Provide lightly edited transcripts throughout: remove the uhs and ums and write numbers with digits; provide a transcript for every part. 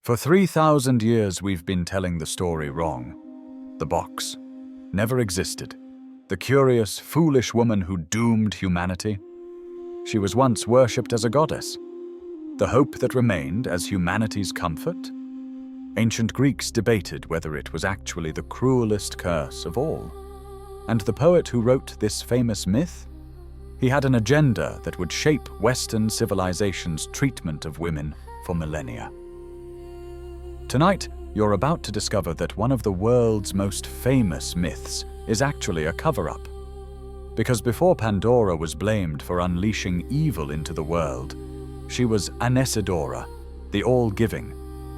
For 3,000 years we've been telling the story wrong. The box never existed. The curious, foolish woman who doomed humanity. She was once worshipped as a goddess. The hope that remained as humanity's comfort. Ancient Greeks debated whether it was actually the cruelest curse of all. And the poet who wrote this famous myth? He had an agenda that would shape Western civilization's treatment of women for millennia. Tonight, you're about to discover that one of the world's most famous myths is actually a cover-up. Because before Pandora was blamed for unleashing evil into the world, she was Anesidora, the all-giving,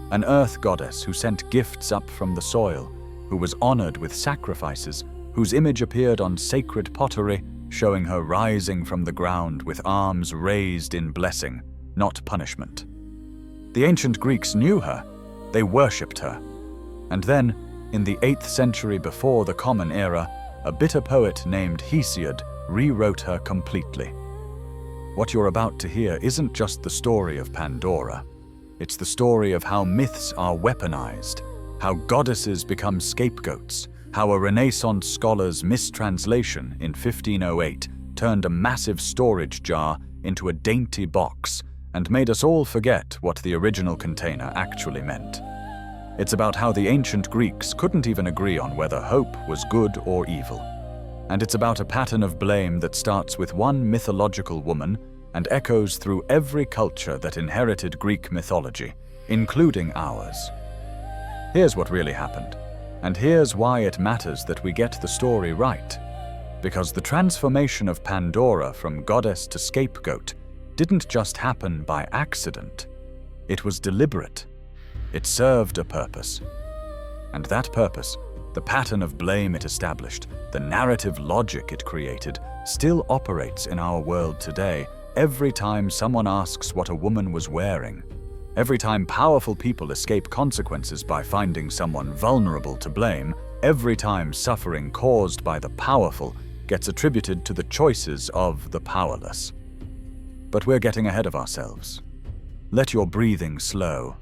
an earth goddess who sent gifts up from the soil, who was honored with sacrifices, whose image appeared on sacred pottery, showing her rising from the ground with arms raised in blessing, not punishment. The ancient Greeks knew her. They worshipped her. And then, in the 8th century before the Common Era, a bitter poet named Hesiod rewrote her completely. What you're about to hear isn't just the story of Pandora. It's the story of how myths are weaponized, how goddesses become scapegoats, how a Renaissance scholar's mistranslation in 1508 turned a massive storage jar into a dainty box and made us all forget what the original container actually meant. It's about how the ancient Greeks couldn't even agree on whether hope was good or evil. And it's about a pattern of blame that starts with one mythological woman and echoes through every culture that inherited Greek mythology, including ours. Here's what really happened, and here's why it matters that we get the story right. Because the transformation of Pandora from goddess to scapegoat didn't just happen by accident. It was deliberate. It served a purpose. And that purpose, the pattern of blame it established, the narrative logic it created, still operates in our world today every time someone asks what a woman was wearing. Every time powerful people escape consequences by finding someone vulnerable to blame, every time suffering caused by the powerful gets attributed to the choices of the powerless. But we're getting ahead of ourselves. Let your breathing slow.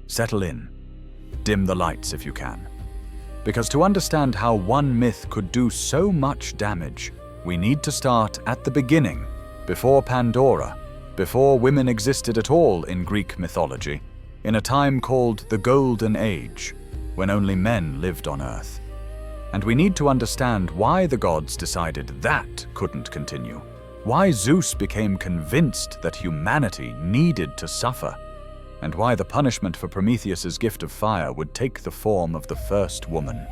Settle in. Dim the lights if you can. Because to understand how one myth could do so much damage, we need to start at the beginning, before Pandora, before women existed at all in Greek mythology, in a time called the Golden Age, when only men lived on Earth. And we need to understand why the gods decided that couldn't continue. Why Zeus became convinced that humanity needed to suffer, and why the punishment for Prometheus's gift of fire would take the form of the first woman.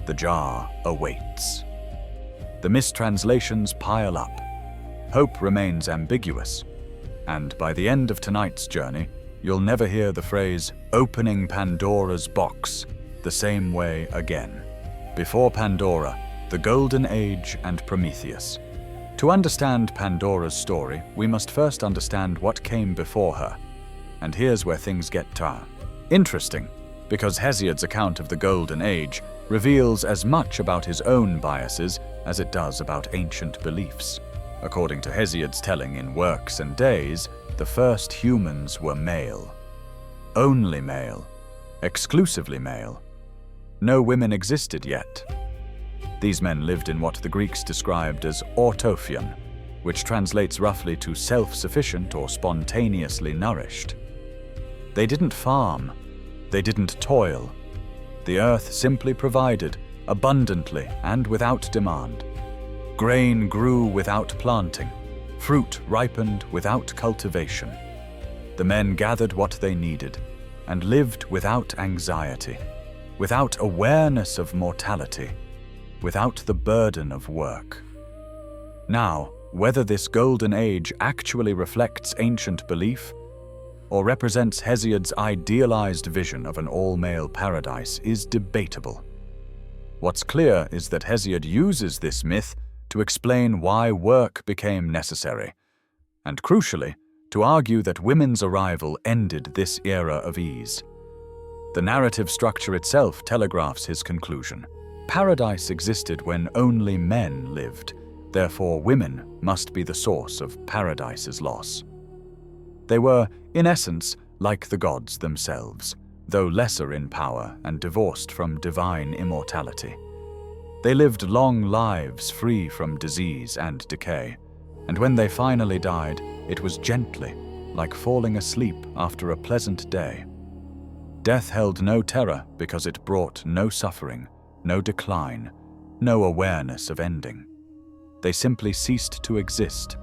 The jar awaits. The mistranslations pile up. Hope remains ambiguous. And by the end of tonight's journey, you'll never hear the phrase, "opening Pandora's box," the same way again. Before Pandora, the Golden Age and Prometheus. To understand Pandora's story, we must first understand what came before her. And here's where things get interesting, because Hesiod's account of the Golden Age reveals as much about his own biases as it does about ancient beliefs. According to Hesiod's telling in Works and Days, the first humans were male. Only male. Exclusively male. No women existed yet. These men lived in what the Greeks described as autophion, which translates roughly to self-sufficient or spontaneously nourished. They didn't farm. They didn't toil. The earth simply provided, abundantly and without demand. Grain grew without planting. Fruit ripened without cultivation. The men gathered what they needed and lived without anxiety, without awareness of mortality, without the burden of work. Now, whether this golden age actually reflects ancient belief or represents Hesiod's idealized vision of an all-male paradise is debatable. What's clear is that Hesiod uses this myth to explain why work became necessary, and crucially, to argue that women's arrival ended this era of ease. The narrative structure itself telegraphs his conclusion. Paradise existed when only men lived, therefore women must be the source of paradise's loss. They were, in essence, like the gods themselves, though lesser in power and divorced from divine immortality. They lived long lives free from disease and decay, and when they finally died, it was gently, like falling asleep after a pleasant day. Death held no terror because it brought no suffering, no decline, no awareness of ending. They simply ceased to exist,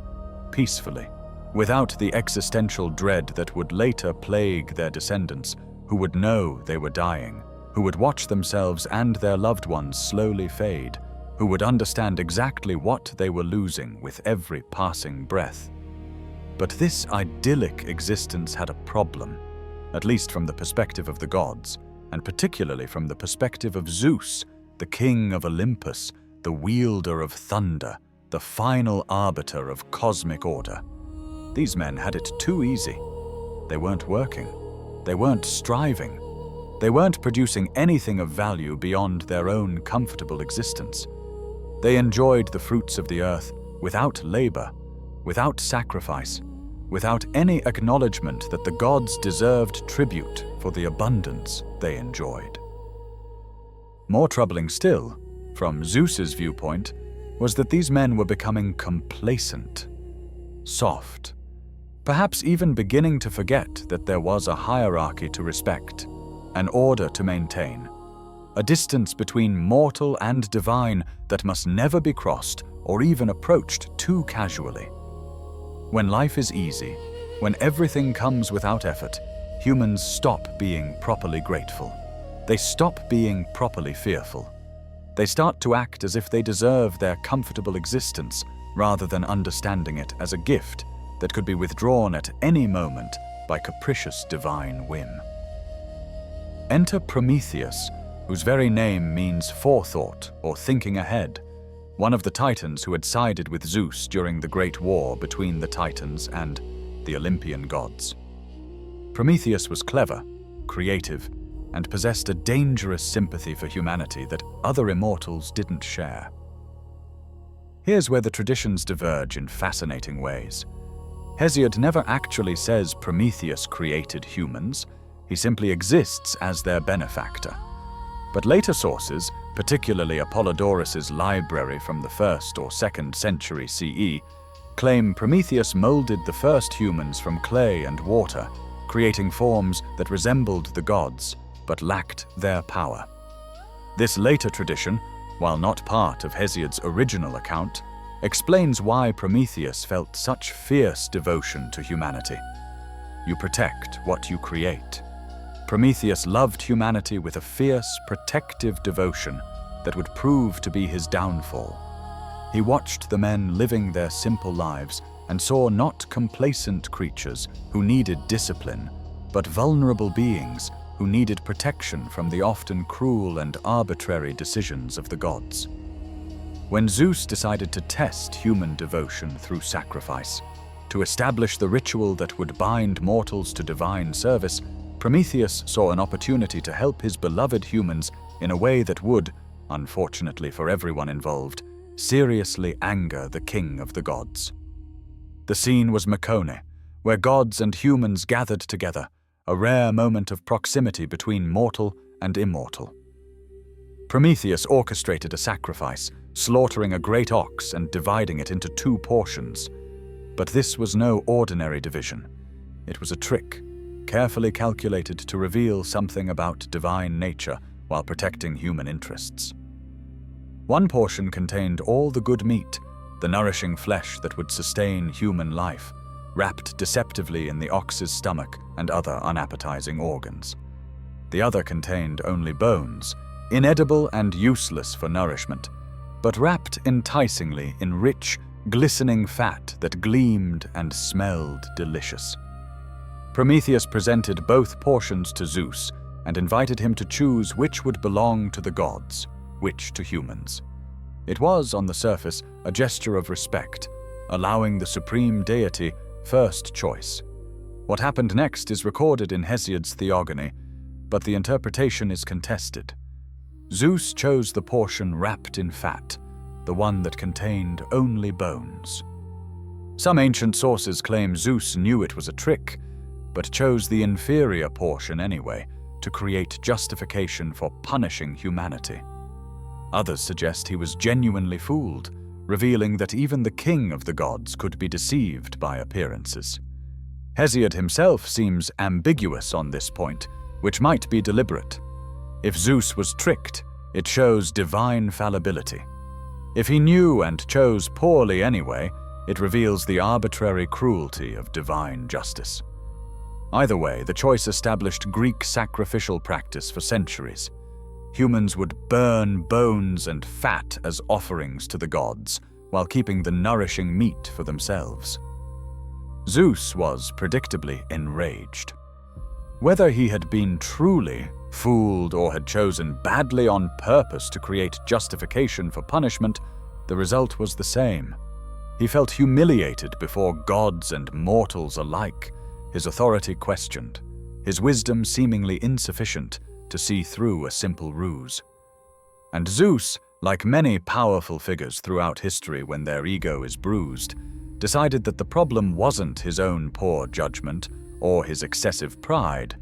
peacefully, without the existential dread that would later plague their descendants, who would know they were dying, who would watch themselves and their loved ones slowly fade, who would understand exactly what they were losing with every passing breath. But this idyllic existence had a problem, at least from the perspective of the gods, and particularly from the perspective of Zeus, the king of Olympus, the wielder of thunder, the final arbiter of cosmic order. These men had it too easy. They weren't working. They weren't striving. They weren't producing anything of value beyond their own comfortable existence. They enjoyed the fruits of the earth without labor, without sacrifice, without any acknowledgement that the gods deserved tribute for the abundance they enjoyed. More troubling still, from Zeus's viewpoint, was that these men were becoming complacent, soft, perhaps even beginning to forget that there was a hierarchy to respect, an order to maintain, a distance between mortal and divine that must never be crossed or even approached too casually. When life is easy, when everything comes without effort, humans stop being properly grateful. They stop being properly fearful. They start to act as if they deserve their comfortable existence rather than understanding it as a gift that could be withdrawn at any moment by capricious divine whim. Enter Prometheus, whose very name means forethought or thinking ahead, one of the Titans who had sided with Zeus during the Great War between the Titans and the Olympian gods. Prometheus was clever, creative, and possessed a dangerous sympathy for humanity that other immortals didn't share. Here's where the traditions diverge in fascinating ways. Hesiod never actually says Prometheus created humans, he simply exists as their benefactor. But later sources, particularly Apollodorus's library from the 1st or 2nd century CE, claim Prometheus molded the first humans from clay and water, creating forms that resembled the gods, but lacked their power. This later tradition, while not part of Hesiod's original account, explains why Prometheus felt such fierce devotion to humanity. You protect what you create. Prometheus loved humanity with a fierce, protective devotion that would prove to be his downfall. He watched the men living their simple lives and saw not complacent creatures who needed discipline, but vulnerable beings who needed protection from the often cruel and arbitrary decisions of the gods. When Zeus decided to test human devotion through sacrifice, to establish the ritual that would bind mortals to divine service, Prometheus saw an opportunity to help his beloved humans in a way that would, unfortunately for everyone involved, seriously anger the king of the gods. The scene was Mycone, where gods and humans gathered together, a rare moment of proximity between mortal and immortal. Prometheus orchestrated a sacrifice, slaughtering a great ox and dividing it into 2 portions. But this was no ordinary division. It was a trick, carefully calculated to reveal something about divine nature while protecting human interests. One portion contained all the good meat, the nourishing flesh that would sustain human life, wrapped deceptively in the ox's stomach and other unappetizing organs. The other contained only bones, inedible and useless for nourishment, but wrapped enticingly in rich, glistening fat that gleamed and smelled delicious. Prometheus presented both portions to Zeus and invited him to choose which would belong to the gods, which to humans. It was, on the surface, a gesture of respect, allowing the supreme deity first choice. What happened next is recorded in Hesiod's Theogony, but the interpretation is contested. Zeus chose the portion wrapped in fat, the one that contained only bones. Some ancient sources claim Zeus knew it was a trick, but chose the inferior portion anyway, to create justification for punishing humanity. Others suggest he was genuinely fooled, revealing that even the king of the gods could be deceived by appearances. Hesiod himself seems ambiguous on this point, which might be deliberate. If Zeus was tricked, it shows divine fallibility. If he knew and chose poorly anyway, it reveals the arbitrary cruelty of divine justice. Either way, the choice established Greek sacrificial practice for centuries. Humans would burn bones and fat as offerings to the gods, while keeping the nourishing meat for themselves. Zeus was predictably enraged. Whether he had been truly fooled or had chosen badly on purpose to create justification for punishment, the result was the same. He felt humiliated before gods and mortals alike, his authority questioned, his wisdom seemingly insufficient to see through a simple ruse. And Zeus, like many powerful figures throughout history when their ego is bruised, decided that the problem wasn't his own poor judgment or his excessive pride,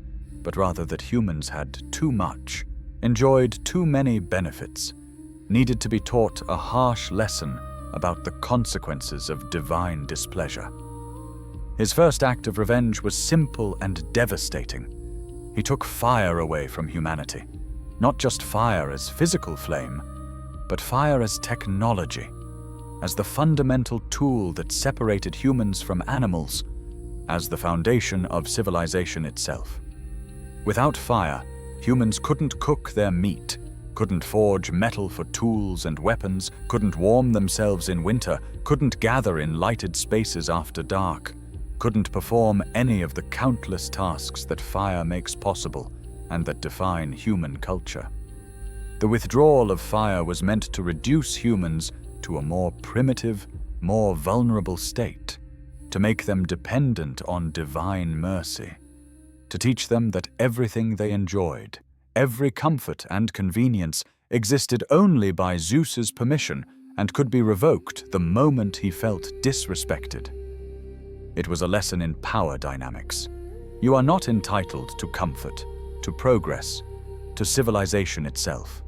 but rather that humans had too much, enjoyed too many benefits, needed to be taught a harsh lesson about the consequences of divine displeasure. His first act of revenge was simple and devastating. He took fire away from humanity, not just fire as physical flame, but fire as technology, as the fundamental tool that separated humans from animals, as the foundation of civilization itself. Without fire, humans couldn't cook their meat, couldn't forge metal for tools and weapons, couldn't warm themselves in winter, couldn't gather in lighted spaces after dark, couldn't perform any of the countless tasks that fire makes possible and that define human culture. The withdrawal of fire was meant to reduce humans to a more primitive, more vulnerable state, to make them dependent on divine mercy, to teach them that everything they enjoyed, every comfort and convenience, existed only by Zeus's permission and could be revoked the moment he felt disrespected. It was a lesson in power dynamics. You are not entitled to comfort, to progress, to civilization itself.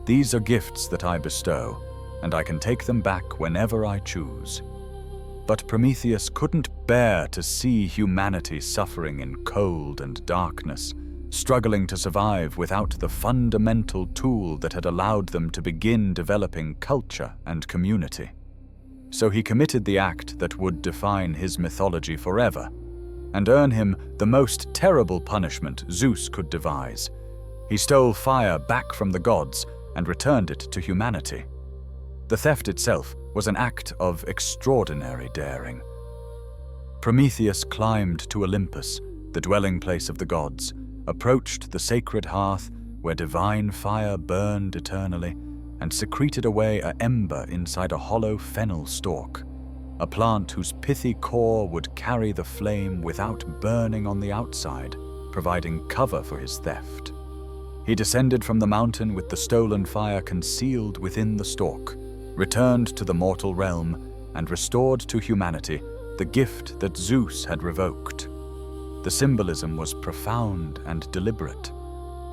These are gifts that I bestow, and I can take them back whenever I choose. But Prometheus couldn't bear to see humanity suffering in cold and darkness, struggling to survive without the fundamental tool that had allowed them to begin developing culture and community. So he committed the act that would define his mythology forever, and earn him the most terrible punishment Zeus could devise. He stole fire back from the gods and returned it to humanity. The theft itself was an act of extraordinary daring. Prometheus climbed to Olympus, the dwelling place of the gods, approached the sacred hearth where divine fire burned eternally, and secreted away an ember inside a hollow fennel stalk, a plant whose pithy core would carry the flame without burning on the outside, providing cover for his theft. He descended from the mountain with the stolen fire concealed within the stalk, returned to the mortal realm, and restored to humanity the gift that Zeus had revoked. The symbolism was profound and deliberate.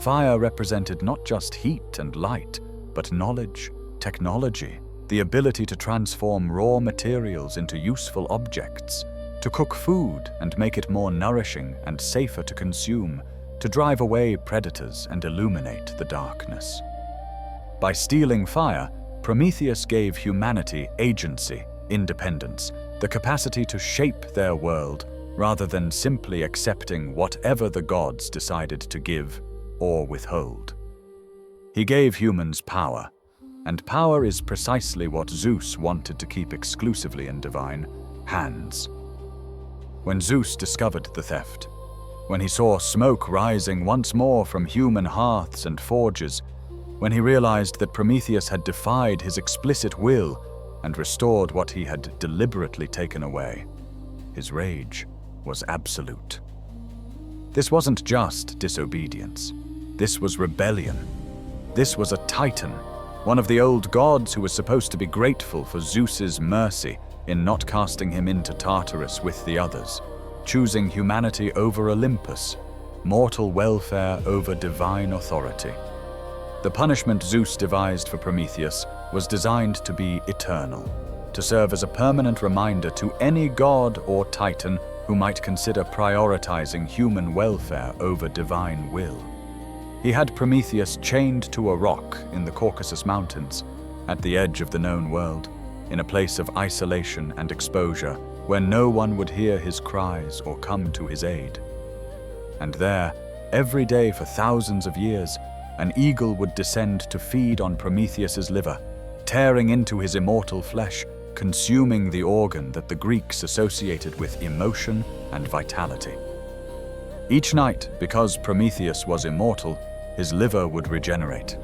Fire represented not just heat and light, but knowledge, technology, the ability to transform raw materials into useful objects, to cook food and make it more nourishing and safer to consume, to drive away predators and illuminate the darkness. By stealing fire, Prometheus gave humanity agency, independence, the capacity to shape their world rather than simply accepting whatever the gods decided to give or withhold. He gave humans power, and power is precisely what Zeus wanted to keep exclusively in divine hands. When Zeus discovered the theft, when he saw smoke rising once more from human hearths and forges, when he realized that Prometheus had defied his explicit will and restored what he had deliberately taken away, his rage was absolute. This wasn't just disobedience. This was rebellion. This was a titan, one of the old gods who was supposed to be grateful for Zeus's mercy in not casting him into Tartarus with the others, choosing humanity over Olympus, mortal welfare over divine authority. The punishment Zeus devised for Prometheus was designed to be eternal, to serve as a permanent reminder to any god or titan who might consider prioritizing human welfare over divine will. He had Prometheus chained to a rock in the Caucasus Mountains, at the edge of the known world, in a place of isolation and exposure where no one would hear his cries or come to his aid. And there, every day for thousands of years, an eagle would descend to feed on Prometheus's liver, tearing into his immortal flesh, consuming the organ that the Greeks associated with emotion and vitality. Each night, because Prometheus was immortal, his liver would regenerate.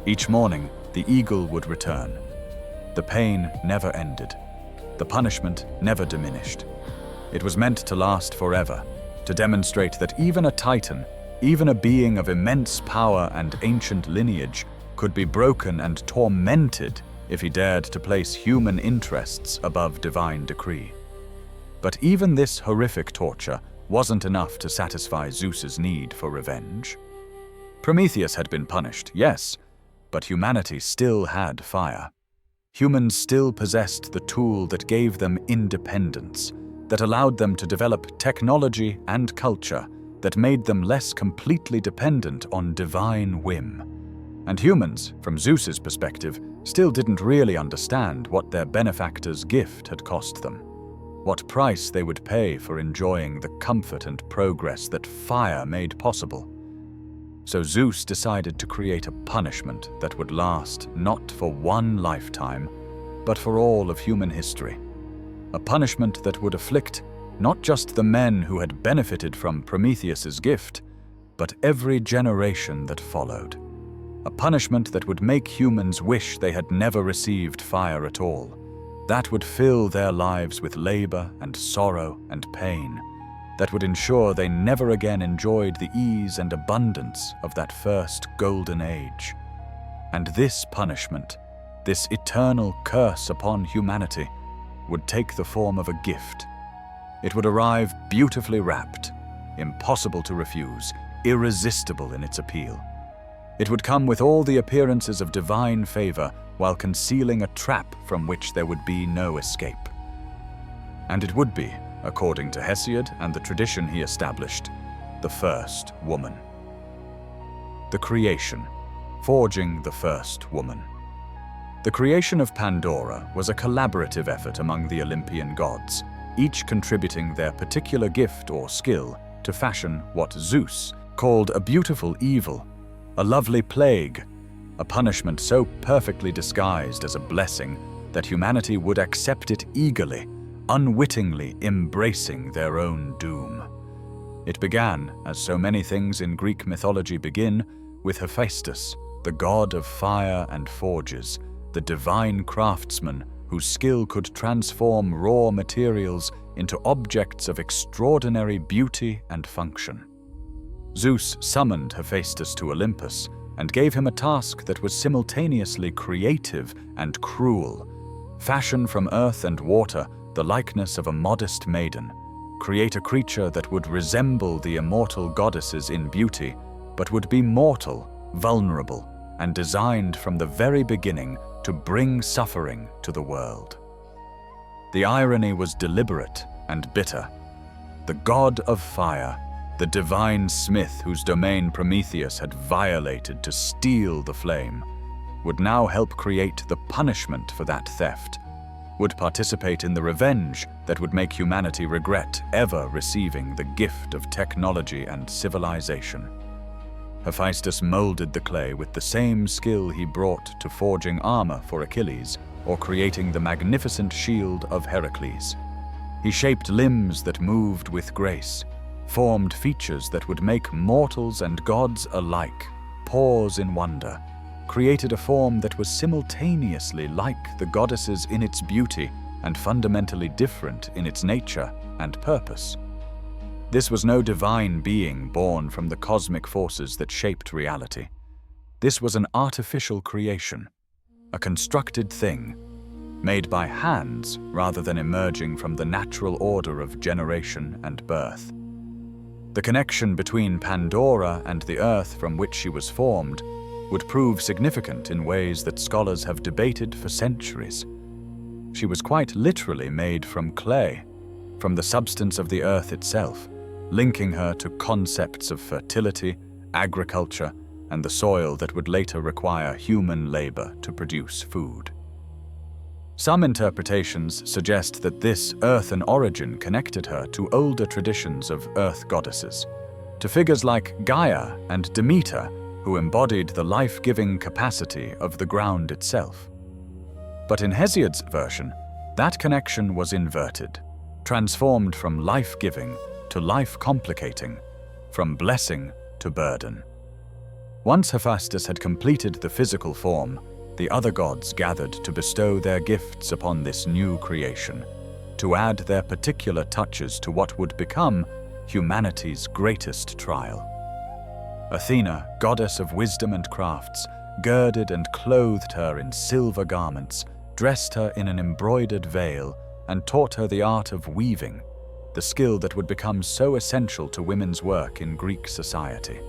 Each morning, the eagle would return. The pain never ended. The punishment never diminished. It was meant to last forever, to demonstrate that even a titan, even a being of immense power and ancient lineage, could be broken and tormented if he dared to place human interests above divine decree. But even this horrific torture wasn't enough to satisfy Zeus's need for revenge. Prometheus had been punished, yes, but humanity still had fire. Humans still possessed the tool that gave them independence, that allowed them to develop technology and culture that made them less completely dependent on divine whim. And humans, from Zeus's perspective, still didn't really understand what their benefactor's gift had cost them, what price they would pay for enjoying the comfort and progress that fire made possible. So Zeus decided to create a punishment that would last not for one lifetime, but for all of human history. A punishment that would afflict not just the men who had benefited from Prometheus's gift, but every generation that followed. A punishment that would make humans wish they had never received fire at all, that would fill their lives with labor and sorrow and pain, that would ensure they never again enjoyed the ease and abundance of that first golden age. And this punishment, this eternal curse upon humanity, would take the form of a gift. It would arrive beautifully wrapped, impossible to refuse, irresistible in its appeal. It would come with all the appearances of divine favor while concealing a trap from which there would be no escape. And it would be, according to Hesiod and the tradition he established, the first woman. The creation, forging the first woman. The creation of Pandora was a collaborative effort among the Olympian gods, each contributing their particular gift or skill to fashion what Zeus called a beautiful evil, a lovely plague, a punishment so perfectly disguised as a blessing that humanity would accept it eagerly, unwittingly embracing their own doom. It began, as so many things in Greek mythology begin, with Hephaestus, the god of fire and forges, the divine craftsman whose skill could transform raw materials into objects of extraordinary beauty and function. Zeus summoned Hephaestus to Olympus and gave him a task that was simultaneously creative and cruel: fashion from earth and water the likeness of a modest maiden, create a creature that would resemble the immortal goddesses in beauty, but would be mortal, vulnerable, and designed from the very beginning to bring suffering to the world. The irony was deliberate and bitter. The god of fire, the divine smith whose domain Prometheus had violated to steal the flame, would now help create the punishment for that theft, would participate in the revenge that would make humanity regret ever receiving the gift of technology and civilization. Hephaestus molded the clay with the same skill he brought to forging armor for Achilles or creating the magnificent shield of Heracles. He shaped limbs that moved with grace, formed features that would make mortals and gods alike pause in wonder, created a form that was simultaneously like the goddesses in its beauty and fundamentally different in its nature and purpose. This was no divine being born from the cosmic forces that shaped reality. This was an artificial creation, a constructed thing, made by hands rather than emerging from the natural order of generation and birth. The connection between Pandora and the earth from which she was formed would prove significant in ways that scholars have debated for centuries. She was quite literally made from clay, from the substance of the earth itself, linking her to concepts of fertility, agriculture, and the soil that would later require human labor to produce food. Some interpretations suggest that this earthen origin connected her to older traditions of earth goddesses, to figures like Gaia and Demeter, who embodied the life-giving capacity of the ground itself. But in Hesiod's version, that connection was inverted, transformed from life-giving to life-complicating, from blessing to burden. Once Hephaestus had completed the physical form, the other gods gathered to bestow their gifts upon this new creation, to add their particular touches to what would become humanity's greatest trial. Athena, goddess of wisdom and crafts, girded and clothed her in silver garments, dressed her in an embroidered veil, and taught her the art of weaving, the skill that would become so essential to women's work in Greek society.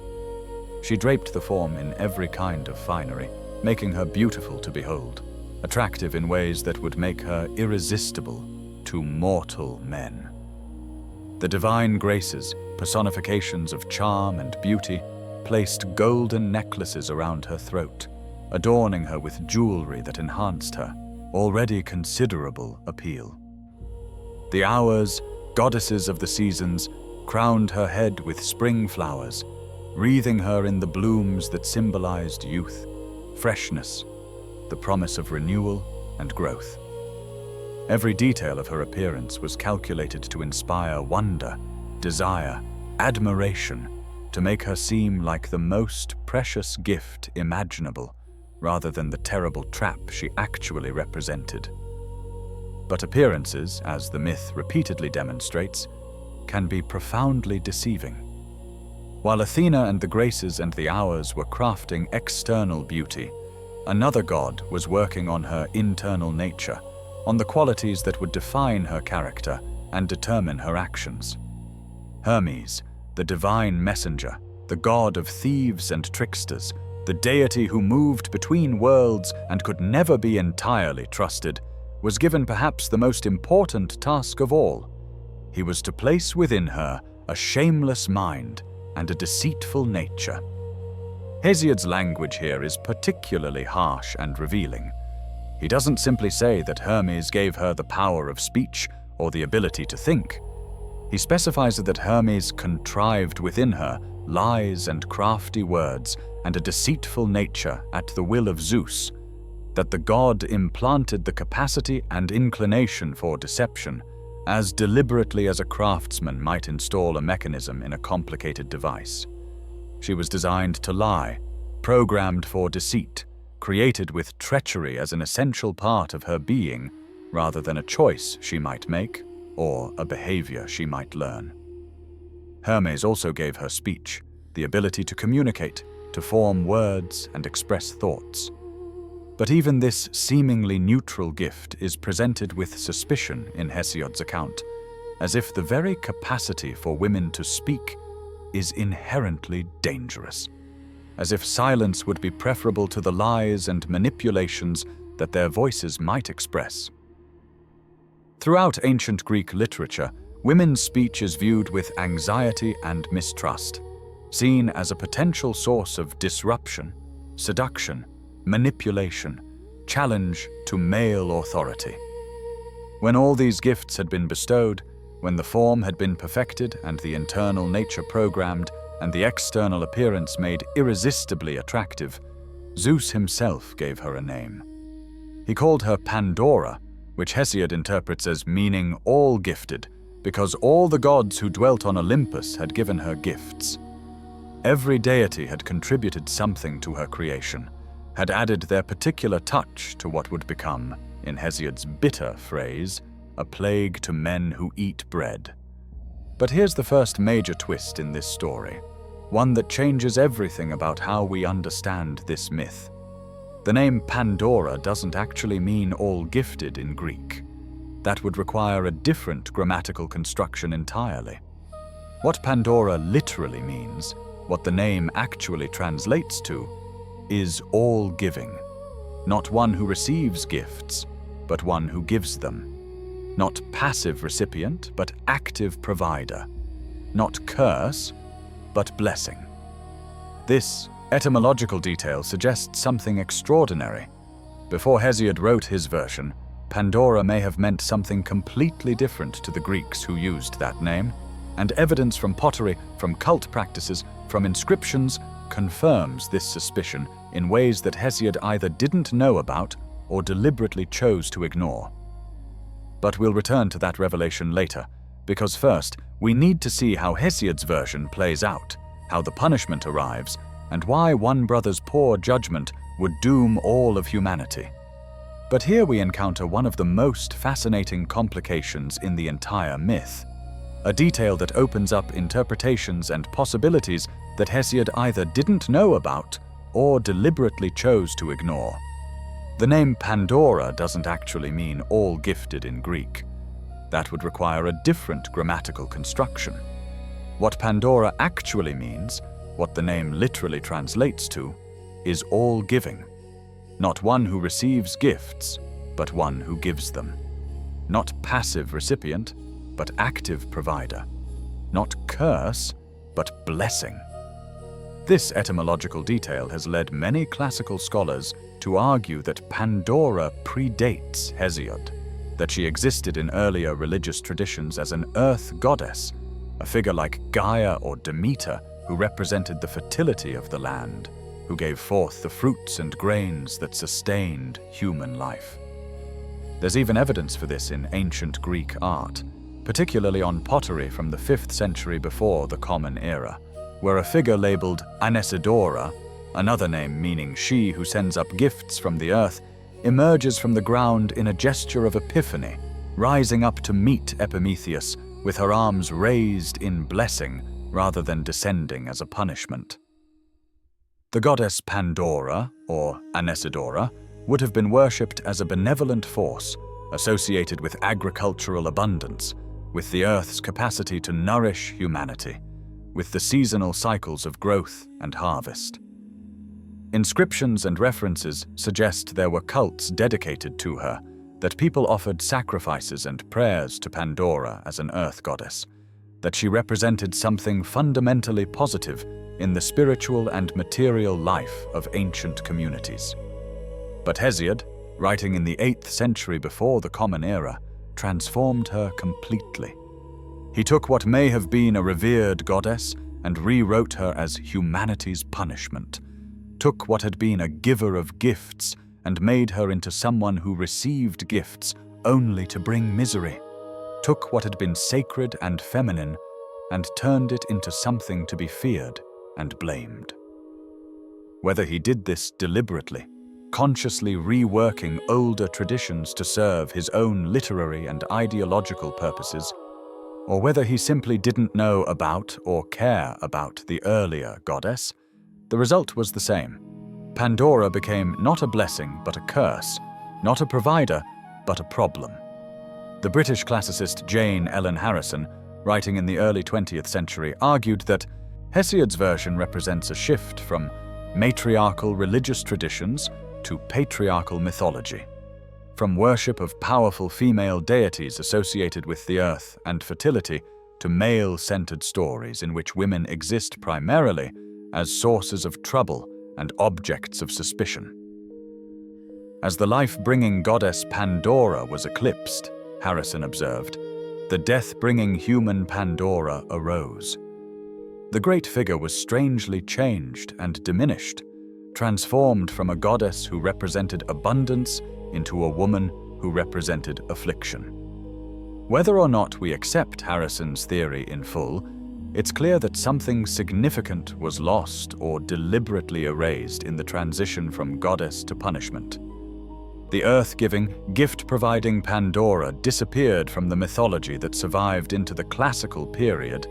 She draped the form in every kind of finery, making her beautiful to behold, attractive in ways that would make her irresistible to mortal men. The divine graces, personifications of charm and beauty, placed golden necklaces around her throat, adorning her with jewelry that enhanced her already considerable appeal. The hours, goddesses of the seasons, crowned her head with spring flowers, wreathing her in the blooms that symbolized youth, freshness, the promise of renewal and growth. Every detail of her appearance was calculated to inspire wonder, desire, admiration, to make her seem like the most precious gift imaginable, rather than the terrible trap she actually represented. But appearances, as the myth repeatedly demonstrates, can be profoundly deceiving. While Athena and the Graces and the Hours were crafting external beauty, another god was working on her internal nature, on the qualities that would define her character and determine her actions. Hermes, the divine messenger, the god of thieves and tricksters, the deity who moved between worlds and could never be entirely trusted, was given perhaps the most important task of all. He was to place within her a shameless mind and a deceitful nature. Hesiod's language here is particularly harsh and revealing. He doesn't simply say that Hermes gave her the power of speech or the ability to think. He specifies that Hermes contrived within her lies and crafty words and a deceitful nature at the will of Zeus, that the god implanted the capacity and inclination for deception as deliberately as a craftsman might install a mechanism in a complicated device. She was designed to lie, programmed for deceit, created with treachery as an essential part of her being, rather than a choice she might make or a behavior she might learn. Hermes also gave her speech, the ability to communicate, to form words and express thoughts. But even this seemingly neutral gift is presented with suspicion in Hesiod's account, as if the very capacity for women to speak is inherently dangerous, as if silence would be preferable to the lies and manipulations that their voices might express. Throughout ancient Greek literature, women's speech is viewed with anxiety and mistrust, seen as a potential source of disruption, seduction, manipulation, challenge to male authority. When all these gifts had been bestowed, when the form had been perfected and the internal nature programmed and the external appearance made irresistibly attractive, Zeus himself gave her a name. He called her Pandora, which Hesiod interprets as meaning all gifted, because all the gods who dwelt on Olympus had given her gifts. Every deity had contributed something to her creation, had added their particular touch to what would become, in Hesiod's bitter phrase, a plague to men who eat bread. But here's the first major twist in this story, one that changes everything about how we understand this myth. The name Pandora doesn't actually mean all gifted in Greek. That would require a different grammatical construction entirely. What Pandora literally means, what the name actually translates to, is all-giving. Not one who receives gifts, but one who gives them. Not passive recipient, but active provider. Not curse, but blessing. This etymological detail suggests something extraordinary. Before Hesiod wrote his version, Pandora may have meant something completely different to the Greeks who used that name, and evidence from pottery, from cult practices, from inscriptions confirms this suspicion in ways that Hesiod either didn't know about or deliberately chose to ignore. But we'll return to that revelation later, because first, we need to see how Hesiod's version plays out, how the punishment arrives, and why one brother's poor judgment would doom all of humanity. But here we encounter one of the most fascinating complications in the entire myth, a detail that opens up interpretations and possibilities that Hesiod either didn't know about or deliberately chose to ignore. The name Pandora doesn't actually mean all gifted in Greek. That would require a different grammatical construction. What Pandora actually means, what the name literally translates to, is all-giving. Not one who receives gifts, but one who gives them. Not passive recipient, but active provider. Not curse, but blessing. This etymological detail has led many classical scholars to argue that Pandora predates Hesiod, that she existed in earlier religious traditions as an earth goddess, a figure like Gaia or Demeter who represented the fertility of the land, who gave forth the fruits and grains that sustained human life. There's even evidence for this in ancient Greek art, particularly on pottery from the 5th century before the Common Era, where a figure labeled Anesidora, another name meaning she who sends up gifts from the earth, emerges from the ground in a gesture of epiphany, rising up to meet Prometheus with her arms raised in blessing rather than descending as a punishment. The goddess Pandora, or Anesidora, would have been worshipped as a benevolent force associated with agricultural abundance, with the earth's capacity to nourish humanity, with the seasonal cycles of growth and harvest. Inscriptions and references suggest there were cults dedicated to her, that people offered sacrifices and prayers to Pandora as an earth goddess, that she represented something fundamentally positive in the spiritual and material life of ancient communities. But Hesiod, writing in the 8th century before the Common Era, transformed her completely. He took what may have been a revered goddess and rewrote her as humanity's punishment, took what had been a giver of gifts and made her into someone who received gifts only to bring misery, took what had been sacred and feminine and turned it into something to be feared and blamed. Whether he did this deliberately, consciously reworking older traditions to serve his own literary and ideological purposes, or whether he simply didn't know about or care about the earlier goddess, the result was the same. Pandora became not a blessing but a curse, not a provider but a problem. The British classicist Jane Ellen Harrison, writing in the early 20th century, argued that Hesiod's version represents a shift from matriarchal religious traditions to patriarchal mythology, from worship of powerful female deities associated with the earth and fertility to male-centered stories in which women exist primarily as sources of trouble and objects of suspicion. As the life-bringing goddess Pandora was eclipsed, Harrison observed, the death-bringing human Pandora arose. The great figure was strangely changed and diminished, transformed from a goddess who represented abundance into a woman who represented affliction. Whether or not we accept Harrison's theory in full, it's clear that something significant was lost or deliberately erased in the transition from goddess to punishment. The earth-giving, gift-providing Pandora disappeared from the mythology that survived into the classical period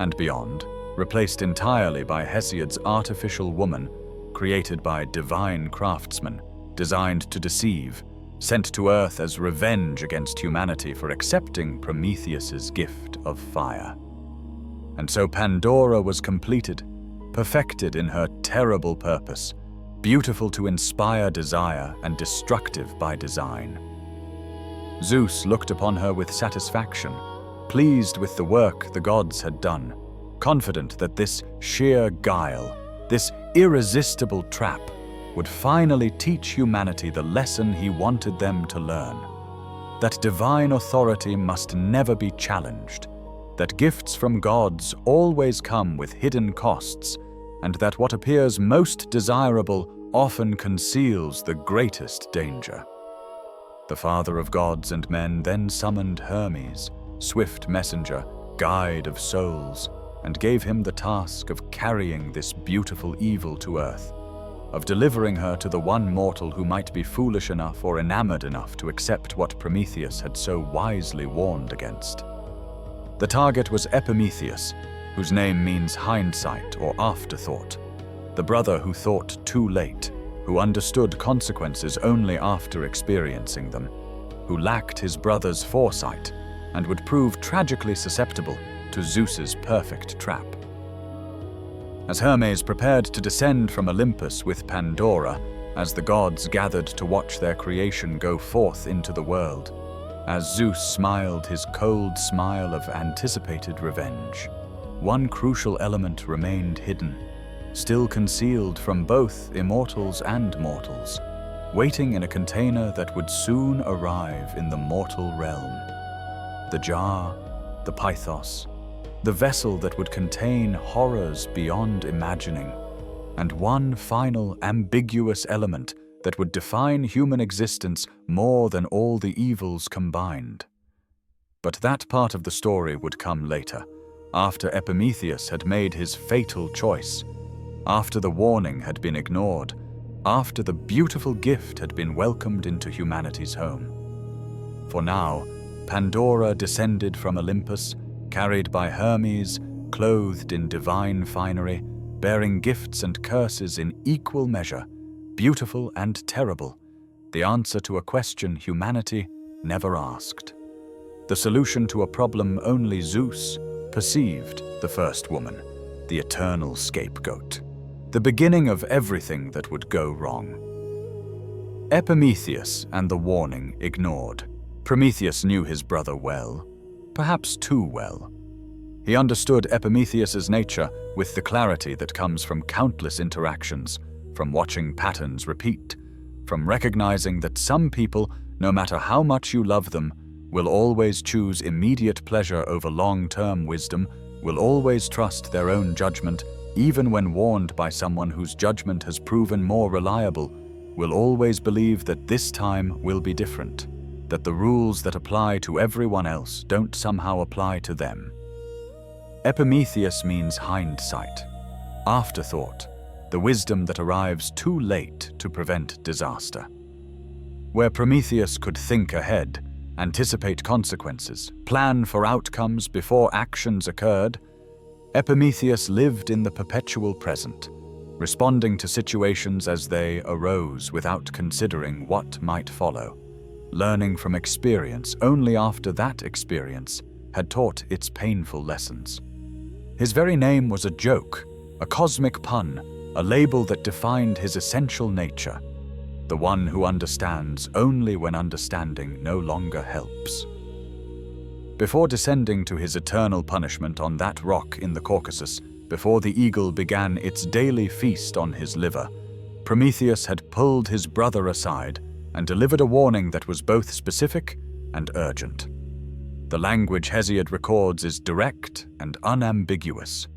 and beyond, replaced entirely by Hesiod's artificial woman, created by divine craftsmen, designed to deceive, sent to Earth as revenge against humanity for accepting Prometheus's gift of fire. And so Pandora was completed, perfected in her terrible purpose, beautiful to inspire desire and destructive by design. Zeus looked upon her with satisfaction, pleased with the work the gods had done, confident that this sheer guile, this irresistible trap, would finally teach humanity the lesson he wanted them to learn. That divine authority must never be challenged, that gifts from gods always come with hidden costs, and that what appears most desirable often conceals the greatest danger. The father of gods and men then summoned Hermes, swift messenger, guide of souls, and gave him the task of carrying this beautiful evil to earth, of delivering her to the one mortal who might be foolish enough or enamored enough to accept what Prometheus had so wisely warned against. The target was Prometheus, whose name means hindsight or afterthought, the brother who thought too late, who understood consequences only after experiencing them, who lacked his brother's foresight and would prove tragically susceptible to Zeus's perfect trap. As Hermes prepared to descend from Olympus with Pandora, as the gods gathered to watch their creation go forth into the world, as Zeus smiled his cold smile of anticipated revenge, one crucial element remained hidden, still concealed from both immortals and mortals, waiting in a container that would soon arrive in the mortal realm. The jar, the pithos, the vessel that would contain horrors beyond imagining, and one final ambiguous element that would define human existence more than all the evils combined. But that part of the story would come later, after Prometheus had made his fatal choice, after the warning had been ignored, after the beautiful gift had been welcomed into humanity's home. For now, Pandora descended from Olympus, carried by Hermes, clothed in divine finery, bearing gifts and curses in equal measure, beautiful and terrible, the answer to a question humanity never asked. The solution to a problem only Zeus perceived, the first woman, the eternal scapegoat, the beginning of everything that would go wrong. Prometheus and the warning ignored. Prometheus knew his brother well, perhaps too well. He understood Prometheus's nature with the clarity that comes from countless interactions, from watching patterns repeat, from recognizing that some people, no matter how much you love them, will always choose immediate pleasure over long-term wisdom, will always trust their own judgment, even when warned by someone whose judgment has proven more reliable, will always believe that this time will be different, that the rules that apply to everyone else don't somehow apply to them. Prometheus means hindsight, afterthought, the wisdom that arrives too late to prevent disaster. Where Prometheus could think ahead, anticipate consequences, plan for outcomes before actions occurred, Prometheus lived in the perpetual present, responding to situations as they arose without considering what might follow, learning from experience only after that experience had taught its painful lessons. His very name was a joke, a cosmic pun, a label that defined his essential nature, the one who understands only when understanding no longer helps. Before descending to his eternal punishment on that rock in the Caucasus, before the eagle began its daily feast on his liver, Prometheus had pulled his brother aside and delivered a warning that was both specific and urgent. The language Hesiod records is direct and unambiguous.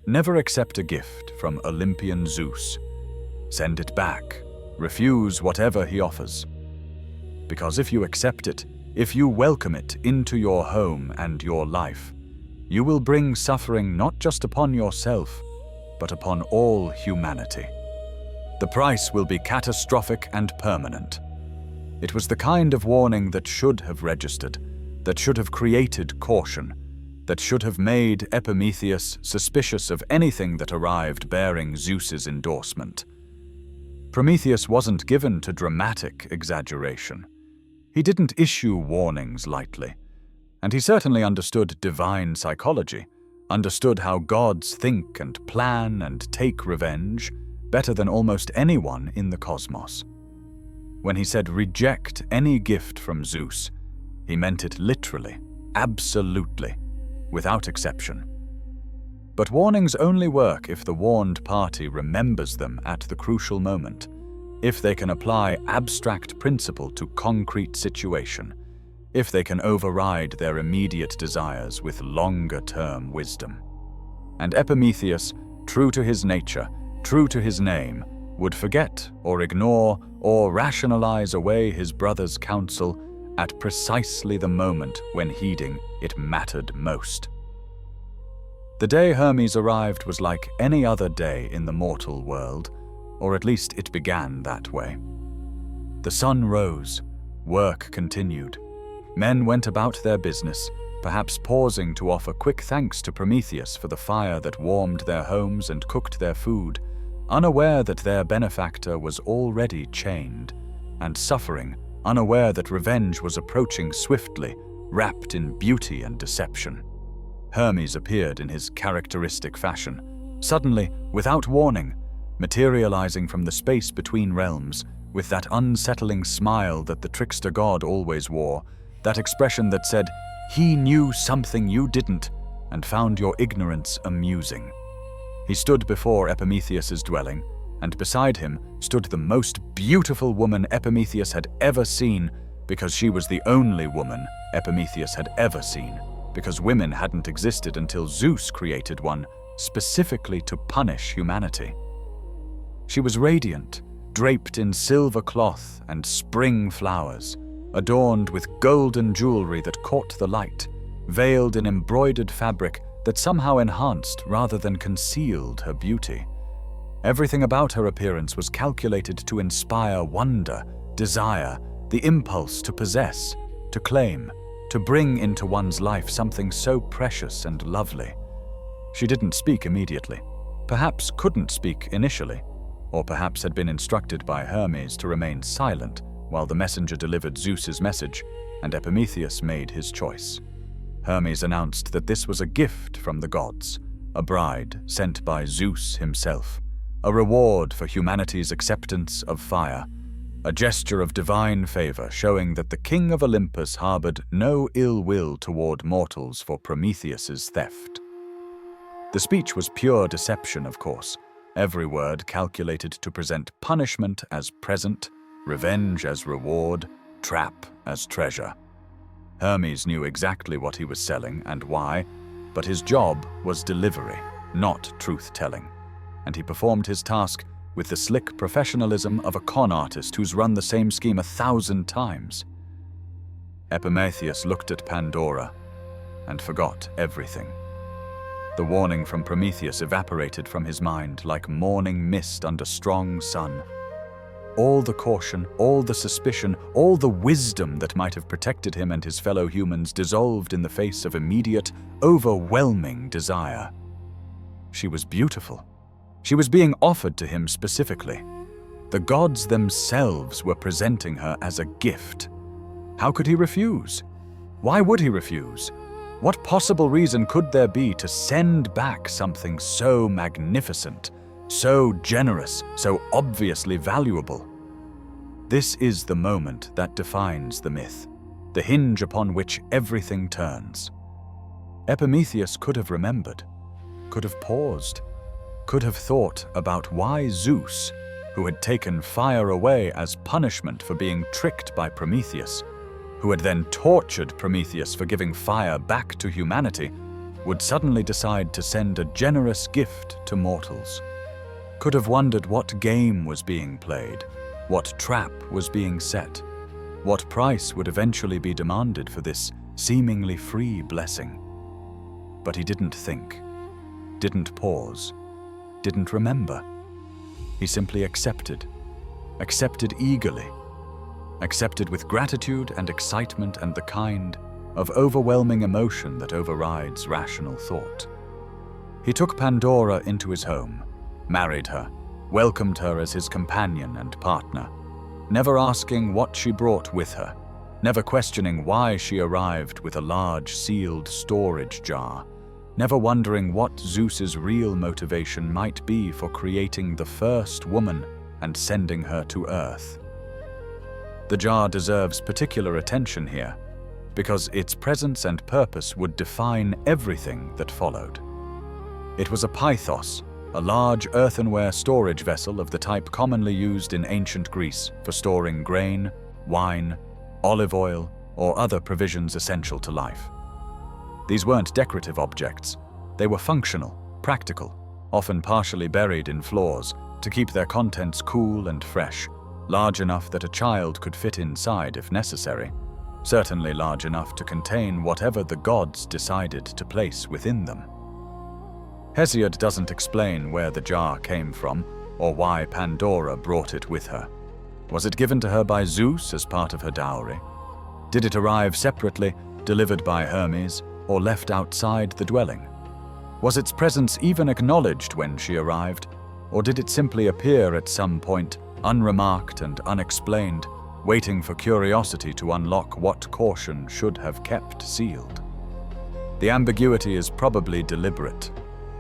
Never accept a gift from Olympian Zeus. Send it back. Refuse whatever he offers. Because if you accept it, if you welcome it into your home and your life, you will bring suffering not just upon yourself, but upon all humanity. The price will be catastrophic and permanent. It was the kind of warning that should have registered, that should have created caution, that should have made Prometheus suspicious of anything that arrived bearing Zeus's endorsement. Prometheus wasn't given to dramatic exaggeration. He didn't issue warnings lightly, and he certainly understood divine psychology, understood how gods think and plan and take revenge better than almost anyone in the cosmos. When he said reject any gift from Zeus, he meant it literally, absolutely, without exception. But warnings only work if the warned party remembers them at the crucial moment, if they can apply abstract principle to concrete situation, if they can override their immediate desires with longer-term wisdom. And Prometheus, true to his nature, true to his name, would forget or ignore or rationalize away his brother's counsel at precisely the moment when heeding it mattered most. The day Hermes arrived was like any other day in the mortal world, or at least it began that way. The sun rose, work continued. Men went about their business, perhaps pausing to offer quick thanks to Prometheus for the fire that warmed their homes and cooked their food, unaware that their benefactor was already chained, and suffering, unaware that revenge was approaching swiftly, wrapped in beauty and deception. Hermes appeared in his characteristic fashion, suddenly, without warning, materializing from the space between realms, with that unsettling smile that the trickster god always wore, that expression that said, "He knew something you didn't, and found your ignorance amusing." He stood before Prometheus's dwelling, and beside him stood the most beautiful woman Prometheus had ever seen, because she was the only woman Prometheus had ever seen, because women hadn't existed until Zeus created one, specifically to punish humanity. She was radiant, draped in silver cloth and spring flowers, adorned with golden jewelry that caught the light, veiled in embroidered fabric that somehow enhanced rather than concealed her beauty. Everything about her appearance was calculated to inspire wonder, desire, the impulse to possess, to claim, to bring into one's life something so precious and lovely. She didn't speak immediately, perhaps couldn't speak initially, or perhaps had been instructed by Hermes to remain silent while the messenger delivered Zeus's message, and Prometheus made his choice. Hermes announced that this was a gift from the gods, a bride sent by Zeus himself, a reward for humanity's acceptance of fire, a gesture of divine favor showing that the king of Olympus harbored no ill will toward mortals for Prometheus's theft. The speech was pure deception, of course, every word calculated to present punishment as present, revenge as reward, trap as treasure. Hermes knew exactly what he was selling and why, but his job was delivery, not truth-telling, and he performed his task with the slick professionalism of a con artist who's run the same scheme 1,000 times. Prometheus looked at Pandora and forgot everything. The warning from Prometheus evaporated from his mind like morning mist under strong sun. All the caution, all the suspicion, all the wisdom that might have protected him and his fellow humans dissolved in the face of immediate, overwhelming desire. She was beautiful. She was being offered to him specifically. The gods themselves were presenting her as a gift. How could he refuse? Why would he refuse? What possible reason could there be to send back something so magnificent, so generous, so obviously valuable? This is the moment that defines the myth, the hinge upon which everything turns. Prometheus could have remembered, could have paused, could have thought about why Zeus, who had taken fire away as punishment for being tricked by Prometheus, who had then tortured Prometheus for giving fire back to humanity, would suddenly decide to send a generous gift to mortals. Could have wondered what game was being played, what trap was being set, what price would eventually be demanded for this seemingly free blessing. But he didn't think, didn't pause, didn't remember. He simply accepted eagerly, accepted with gratitude and excitement and the kind of overwhelming emotion that overrides rational thought. He took Pandora into his home, married her, welcomed her as his companion and partner, never asking what she brought with her, never questioning why she arrived with a large sealed storage jar, never wondering what Zeus's real motivation might be for creating the first woman and sending her to Earth. The jar deserves particular attention here, because its presence and purpose would define everything that followed. It was a pithos, a large earthenware storage vessel of the type commonly used in ancient Greece for storing grain, wine, olive oil, or other provisions essential to life. These weren't decorative objects. They were functional, practical, often partially buried in floors to keep their contents cool and fresh, large enough that a child could fit inside if necessary, certainly large enough to contain whatever the gods decided to place within them. Hesiod doesn't explain where the jar came from or why Pandora brought it with her. Was it given to her by Zeus as part of her dowry? Did it arrive separately, delivered by Hermes, or left outside the dwelling? Was its presence even acknowledged when she arrived, or did it simply appear at some point, unremarked and unexplained, waiting for curiosity to unlock what caution should have kept sealed? The ambiguity is probably deliberate.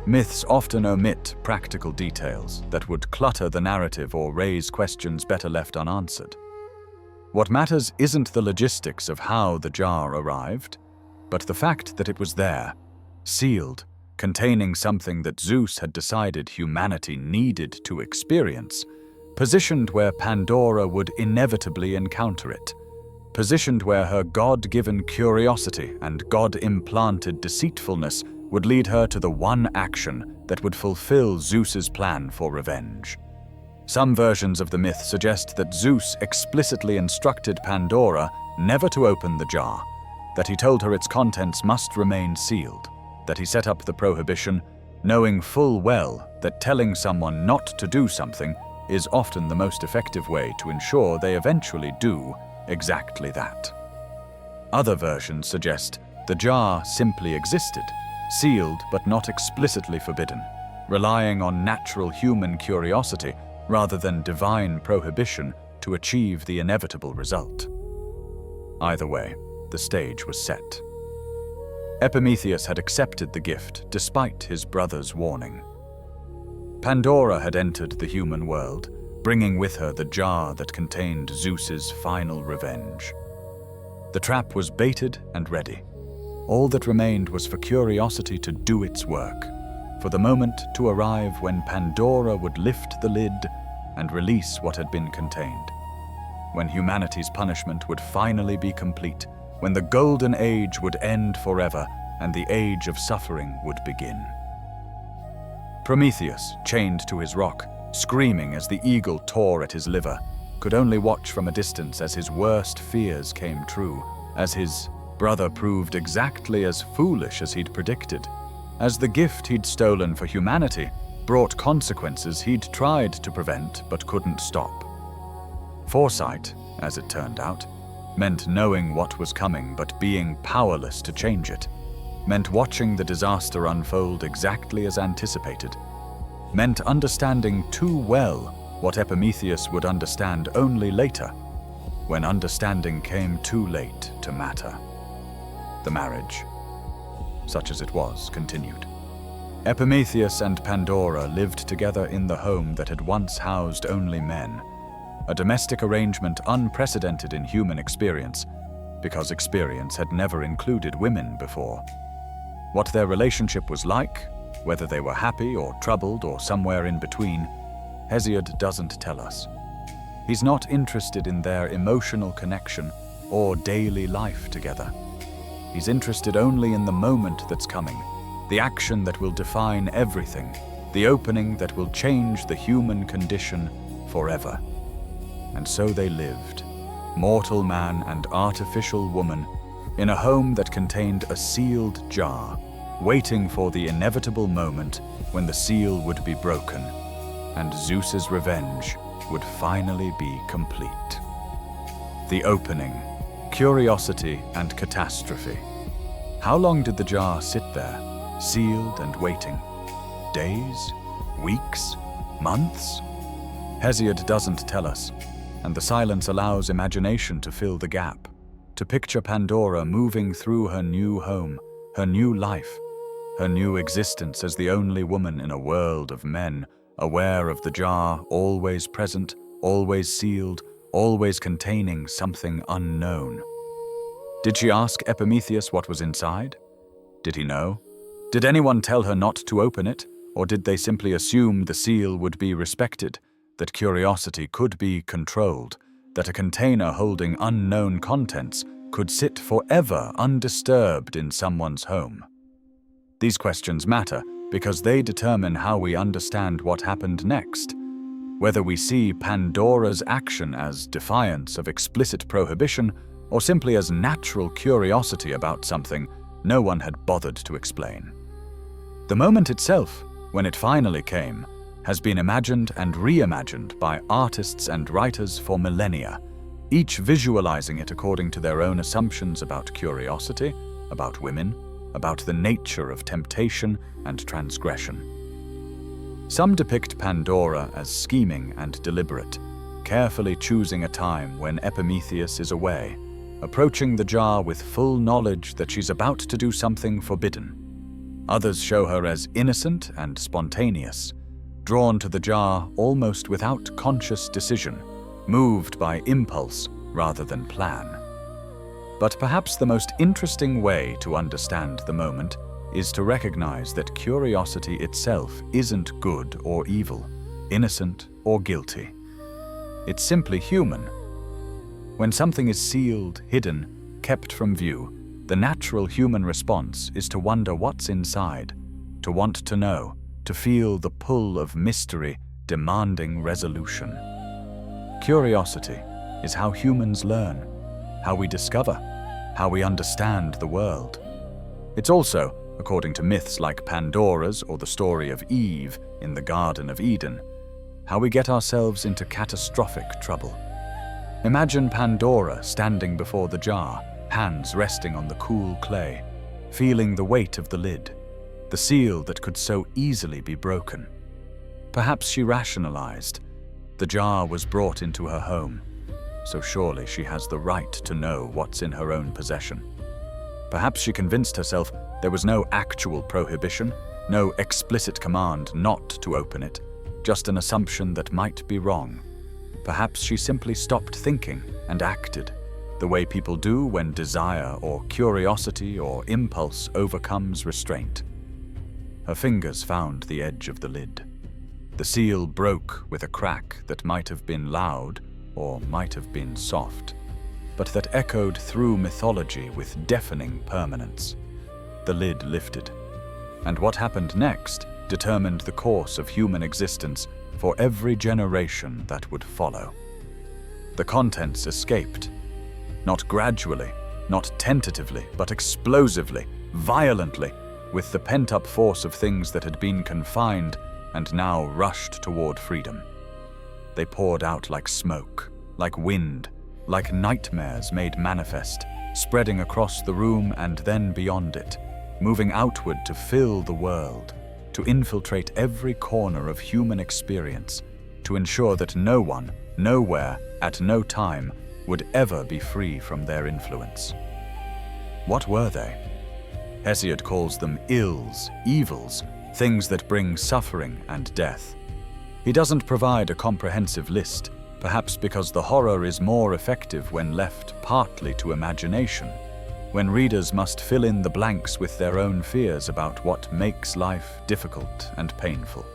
Myths often omit practical details that would clutter the narrative or raise questions better left unanswered. What matters isn't the logistics of how the jar arrived, but the fact that it was there, sealed, containing something that Zeus had decided humanity needed to experience, positioned where Pandora would inevitably encounter it, positioned where her God-given curiosity and God-implanted deceitfulness would lead her to the one action that would fulfill Zeus's plan for revenge. Some versions of the myth suggest that Zeus explicitly instructed Pandora never to open the jar, that he told her its contents must remain sealed, that he set up the prohibition, knowing full well that telling someone not to do something is often the most effective way to ensure they eventually do exactly that. Other versions suggest the jar simply existed, sealed but not explicitly forbidden, relying on natural human curiosity rather than divine prohibition to achieve the inevitable result. Either way, the stage was set. Prometheus had accepted the gift despite his brother's warning. Pandora had entered the human world, bringing with her the jar that contained Zeus's final revenge. The trap was baited and ready. All that remained was for curiosity to do its work, for the moment to arrive when Pandora would lift the lid and release what had been contained, when humanity's punishment would finally be complete, when the golden age would end forever and the age of suffering would begin. Prometheus, chained to his rock, screaming as the eagle tore at his liver, could only watch from a distance as his worst fears came true, as his brother proved exactly as foolish as he'd predicted, as the gift he'd stolen for humanity brought consequences he'd tried to prevent but couldn't stop. Foresight, as it turned out, meant knowing what was coming but being powerless to change it, meant watching the disaster unfold exactly as anticipated, meant understanding too well what Prometheus would understand only later, when understanding came too late to matter. The marriage, such as it was, continued. Prometheus and Pandora lived together in the home that had once housed only men, a domestic arrangement unprecedented in human experience, because experience had never included women before. What their relationship was like, whether they were happy or troubled or somewhere in between, Hesiod doesn't tell us. He's not interested in their emotional connection or daily life together. He's interested only in the moment that's coming, the action that will define everything, the opening that will change the human condition forever. And so they lived, mortal man and artificial woman, in a home that contained a sealed jar, waiting for the inevitable moment when the seal would be broken, and Zeus's revenge would finally be complete. The opening, curiosity and catastrophe. How long did the jar sit there, sealed and waiting? Days? Weeks? Months? Hesiod doesn't tell us, and the silence allows imagination to fill the gap, to picture Pandora moving through her new home, her new life, her new existence as the only woman in a world of men, aware of the jar, always present, always sealed, always containing something unknown. Did she ask Prometheus what was inside? Did he know? Did anyone tell her not to open it, or did they simply assume the seal would be respected, that curiosity could be controlled, that a container holding unknown contents could sit forever undisturbed in someone's home? These questions matter because they determine how we understand what happened next. Whether we see Pandora's action as defiance of explicit prohibition or simply as natural curiosity about something no one had bothered to explain. The moment itself, when it finally came, has been imagined and reimagined by artists and writers for millennia, each visualizing it according to their own assumptions about curiosity, about women, about the nature of temptation and transgression. Some depict Pandora as scheming and deliberate, carefully choosing a time when Prometheus is away, approaching the jar with full knowledge that she's about to do something forbidden. Others show her as innocent and spontaneous, drawn to the jar almost without conscious decision, moved by impulse rather than plan. But perhaps the most interesting way to understand the moment is to recognize that curiosity itself isn't good or evil, innocent or guilty. It's simply human. When something is sealed, hidden, kept from view, the natural human response is to wonder what's inside, to want to know, to feel the pull of mystery demanding resolution. Curiosity is how humans learn, how we discover, how we understand the world. It's also, according to myths like Pandora's or the story of Eve in the Garden of Eden, how we get ourselves into catastrophic trouble. Imagine Pandora standing before the jar, hands resting on the cool clay, feeling the weight of the lid, the seal that could so easily be broken. Perhaps she rationalized. The jar was brought into her home, so surely she has the right to know what's in her own possession. Perhaps she convinced herself there was no actual prohibition, no explicit command not to open it, just an assumption that might be wrong. Perhaps she simply stopped thinking and acted, the way people do when desire or curiosity or impulse overcomes restraint. Her fingers found the edge of the lid. The seal broke with a crack that might have been loud or might have been soft, but that echoed through mythology with deafening permanence. The lid lifted, and what happened next determined the course of human existence for every generation that would follow. The contents escaped, not gradually, not tentatively, but explosively, violently, with the pent-up force of things that had been confined and now rushed toward freedom. They poured out like smoke, like wind, like nightmares made manifest, spreading across the room and then beyond it, moving outward to fill the world, to infiltrate every corner of human experience, to ensure that no one, nowhere, at no time, would ever be free from their influence. What were they? Hesiod calls them ills, evils, things that bring suffering and death. He doesn't provide a comprehensive list, perhaps because the horror is more effective when left partly to imagination, when readers must fill in the blanks with their own fears about what makes life difficult and painful.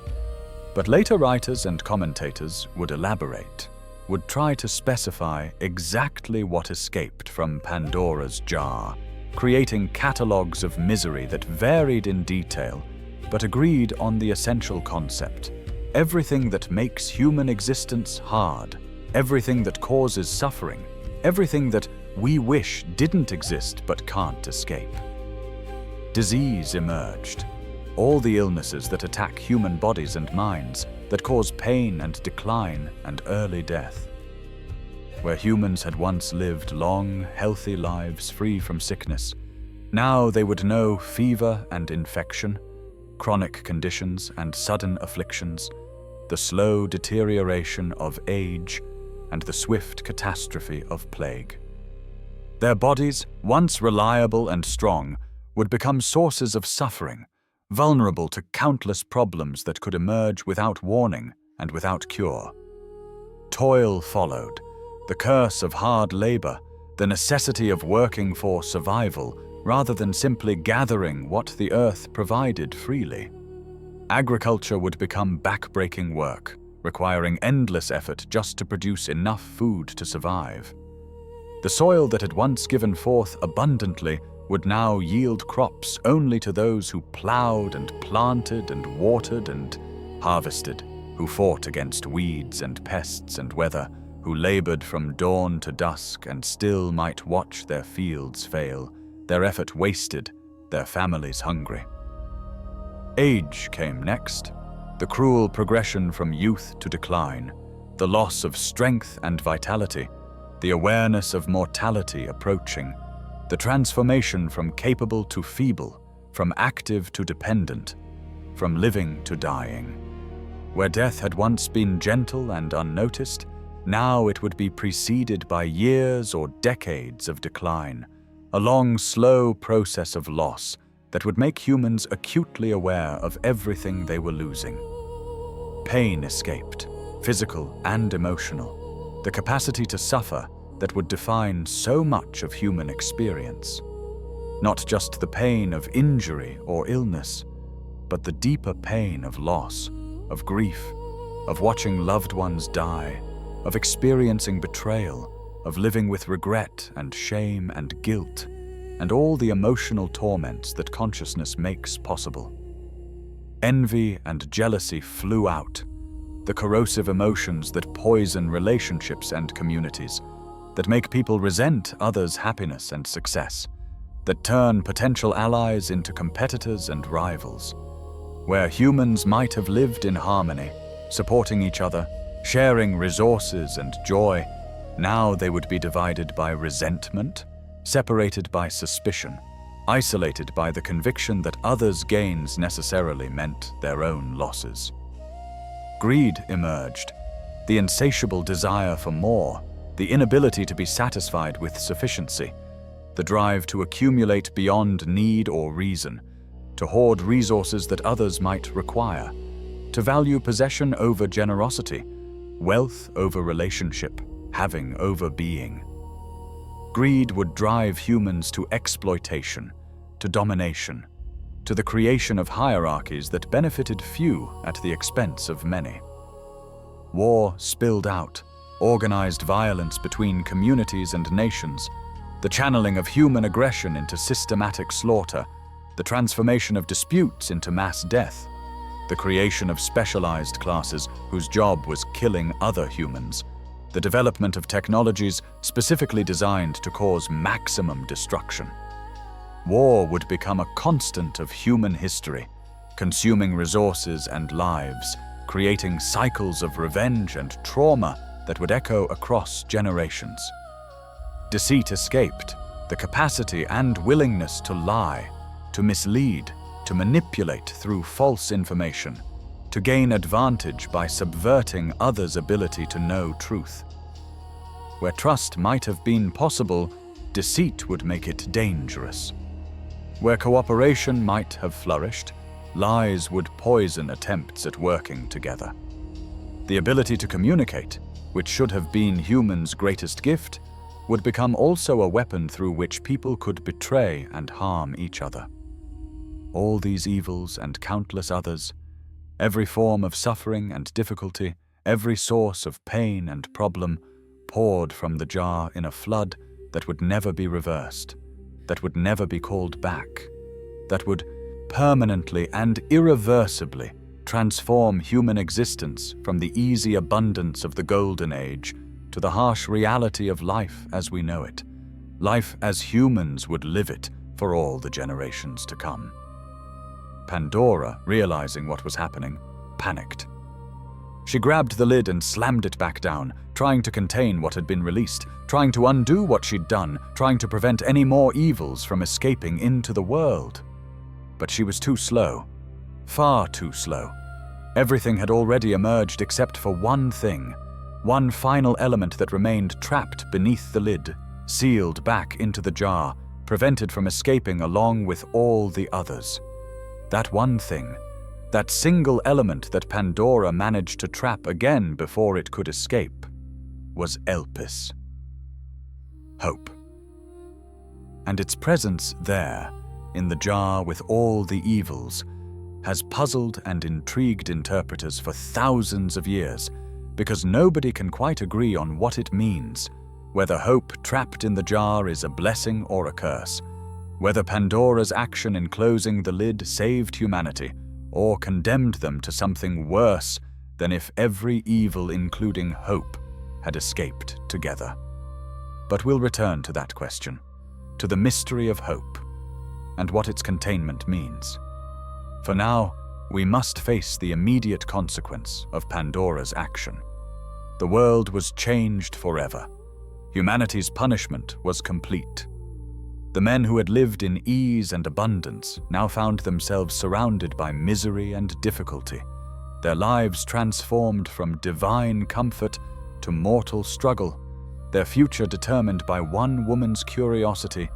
But later writers and commentators would elaborate, would try to specify exactly what escaped from Pandora's jar, creating catalogues of misery that varied in detail, but agreed on the essential concept. Everything that makes human existence hard, everything that causes suffering, everything that we wish didn't exist but can't escape. Disease emerged. All the illnesses that attack human bodies and minds, that cause pain and decline and early death. Where humans had once lived long, healthy lives free from sickness, now they would know fever and infection, chronic conditions and sudden afflictions, the slow deterioration of age, and the swift catastrophe of plague. Their bodies, once reliable and strong, would become sources of suffering, vulnerable to countless problems that could emerge without warning and without cure. Toil followed, the curse of hard labor, the necessity of working for survival rather than simply gathering what the earth provided freely. Agriculture would become back-breaking work, requiring endless effort just to produce enough food to survive. The soil that had once given forth abundantly would now yield crops only to those who plowed and planted and watered and harvested, who fought against weeds and pests and weather, who labored from dawn to dusk and still might watch their fields fail, their effort wasted, their families hungry. Age came next, the cruel progression from youth to decline, the loss of strength and vitality, the awareness of mortality approaching, the transformation from capable to feeble, from active to dependent, from living to dying. Where death had once been gentle and unnoticed, now it would be preceded by years or decades of decline, a long, slow process of loss that would make humans acutely aware of everything they were losing. Pain escaped, physical and emotional, the capacity to suffer that would define so much of human experience. Not just the pain of injury or illness, but the deeper pain of loss, of grief, of watching loved ones die, of experiencing betrayal, of living with regret and shame and guilt, and all the emotional torments that consciousness makes possible. Envy and jealousy flew out, the corrosive emotions that poison relationships and communities, that make people resent others' happiness and success, that turn potential allies into competitors and rivals. Where humans might have lived in harmony, supporting each other, sharing resources and joy, now they would be divided by resentment, separated by suspicion, isolated by the conviction that others' gains necessarily meant their own losses. Greed emerged, the insatiable desire for more, the inability to be satisfied with sufficiency, the drive to accumulate beyond need or reason, to hoard resources that others might require, to value possession over generosity, wealth over relationship, having over being. Greed would drive humans to exploitation, to domination, to the creation of hierarchies that benefited few at the expense of many. War spilled out, organized violence between communities and nations, the channeling of human aggression into systematic slaughter, the transformation of disputes into mass death, the creation of specialized classes whose job was killing other humans, the development of technologies specifically designed to cause maximum destruction. War would become a constant of human history, consuming resources and lives, creating cycles of revenge and trauma that would echo across generations. Deceit escaped, the capacity and willingness to lie, to mislead, to manipulate through false information, to gain advantage by subverting others' ability to know truth. Where trust might have been possible, deceit would make it dangerous. Where cooperation might have flourished, lies would poison attempts at working together. The ability to communicate, which should have been humans' greatest gift, would become also a weapon through which people could betray and harm each other. All these evils and countless others, every form of suffering and difficulty, every source of pain and problem, poured from the jar in a flood that would never be reversed, that would never be called back, that would permanently and irreversibly transform human existence from the easy abundance of the Golden Age to the harsh reality of life as we know it, life as humans would live it for all the generations to come. Pandora, realizing what was happening, panicked. She grabbed the lid and slammed it back down, trying to contain what had been released, trying to undo what she'd done, trying to prevent any more evils from escaping into the world. But she was too slow, far too slow. Everything had already emerged except for one thing, one final element that remained trapped beneath the lid, sealed back into the jar, prevented from escaping along with all the others. That one thing, that single element that Pandora managed to trap again before it could escape, was Elpis. Hope. And its presence there, in the jar with all the evils, has puzzled and intrigued interpreters for thousands of years, because nobody can quite agree on what it means, whether hope trapped in the jar is a blessing or a curse, whether Pandora's action in closing the lid saved humanity or condemned them to something worse than if every evil, including hope, had escaped together. But we'll return to that question, to the mystery of hope, and what its containment means. For now, we must face the immediate consequence of Pandora's action. The world was changed forever. Humanity's punishment was complete. The men who had lived in ease and abundance now found themselves surrounded by misery and difficulty, their lives transformed from divine comfort to mortal struggle, their future determined by one woman's curiosity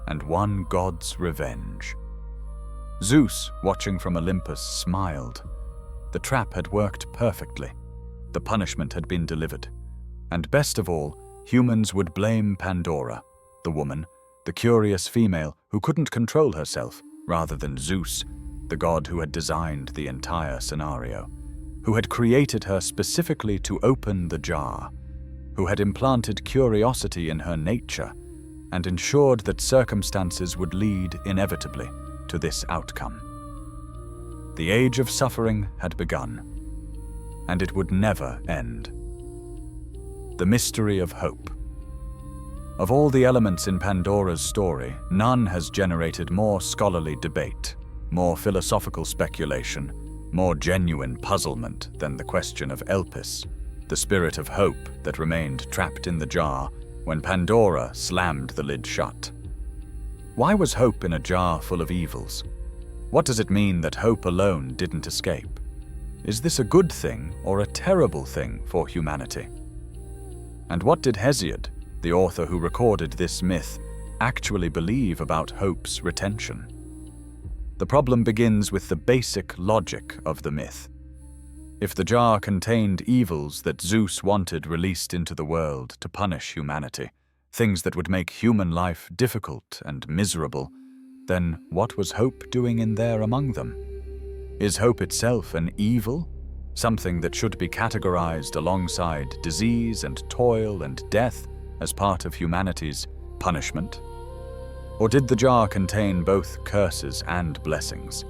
and one god's revenge. Zeus, watching from Olympus, smiled. The trap had worked perfectly. The punishment had been delivered. And best of all, humans would blame Pandora, the woman, the curious female who couldn't control herself, rather than Zeus, the god who had designed the entire scenario, who had created her specifically to open the jar, who had implanted curiosity in her nature, and ensured that circumstances would lead inevitably to this outcome. The age of suffering had begun, and it would never end. The mystery of hope. Of all the elements in Pandora's story, none has generated more scholarly debate, more philosophical speculation, more genuine puzzlement than the question of Elpis, the spirit of hope that remained trapped in the jar when Pandora slammed the lid shut. Why was hope in a jar full of evils? What does it mean that hope alone didn't escape? Is this a good thing or a terrible thing for humanity? And what did Hesiod, the author who recorded this myth, actually believe about hope's retention? The problem begins with the basic logic of the myth. If the jar contained evils that Zeus wanted released into the world to punish humanity, things that would make human life difficult and miserable, then what was hope doing in there among them? Is hope itself an evil? Something that should be categorized alongside disease and toil and death as part of humanity's punishment? Or did the jar contain both curses and blessings?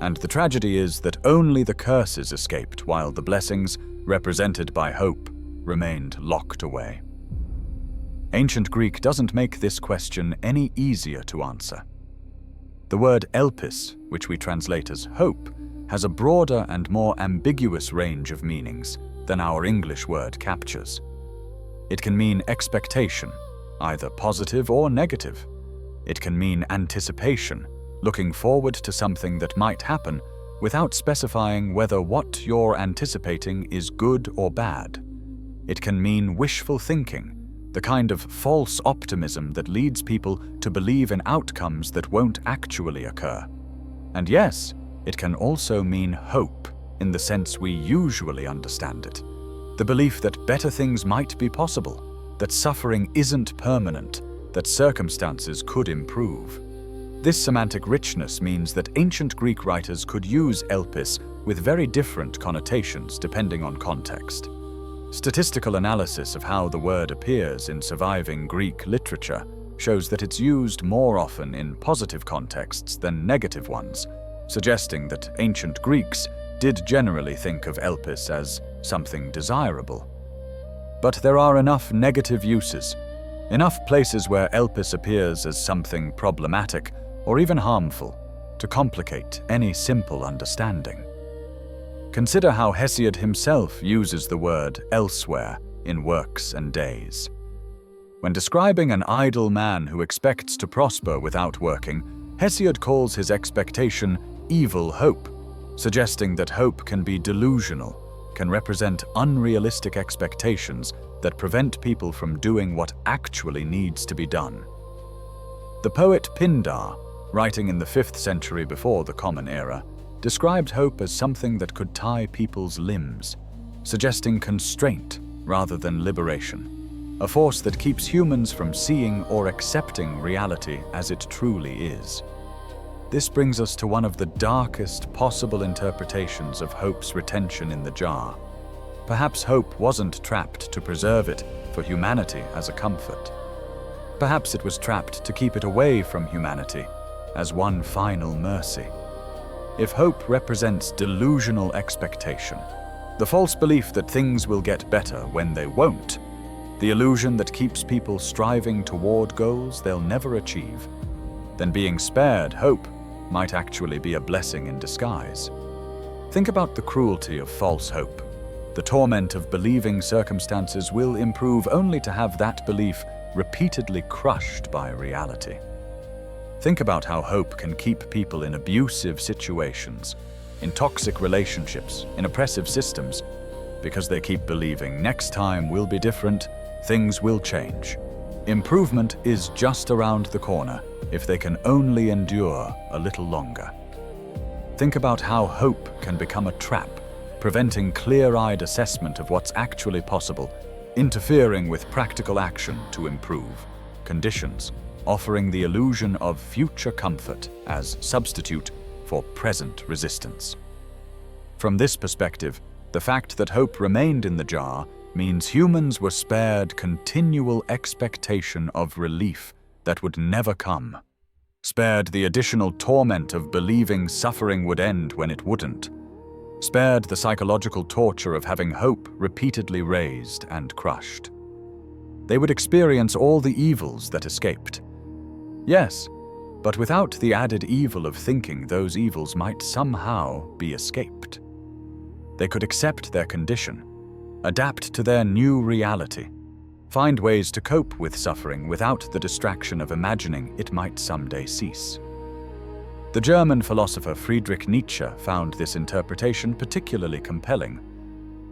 And the tragedy is that only the curses escaped while the blessings, represented by hope, remained locked away. Ancient Greek doesn't make this question any easier to answer. The word Elpis, which we translate as hope, has a broader and more ambiguous range of meanings than our English word captures. It can mean expectation, either positive or negative. It can mean anticipation, looking forward to something that might happen without specifying whether what you're anticipating is good or bad. It can mean wishful thinking, the kind of false optimism that leads people to believe in outcomes that won't actually occur. And yes, it can also mean hope in the sense we usually understand it. The belief that better things might be possible, that suffering isn't permanent, that circumstances could improve. This semantic richness means that ancient Greek writers could use Elpis with very different connotations depending on context. Statistical analysis of how the word appears in surviving Greek literature shows that it's used more often in positive contexts than negative ones, suggesting that ancient Greeks did generally think of Elpis as something desirable. But there are enough negative uses, enough places where Elpis appears as something problematic or even harmful to complicate any simple understanding. Consider how Hesiod himself uses the word elsewhere in Works and Days. When describing an idle man who expects to prosper without working, Hesiod calls his expectation evil hope, suggesting that hope can be delusional, can represent unrealistic expectations that prevent people from doing what actually needs to be done. The poet Pindar, writing in the 5th century before the Common Era, described hope as something that could tie people's limbs, suggesting constraint rather than liberation, a force that keeps humans from seeing or accepting reality as it truly is. This brings us to one of the darkest possible interpretations of hope's retention in the jar. Perhaps hope wasn't trapped to preserve it for humanity as a comfort. Perhaps it was trapped to keep it away from humanity as one final mercy. If hope represents delusional expectation, the false belief that things will get better when they won't, the illusion that keeps people striving toward goals they'll never achieve, then being spared hope might actually be a blessing in disguise. Think about the cruelty of false hope. The torment of believing circumstances will improve only to have that belief repeatedly crushed by reality. Think about how hope can keep people in abusive situations, in toxic relationships, in oppressive systems, because they keep believing next time will be different, things will change. Improvement is just around the corner if they can only endure a little longer. Think about how hope can become a trap, preventing clear-eyed assessment of what's actually possible, interfering with practical action to improve conditions, offering the illusion of future comfort as substitute for present resistance. From this perspective, the fact that hope remained in the jar means humans were spared continual expectation of relief that would never come, spared the additional torment of believing suffering would end when it wouldn't, spared the psychological torture of having hope repeatedly raised and crushed. They would experience all the evils that escaped. Yes, but without the added evil of thinking those evils might somehow be escaped. They could accept their condition, adapt to their new reality, find ways to cope with suffering without the distraction of imagining it might someday cease. The German philosopher Friedrich Nietzsche found this interpretation particularly compelling.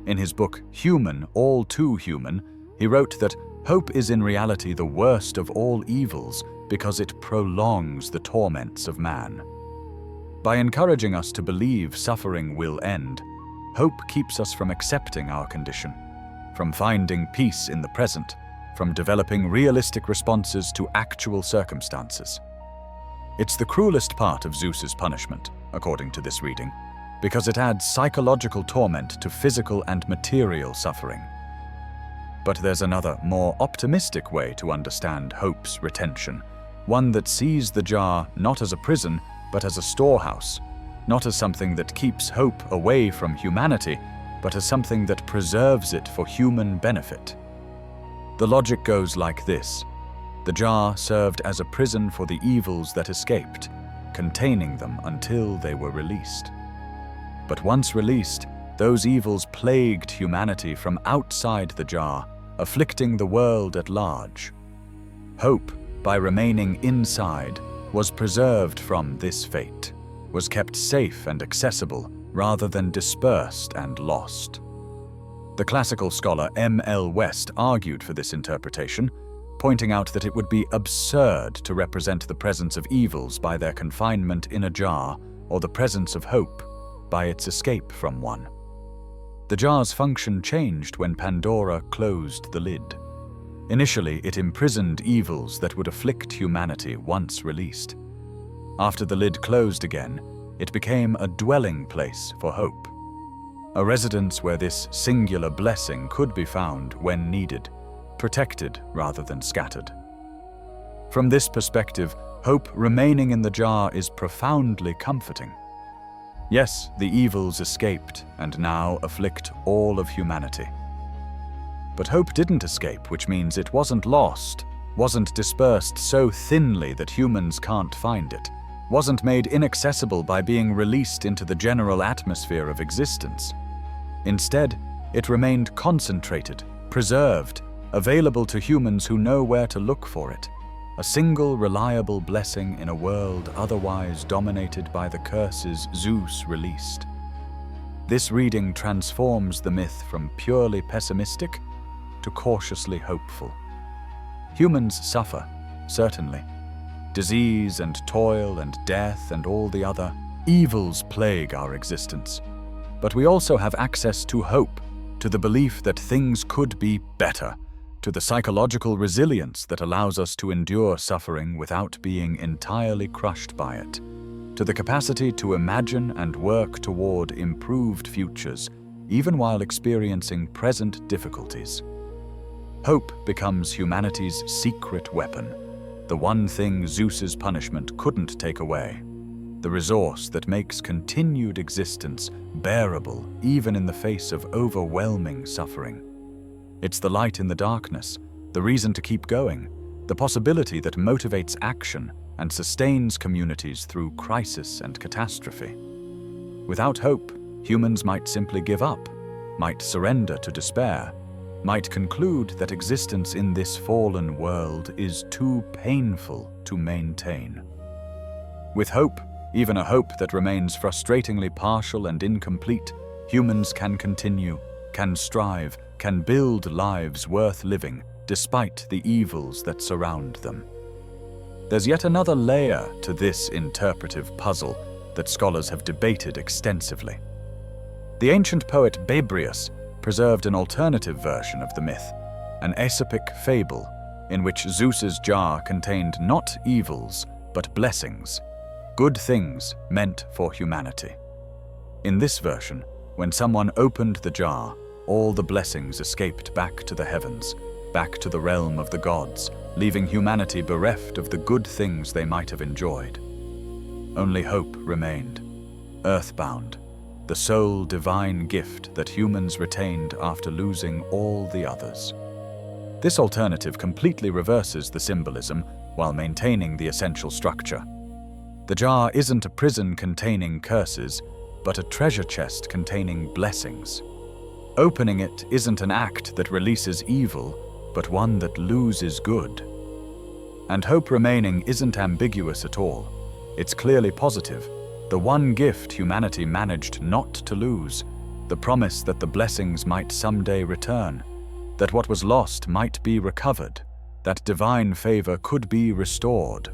In his book Human, All Too Human, he wrote that hope is in reality the worst of all evils because it prolongs the torments of man. By encouraging us to believe suffering will end, hope keeps us from accepting our condition, from finding peace in the present, from developing realistic responses to actual circumstances. It's the cruelest part of Zeus's punishment, according to this reading, because it adds psychological torment to physical and material suffering. But there's another, more optimistic way to understand hope's retention, one that sees the jar not as a prison, but as a storehouse, not as something that keeps hope away from humanity, but as something that preserves it for human benefit. The logic goes like this. The jar served as a prison for the evils that escaped, containing them until they were released. But once released, those evils plagued humanity from outside the jar, afflicting the world at large. Hope, by remaining inside, was preserved from this fate, was kept safe and accessible rather than dispersed and lost. The classical scholar M.L. West argued for this interpretation, pointing out that it would be absurd to represent the presence of evils by their confinement in a jar or the presence of hope by its escape from one. The jar's function changed when Pandora closed the lid. Initially, it imprisoned evils that would afflict humanity once released. After the lid closed again, it became a dwelling place for hope, a residence where this singular blessing could be found when needed, protected rather than scattered. From this perspective, hope remaining in the jar is profoundly comforting. Yes, the evils escaped and now afflict all of humanity. But hope didn't escape, which means it wasn't lost, wasn't dispersed so thinly that humans can't find it, wasn't made inaccessible by being released into the general atmosphere of existence. Instead, it remained concentrated, preserved, available to humans who know where to look for it, a single reliable blessing in a world otherwise dominated by the curses Zeus released. This reading transforms the myth from purely pessimistic to cautiously hopeful. Humans suffer, certainly. Disease and toil and death and all the other evils plague our existence. But we also have access to hope, to the belief that things could be better, to the psychological resilience that allows us to endure suffering without being entirely crushed by it, to the capacity to imagine and work toward improved futures, even while experiencing present difficulties. Hope becomes humanity's secret weapon, the one thing Zeus's punishment couldn't take away, the resource that makes continued existence bearable even in the face of overwhelming suffering. It's the light in the darkness, the reason to keep going, the possibility that motivates action and sustains communities through crisis and catastrophe. Without hope, humans might simply give up, might surrender to despair, might conclude that existence in this fallen world is too painful to maintain. With hope, even a hope that remains frustratingly partial and incomplete, humans can continue, can strive, can build lives worth living despite the evils that surround them. There's yet another layer to this interpretive puzzle that scholars have debated extensively. The ancient poet Babrius preserved an alternative version of the myth, an Aesopic fable in which Zeus's jar contained not evils but blessings, good things meant for humanity. In this version, when someone opened the jar, all the blessings escaped back to the heavens, back to the realm of the gods, leaving humanity bereft of the good things they might have enjoyed. Only hope remained, earthbound, the sole divine gift that humans retained after losing all the others. This alternative completely reverses the symbolism while maintaining the essential structure. The jar isn't a prison containing curses, but a treasure chest containing blessings. Opening it isn't an act that releases evil, but one that loses good. And hope remaining isn't ambiguous at all. It's clearly positive. The one gift humanity managed not to lose, the promise that the blessings might someday return, that what was lost might be recovered, that divine favor could be restored.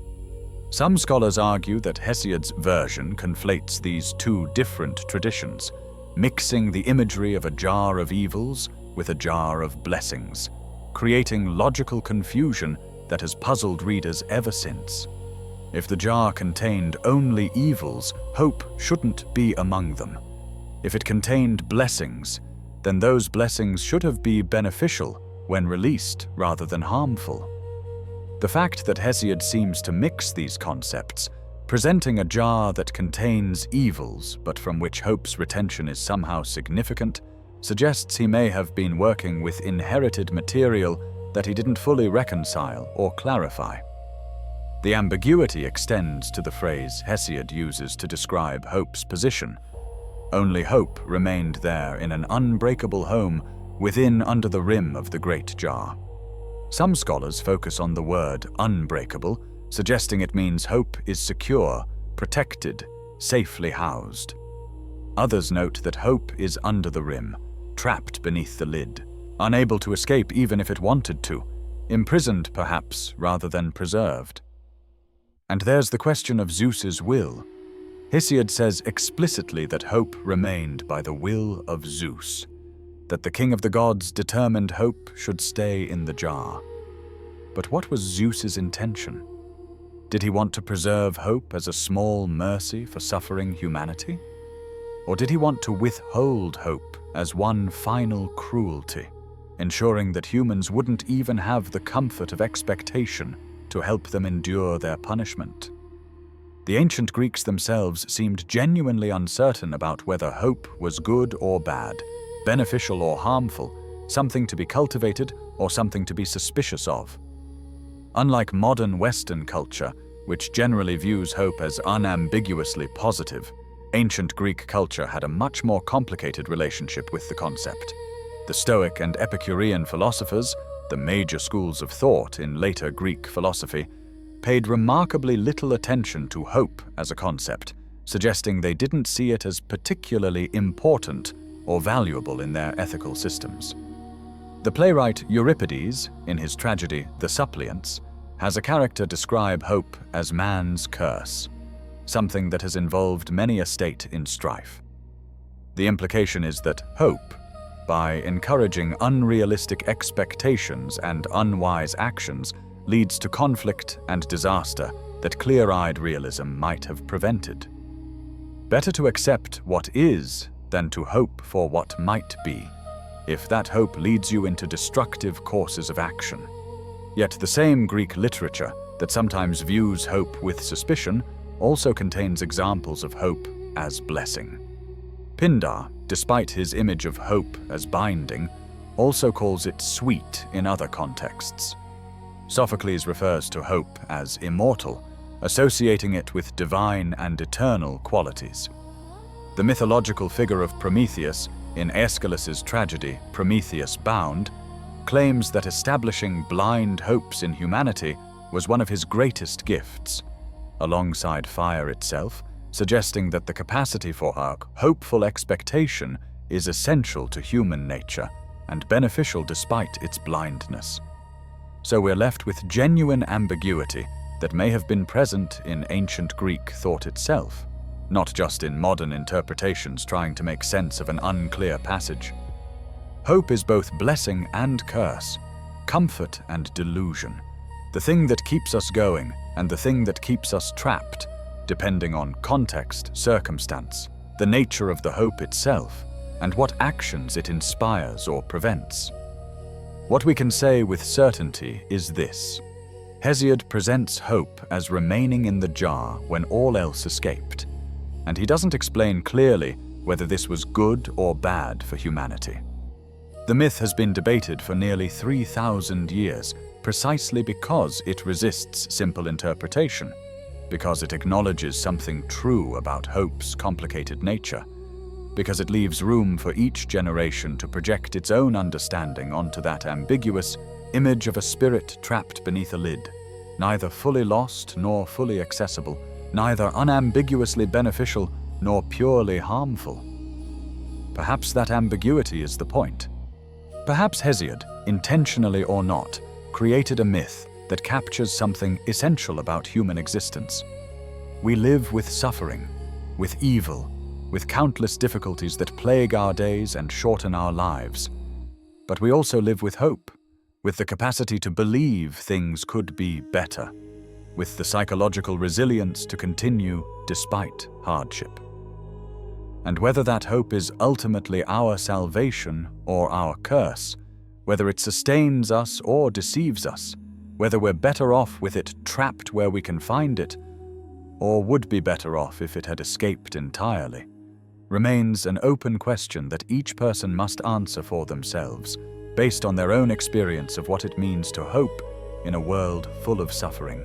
Some scholars argue that Hesiod's version conflates these two different traditions, mixing the imagery of a jar of evils with a jar of blessings, creating logical confusion that has puzzled readers ever since. If the jar contained only evils, hope shouldn't be among them. If it contained blessings, then those blessings should have been beneficial when released rather than harmful. The fact that Hesiod seems to mix these concepts, presenting a jar that contains evils but from which hope's retention is somehow significant, suggests he may have been working with inherited material that he didn't fully reconcile or clarify. The ambiguity extends to the phrase Hesiod uses to describe hope's position. Only hope remained there in an unbreakable home within under the rim of the great jar. Some scholars focus on the word unbreakable, suggesting it means hope is secure, protected, safely housed. Others note that hope is under the rim, trapped beneath the lid, unable to escape even if it wanted to, imprisoned perhaps rather than preserved. And there's the question of Zeus's will. Hesiod says explicitly that hope remained by the will of Zeus, that the king of the gods determined hope should stay in the jar. But what was Zeus's intention? Did he want to preserve hope as a small mercy for suffering humanity? Or did he want to withhold hope as one final cruelty, ensuring that humans wouldn't even have the comfort of expectation to help them endure their punishment? The ancient Greeks themselves seemed genuinely uncertain about whether hope was good or bad, beneficial or harmful, something to be cultivated or something to be suspicious of. Unlike modern Western culture, which generally views hope as unambiguously positive, ancient Greek culture had a much more complicated relationship with the concept. The Stoic and Epicurean philosophers, the major schools of thought in later Greek philosophy, paid remarkably little attention to hope as a concept, suggesting they didn't see it as particularly important or valuable in their ethical systems. The playwright Euripides, in his tragedy The Suppliants, has a character describe hope as man's curse, something that has involved many a state in strife. The implication is that hope, by encouraging unrealistic expectations and unwise actions, leads to conflict and disaster that clear-eyed realism might have prevented. Better to accept what is than to hope for what might be, if that hope leads you into destructive courses of action. Yet the same Greek literature that sometimes views hope with suspicion also contains examples of hope as blessing. Pindar, despite his image of hope as binding, also calls it sweet in other contexts. Sophocles refers to hope as immortal, associating it with divine and eternal qualities. The mythological figure of Prometheus in Aeschylus's tragedy Prometheus Bound claims that establishing blind hopes in humanity was one of his greatest gifts, alongside fire itself, suggesting that the capacity for a hopeful expectation is essential to human nature and beneficial despite its blindness. So we're left with genuine ambiguity that may have been present in ancient Greek thought itself, not just in modern interpretations trying to make sense of an unclear passage. Hope is both blessing and curse, comfort and delusion, the thing that keeps us going and the thing that keeps us trapped, depending on context, circumstance, the nature of the hope itself, and what actions it inspires or prevents. What we can say with certainty is this: Hesiod presents hope as remaining in the jar when all else escaped, and he doesn't explain clearly whether this was good or bad for humanity. The myth has been debated for nearly 3,000 years precisely because it resists simple interpretation, because it acknowledges something true about hope's complicated nature, because it leaves room for each generation to project its own understanding onto that ambiguous image of a spirit trapped beneath a lid, neither fully lost nor fully accessible, neither unambiguously beneficial nor purely harmful. Perhaps that ambiguity is the point. Perhaps Hesiod, intentionally or not, created a myth that captures something essential about human existence. We live with suffering, with evil, with countless difficulties that plague our days and shorten our lives. But we also live with hope, with the capacity to believe things could be better, with the psychological resilience to continue despite hardship. And whether that hope is ultimately our salvation or our curse, whether it sustains us or deceives us, whether we're better off with it trapped where we can find it, or would be better off if it had escaped entirely, remains an open question that each person must answer for themselves, based on their own experience of what it means to hope in a world full of suffering.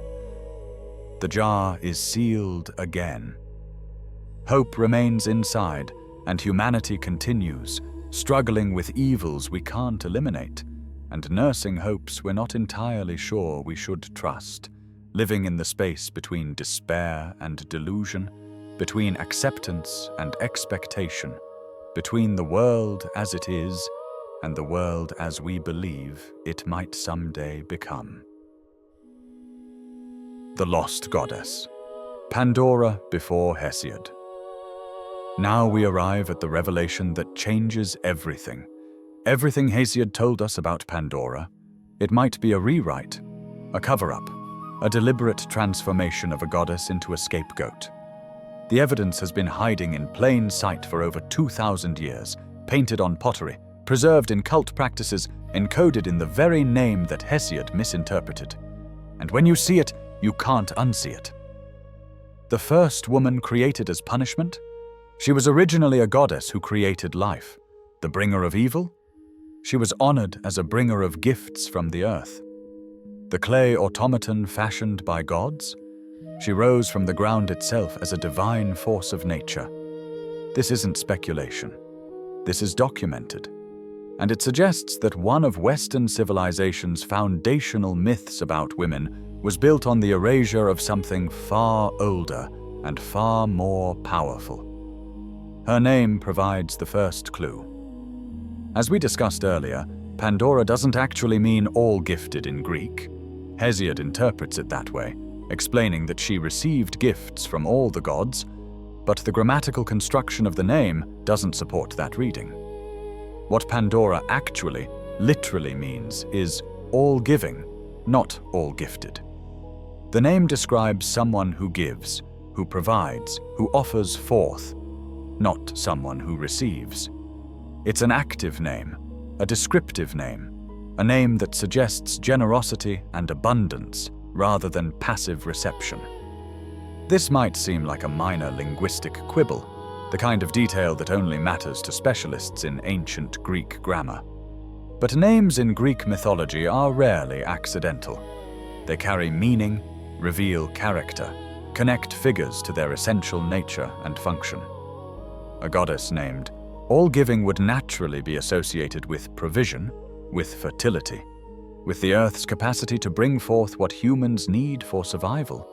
The jar is sealed again. Hope remains inside, and humanity continues, struggling with evils we can't eliminate, and nursing hopes we're not entirely sure we should trust, living in the space between despair and delusion, between acceptance and expectation, between the world as it is and the world as we believe it might someday become. The Lost Goddess. Pandora before Hesiod. Now we arrive at the revelation that changes everything. Everything Hesiod told us about Pandora. It might be a rewrite, a cover-up, a deliberate transformation of a goddess into a scapegoat. The evidence has been hiding in plain sight for over 2,000 years, painted on pottery, preserved in cult practices, encoded in the very name that Hesiod misinterpreted. And when you see it, you can't unsee it. The first woman created as punishment? She was originally a goddess who created life. The bringer of evil? She was honored as a bringer of gifts from the earth. The clay automaton fashioned by gods? She rose from the ground itself as a divine force of nature. This isn't speculation. This is documented. And it suggests that one of Western civilization's foundational myths about women was built on the erasure of something far older and far more powerful. Her name provides the first clue. As we discussed earlier, Pandora doesn't actually mean all gifted in Greek. Hesiod interprets it that way, explaining that she received gifts from all the gods, but the grammatical construction of the name doesn't support that reading. What Pandora actually, literally means is all-giving, not all-gifted. The name describes someone who gives, who provides, who offers forth, not someone who receives. It's an active name, a descriptive name, a name that suggests generosity and abundance rather than passive reception. This might seem like a minor linguistic quibble, the kind of detail that only matters to specialists in ancient Greek grammar. But names in Greek mythology are rarely accidental. They carry meaning, reveal character, connect figures to their essential nature and function. A goddess named all-giving would naturally be associated with provision, with fertility, with the earth's capacity to bring forth what humans need for survival.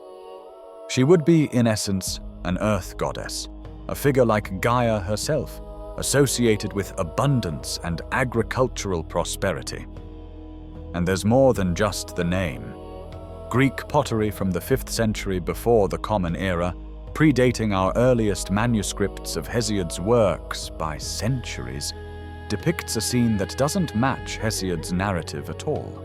She would be, in essence, an earth goddess, a figure like Gaia herself, associated with abundance and agricultural prosperity. And there's more than just the name. Greek pottery from the 5th century before the Common Era, predating our earliest manuscripts of Hesiod's works by centuries, depicts a scene that doesn't match Hesiod's narrative at all.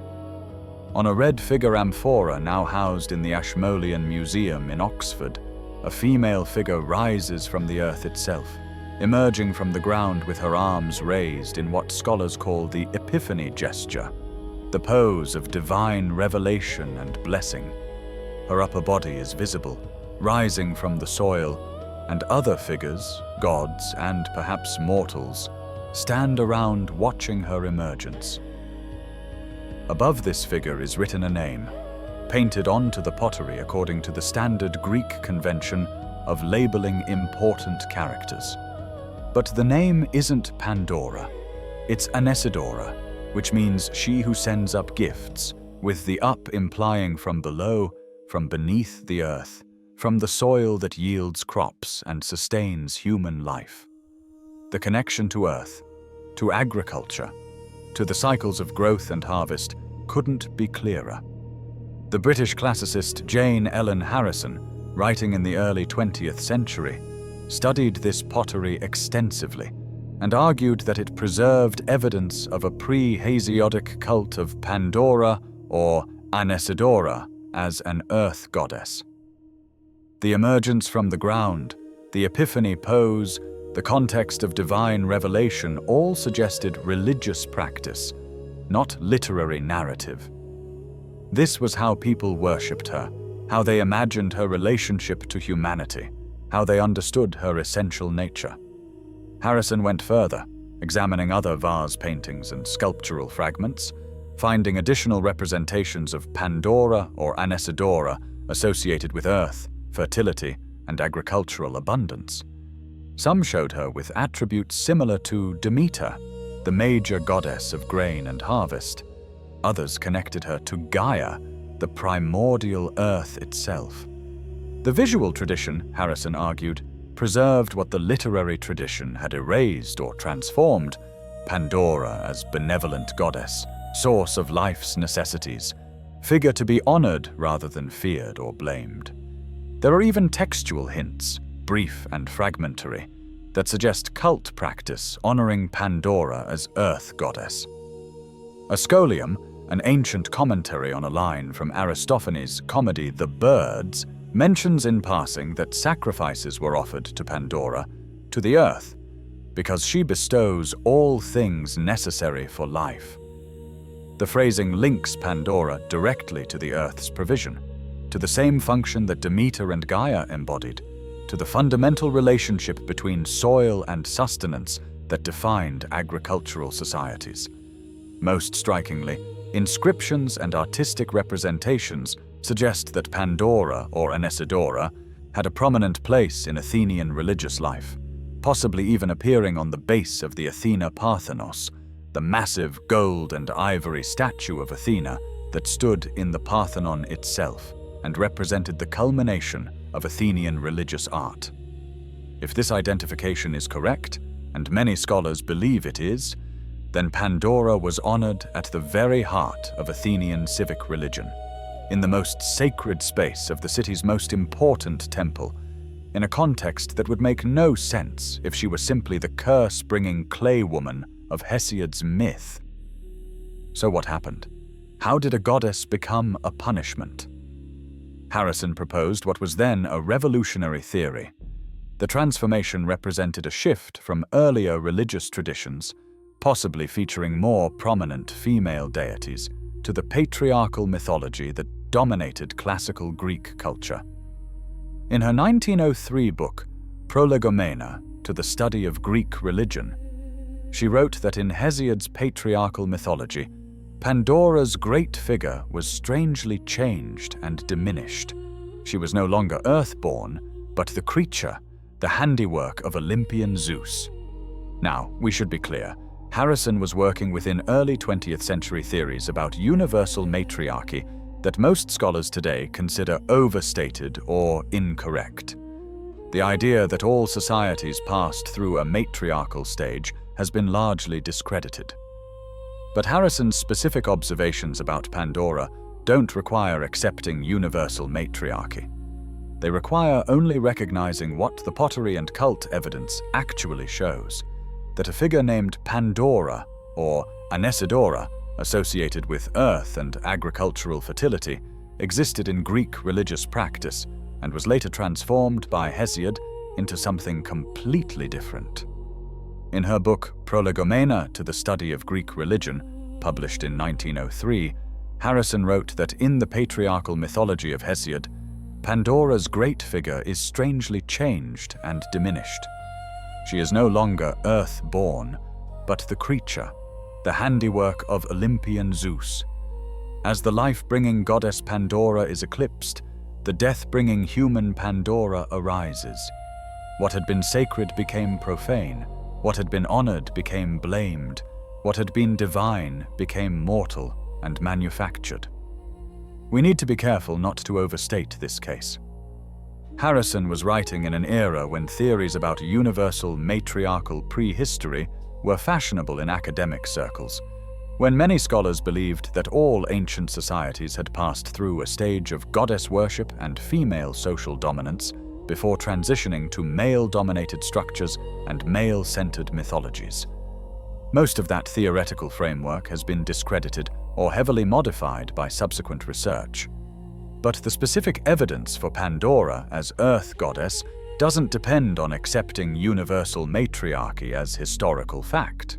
On a red figure amphora now housed in the Ashmolean Museum in Oxford, a female figure rises from the earth itself, emerging from the ground with her arms raised in what scholars call the Epiphany gesture, the pose of divine revelation and blessing. Her upper body is visible, rising from the soil, and other figures, gods and perhaps mortals, stand around watching her emergence. Above this figure is written a name, painted onto the pottery according to the standard Greek convention of labeling important characters. But the name isn't Pandora, it's Anesidora, which means she who sends up gifts, with the up implying from below, from beneath the earth, from the soil that yields crops and sustains human life. The connection to earth, to agriculture, to the cycles of growth and harvest couldn't be clearer. The British classicist Jane Ellen Harrison, writing in the early 20th century, studied this pottery extensively and argued that it preserved evidence of a pre-Hesiodic cult of Pandora or Anesidora as an earth goddess. The emergence from the ground, the epiphany pose, the context of divine revelation all suggested religious practice, not literary narrative. This was how people worshipped her, how they imagined her relationship to humanity, how they understood her essential nature. Harrison went further, examining other vase paintings and sculptural fragments, finding additional representations of Pandora or Anesidora associated with earth, fertility, and agricultural abundance. Some showed her with attributes similar to Demeter, the major goddess of grain and harvest. Others connected her to Gaia, the primordial earth itself. The visual tradition, Harrison argued, preserved what the literary tradition had erased or transformed: Pandora as benevolent goddess, source of life's necessities, figure to be honored rather than feared or blamed. There are even textual hints, brief and fragmentary, that suggest cult practice honoring Pandora as earth goddess. A scholium, an ancient commentary on a line from Aristophanes' comedy The Birds, mentions in passing that sacrifices were offered to Pandora, to the earth, because she bestows all things necessary for life. The phrasing links Pandora directly to the earth's provision, to the same function that Demeter and Gaia embodied, to the fundamental relationship between soil and sustenance that defined agricultural societies. Most strikingly, inscriptions and artistic representations suggest that Pandora or Anesidora had a prominent place in Athenian religious life, possibly even appearing on the base of the Athena Parthenos, the massive gold and ivory statue of Athena that stood in the Parthenon itself and represented the culmination of Athenian religious art. If this identification is correct, and many scholars believe it is, then Pandora was honored at the very heart of Athenian civic religion. in the most sacred space of the city's most important temple, in a context that would make no sense if she were simply the curse-bringing clay woman of Hesiod's myth. So what happened? How did a goddess become a punishment? Harrison proposed what was then a revolutionary theory. The transformation represented a shift from earlier religious traditions, possibly featuring more prominent female deities, to the patriarchal mythology that dominated classical Greek culture. In her 1903 book, Prolegomena, to the Study of Greek Religion, she wrote that in Hesiod's patriarchal mythology, Pandora's great figure was strangely changed and diminished. She was no longer earthborn, but the creature, the handiwork of Olympian Zeus. Now, we should be clear, Harrison was working within early 20th century theories about universal matriarchy that most scholars today consider overstated or incorrect. The idea that all societies passed through a matriarchal stage has been largely discredited. But Harrison's specific observations about Pandora don't require accepting universal matriarchy. They require only recognizing what the pottery and cult evidence actually shows, that a figure named Pandora, or Anesidora, associated with earth and agricultural fertility, existed in Greek religious practice and was later transformed by Hesiod into something completely different. In her book Prolegomena to the Study of Greek Religion, published in 1903, Harrison wrote that in the patriarchal mythology of Hesiod, Pandora's great figure is strangely changed and diminished. She is no longer earth-born, but the creature, the handiwork of Olympian Zeus. As the life-bringing goddess Pandora is eclipsed, the death-bringing human Pandora arises. What had been sacred became profane. What had been honored became blamed. What had been divine became mortal and manufactured. We need to be careful not to overstate this case. Harrison was writing in an era when theories about universal matriarchal prehistory were fashionable in academic circles, when many scholars believed that all ancient societies had passed through a stage of goddess worship and female social dominance before transitioning to male-dominated structures and male-centered mythologies. Most of that theoretical framework has been discredited or heavily modified by subsequent research. But the specific evidence for Pandora as Earth goddess doesn't depend on accepting universal matriarchy as historical fact.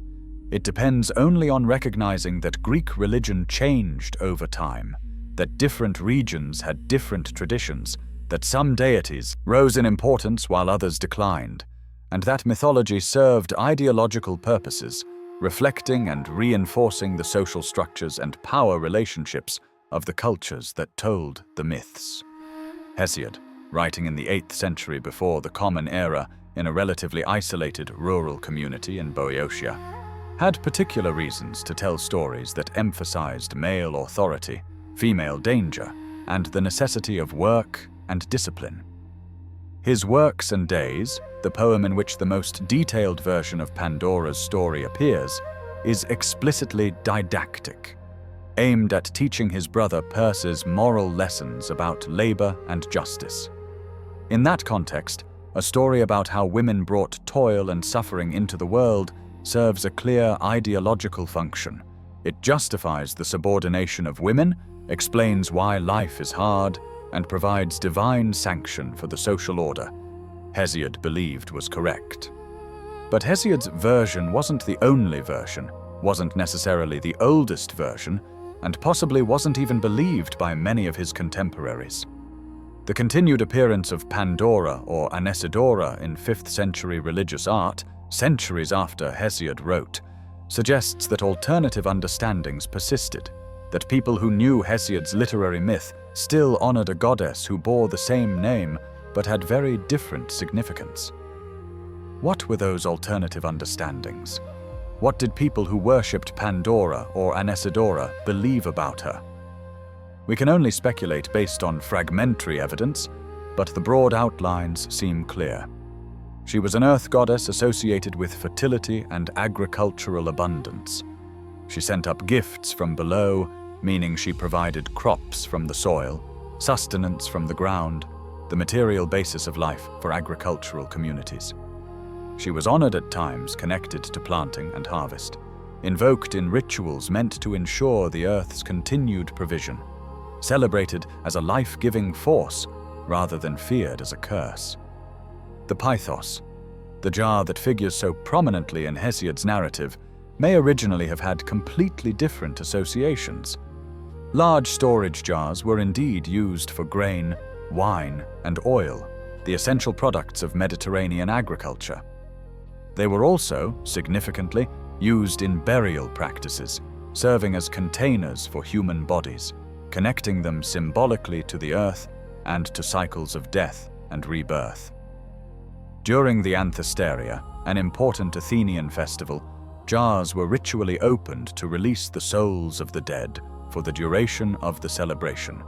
It depends only on recognizing that Greek religion changed over time, that different regions had different traditions, that some deities rose in importance while others declined, and that mythology served ideological purposes, reflecting and reinforcing the social structures and power relationships of the cultures that told the myths. Hesiod, writing in the 8th century before the Common Era in a relatively isolated rural community in Boeotia, had particular reasons to tell stories that emphasized male authority, female danger, and the necessity of work and discipline. His Works and Days, the poem in which the most detailed version of Pandora's story appears, is explicitly didactic, aimed at teaching his brother Perseus moral lessons about labor and justice. In that context, a story about how women brought toil and suffering into the world serves a clear ideological function. It justifies the subordination of women, explains why life is hard, and provides divine sanction for the social order Hesiod believed was correct. But Hesiod's version wasn't the only version, wasn't necessarily the oldest version, and possibly wasn't even believed by many of his contemporaries. The continued appearance of Pandora or Anesidora in 5th century religious art, centuries after Hesiod wrote, suggests that alternative understandings persisted, that people who knew Hesiod's literary myth still honored a goddess who bore the same name but had very different significance. What were those alternative understandings? What did people who worshipped Pandora or Anesidora believe about her? We can only speculate based on fragmentary evidence, but the broad outlines seem clear. She was an earth goddess associated with fertility and agricultural abundance. She sent up gifts from below, meaning she provided crops from the soil, sustenance from the ground, the material basis of life for agricultural communities. She was honored at times connected to planting and harvest, invoked in rituals meant to ensure the earth's continued provision, celebrated as a life-giving force rather than feared as a curse. The pithos, the jar that figures so prominently in Hesiod's narrative, may originally have had completely different associations. Large storage jars were indeed used for grain, wine, and oil, the essential products of Mediterranean agriculture. They were also, significantly, used in burial practices, serving as containers for human bodies, connecting them symbolically to the earth and to cycles of death and rebirth. During the Anthesteria, an important Athenian festival, jars were ritually opened to release the souls of the dead for the duration of the celebration,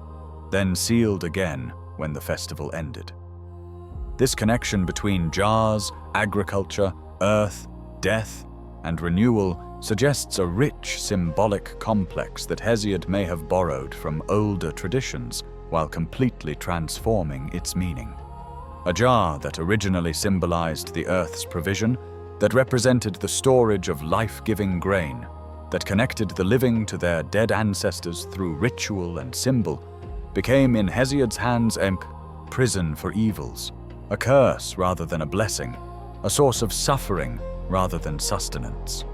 then sealed again when the festival ended. This connection between jars, agriculture, earth, death, and renewal suggests a rich symbolic complex that Hesiod may have borrowed from older traditions while completely transforming its meaning. A jar that originally symbolized the earth's provision, that represented the storage of life-giving grain, that connected the living to their dead ancestors through ritual and symbol, became in Hesiod's hands a prison for evils, a curse rather than a blessing, a source of suffering rather than sustenance.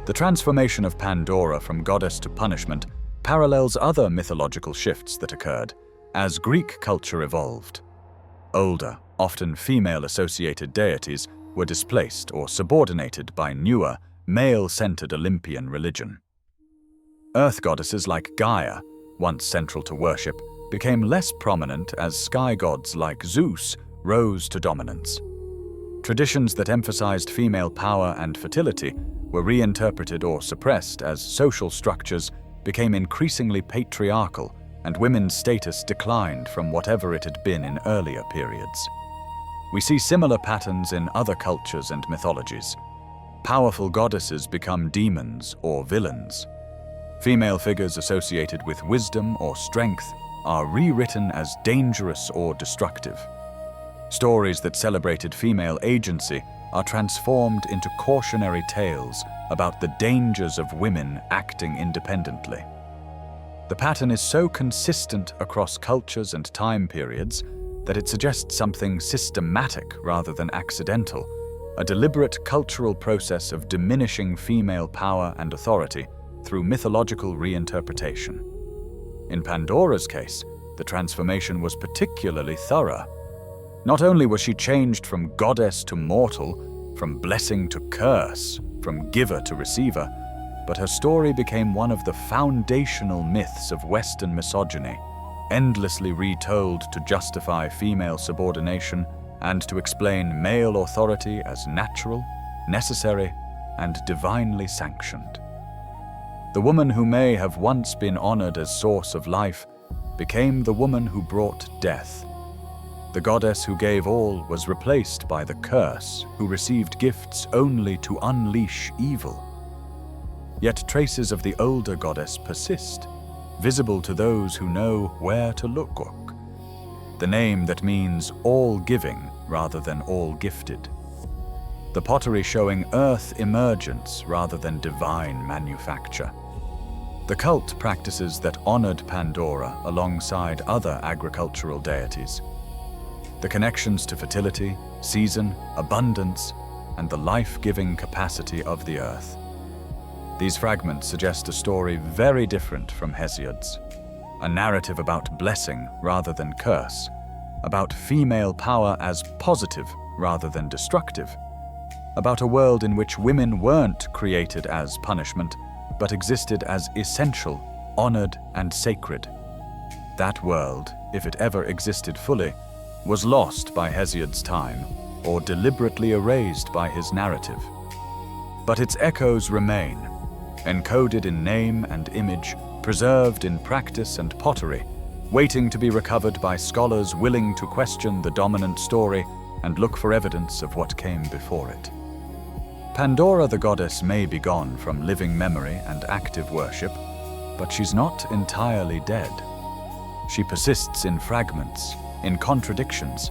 The transformation of Pandora from goddess to punishment parallels other mythological shifts that occurred as Greek culture evolved. Older, often female-associated deities were displaced or subordinated by newer, male-centered Olympian religion. Earth goddesses like Gaia, once central to worship, became less prominent as sky gods like Zeus rose to dominance. Traditions that emphasized female power and fertility were reinterpreted or suppressed as social structures became increasingly patriarchal and women's status declined from whatever it had been in earlier periods. We see similar patterns in other cultures and mythologies. Powerful goddesses become demons or villains. Female figures associated with wisdom or strength are rewritten as dangerous or destructive. Stories that celebrated female agency are transformed into cautionary tales about the dangers of women acting independently. The pattern is so consistent across cultures and time periods that it suggests something systematic rather than accidental, a deliberate cultural process of diminishing female power and authority through mythological reinterpretation. In Pandora's case, the transformation was particularly thorough. Not only was she changed from goddess to mortal, from blessing to curse, from giver to receiver, but her story became one of the foundational myths of Western misogyny, endlessly retold to justify female subordination and to explain male authority as natural, necessary, and divinely sanctioned. The woman who may have once been honored as source of life became the woman who brought death. The goddess who gave all was replaced by the curse who received gifts only to unleash evil. Yet traces of the older goddess persist, visible to those who know where to look. The name that means all-giving rather than all-gifted. The pottery showing earth emergence rather than divine manufacture. The cult practices that honored Pandora alongside other agricultural deities. The connections to fertility, season, abundance, and the life-giving capacity of the earth. These fragments suggest a story very different from Hesiod's, a narrative about blessing rather than curse, about female power as positive rather than destructive, about a world in which women weren't created as punishment, but existed as essential, honored, and sacred. That world, if it ever existed fully, was lost by Hesiod's time, or deliberately erased by his narrative. But its echoes remain, encoded in name and image, preserved in practice and pottery, waiting to be recovered by scholars willing to question the dominant story and look for evidence of what came before it. Pandora the goddess may be gone from living memory and active worship, But she's not entirely dead. She persists in fragments, in contradictions,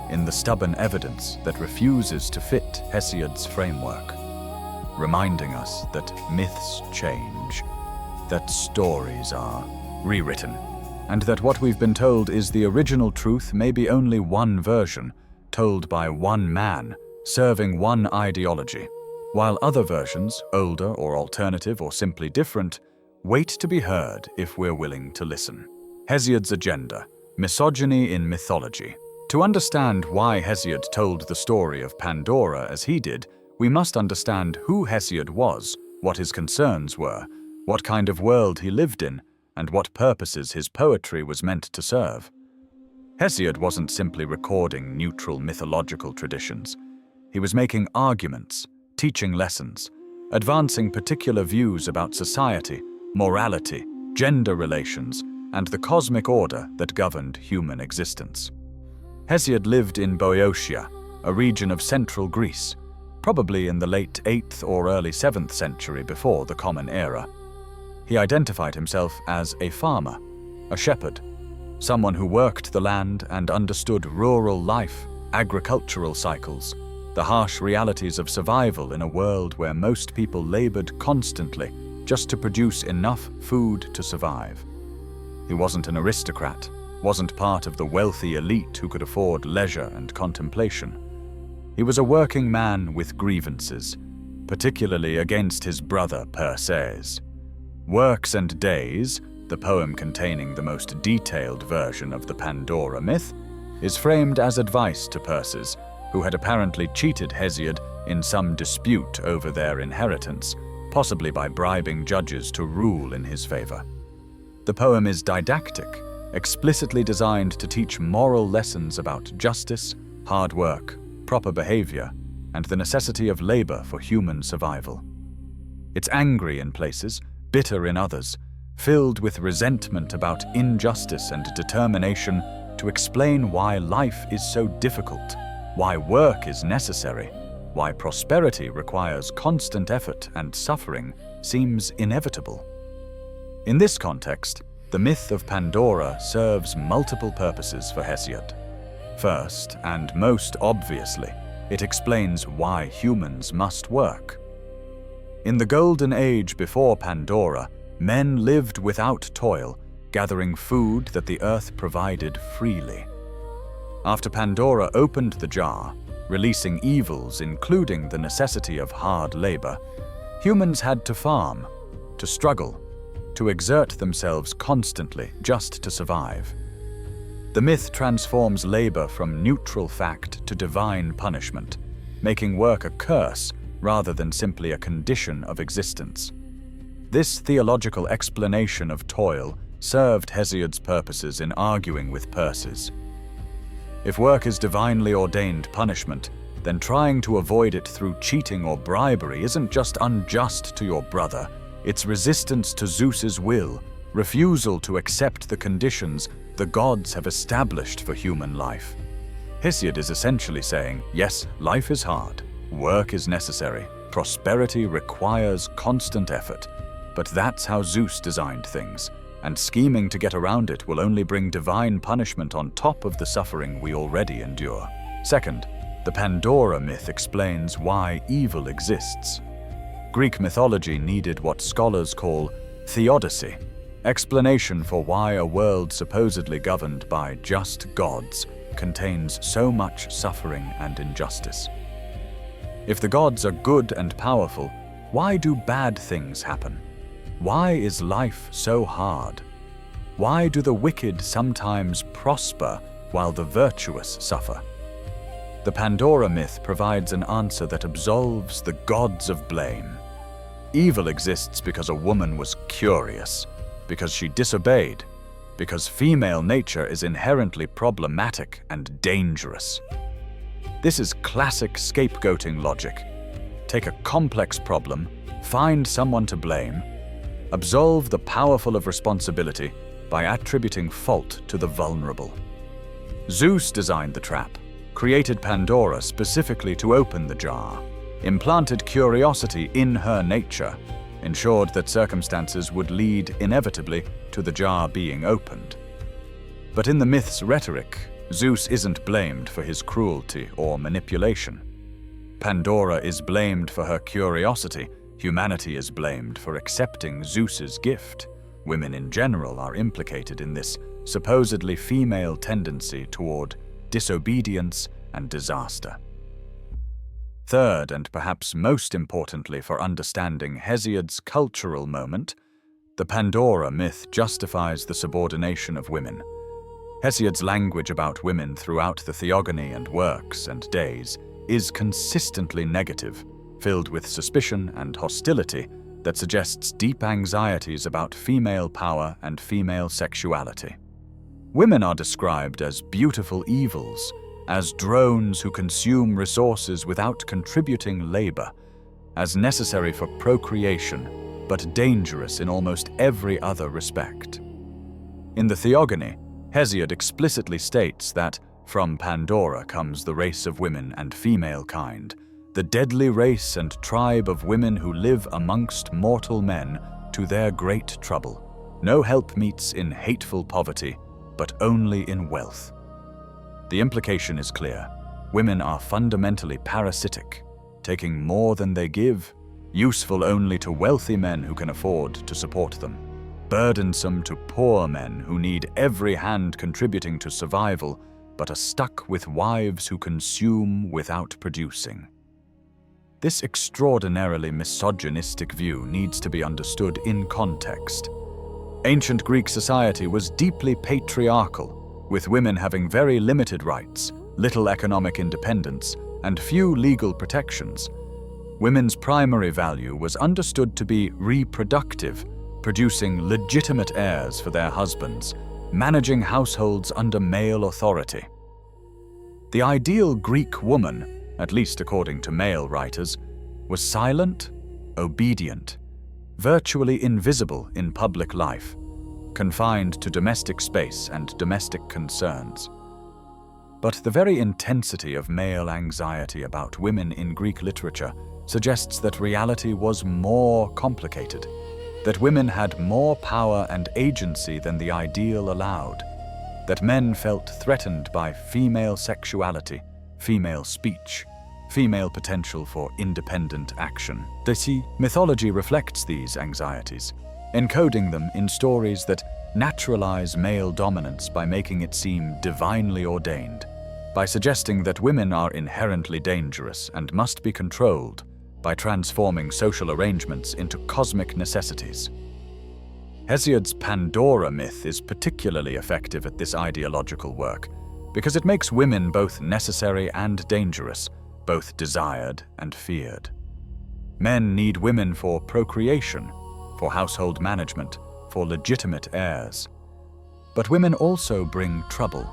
in the stubborn evidence that refuses to fit Hesiod's framework, reminding us that myths change, that stories are rewritten, and that what we've been told is the original truth may be only one version, told by one man, serving one ideology, while other versions, older or alternative or simply different, wait to be heard if we're willing to listen. Hesiod's agenda: misogyny in mythology. To understand why Hesiod told the story of Pandora as he did, we must understand who Hesiod was, what his concerns were, what kind of world he lived in, and what purposes his poetry was meant to serve. Hesiod wasn't simply recording neutral mythological traditions. He was making arguments, teaching lessons, advancing particular views about society, morality, gender relations, and the cosmic order that governed human existence. Hesiod lived in Boeotia, a region of central Greece, probably in the late 8th or early 7th century before the Common Era. He identified himself as a farmer, a shepherd, someone who worked the land and understood rural life, agricultural cycles, the harsh realities of survival in a world where most people labored constantly just to produce enough food to survive. He wasn't an aristocrat, wasn't part of the wealthy elite who could afford leisure and contemplation. He was a working man with grievances, particularly against his brother Perses. Works and Days, the poem containing the most detailed version of the Pandora myth, is framed as advice to Perses, who had apparently cheated Hesiod in some dispute over their inheritance, possibly by bribing judges to rule in his favor. The poem is didactic, explicitly designed to teach moral lessons about justice, hard work, proper behavior, and the necessity of labor for human survival. It's angry in places, bitter in others, filled with resentment about injustice and determination to explain why life is so difficult, why work is necessary, why prosperity requires constant effort and suffering seems inevitable. In this context, the myth of Pandora serves multiple purposes for Hesiod. First, and most obviously, it explains why humans must work. In the golden age before Pandora, men lived without toil, gathering food that the earth provided freely. After Pandora opened the jar, releasing evils including the necessity of hard labor, humans had to farm, to struggle, to exert themselves constantly just to survive. The myth transforms labor from neutral fact to divine punishment, making work a curse rather than simply a condition of existence. This theological explanation of toil served Hesiod's purposes in arguing with Perses. If work is divinely ordained punishment, then trying to avoid it through cheating or bribery isn't just unjust to your brother, it's resistance to Zeus's will, refusal to accept the conditions the gods have established for human life. Hesiod is essentially saying, yes, life is hard, work is necessary, prosperity requires constant effort, but that's how Zeus designed things, and scheming to get around it will only bring divine punishment on top of the suffering we already endure. Second, the Pandora myth explains why evil exists. Greek mythology needed what scholars call theodicy, explanation for why a world supposedly governed by just gods contains so much suffering and injustice. If the gods are good and powerful, why do bad things happen? Why is life so hard? Why do the wicked sometimes prosper while the virtuous suffer? The Pandora myth provides an answer that absolves the gods of blame. Evil exists because a woman was curious, because she disobeyed, because female nature is inherently problematic and dangerous. This is classic scapegoating logic. Take a complex problem, find someone to blame, absolve the powerful of responsibility by attributing fault to the vulnerable. Zeus designed the trap, created Pandora specifically to open the jar, implanted curiosity in her nature, ensured that circumstances would lead inevitably to the jar being opened. But in the myth's rhetoric, Zeus isn't blamed for his cruelty or manipulation. Pandora is blamed for her curiosity. Humanity is blamed for accepting Zeus's gift. Women in general are implicated in this supposedly female tendency toward disobedience and disaster. Third, and perhaps most importantly for understanding Hesiod's cultural moment, the Pandora myth justifies the subordination of women. Hesiod's language about women throughout the Theogony and Works and Days is consistently negative, filled with suspicion and hostility that suggests deep anxieties about female power and female sexuality. Women are described as beautiful evils, as drones who consume resources without contributing labor, as necessary for procreation, but dangerous in almost every other respect. In the Theogony, Hesiod explicitly states that from Pandora comes the race of women and female kind, the deadly race and tribe of women who live amongst mortal men to their great trouble. No helpmeets in hateful poverty, but only in wealth. The implication is clear. Women are fundamentally parasitic, taking more than they give, useful only to wealthy men who can afford to support them, burdensome to poor men who need every hand contributing to survival, but are stuck with wives who consume without producing. This extraordinarily misogynistic view needs to be understood in context. Ancient Greek society was deeply patriarchal, with women having very limited rights, little economic independence, and few legal protections. Women's primary value was understood to be reproductive, producing legitimate heirs for their husbands, managing households under male authority. The ideal Greek woman, at least according to male writers, was silent, obedient, virtually invisible in public life, confined to domestic space and domestic concerns. But the very intensity of male anxiety about women in Greek literature suggests that reality was more complicated, that women had more power and agency than the ideal allowed, that men felt threatened by female sexuality, female speech, female potential for independent action. Mythology reflects these anxieties, encoding them in stories that naturalize male dominance by making it seem divinely ordained, by suggesting that women are inherently dangerous and must be controlled, by transforming social arrangements into cosmic necessities. Hesiod's Pandora myth is particularly effective at this ideological work because it makes women both necessary and dangerous, both desired and feared. Men need women for procreation, for household management, for legitimate heirs. But women also bring trouble,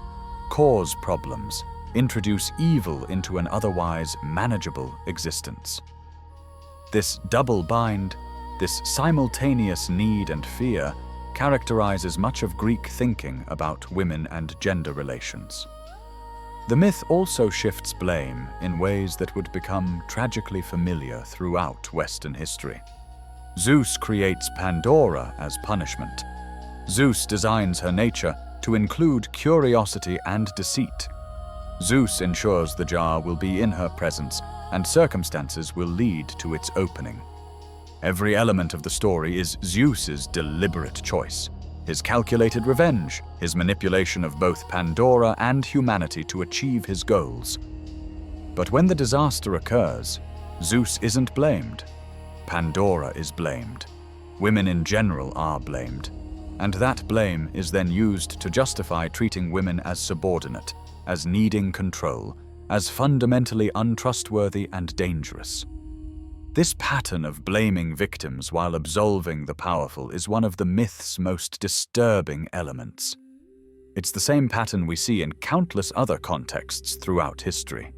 cause problems, introduce evil into an otherwise manageable existence. This double bind, this simultaneous need and fear, characterizes much of Greek thinking about women and gender relations. The myth also shifts blame in ways that would become tragically familiar throughout Western history. Zeus creates Pandora as punishment. Zeus designs her nature to include curiosity and deceit. Zeus ensures the jar will be in her presence and circumstances will lead to its opening. Every element of the story is Zeus's deliberate choice, his calculated revenge, his manipulation of both Pandora and humanity to achieve his goals. But when the disaster occurs, Zeus isn't blamed. Pandora is blamed. Women in general are blamed. And that blame is then used to justify treating women as subordinate, as needing control, as fundamentally untrustworthy and dangerous. This pattern of blaming victims while absolving the powerful is one of the myth's most disturbing elements. It's the same pattern we see in countless other contexts throughout history.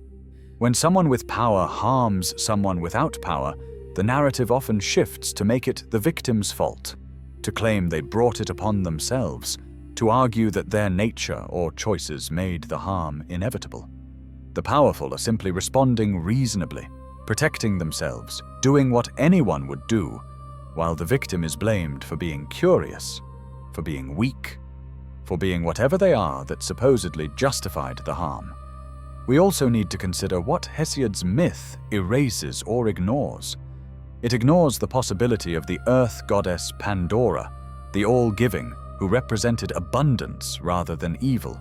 When someone with power harms someone without power, the narrative often shifts to make it the victim's fault, to claim they brought it upon themselves, to argue that their nature or choices made the harm inevitable. The powerful are simply responding reasonably, protecting themselves, doing what anyone would do, while the victim is blamed for being curious, for being weak, for being whatever they are that supposedly justified the harm. We also need to consider what Hesiod's myth erases or ignores. It ignores the possibility of the earth goddess Pandora, the all-giving, who represented abundance rather than evil.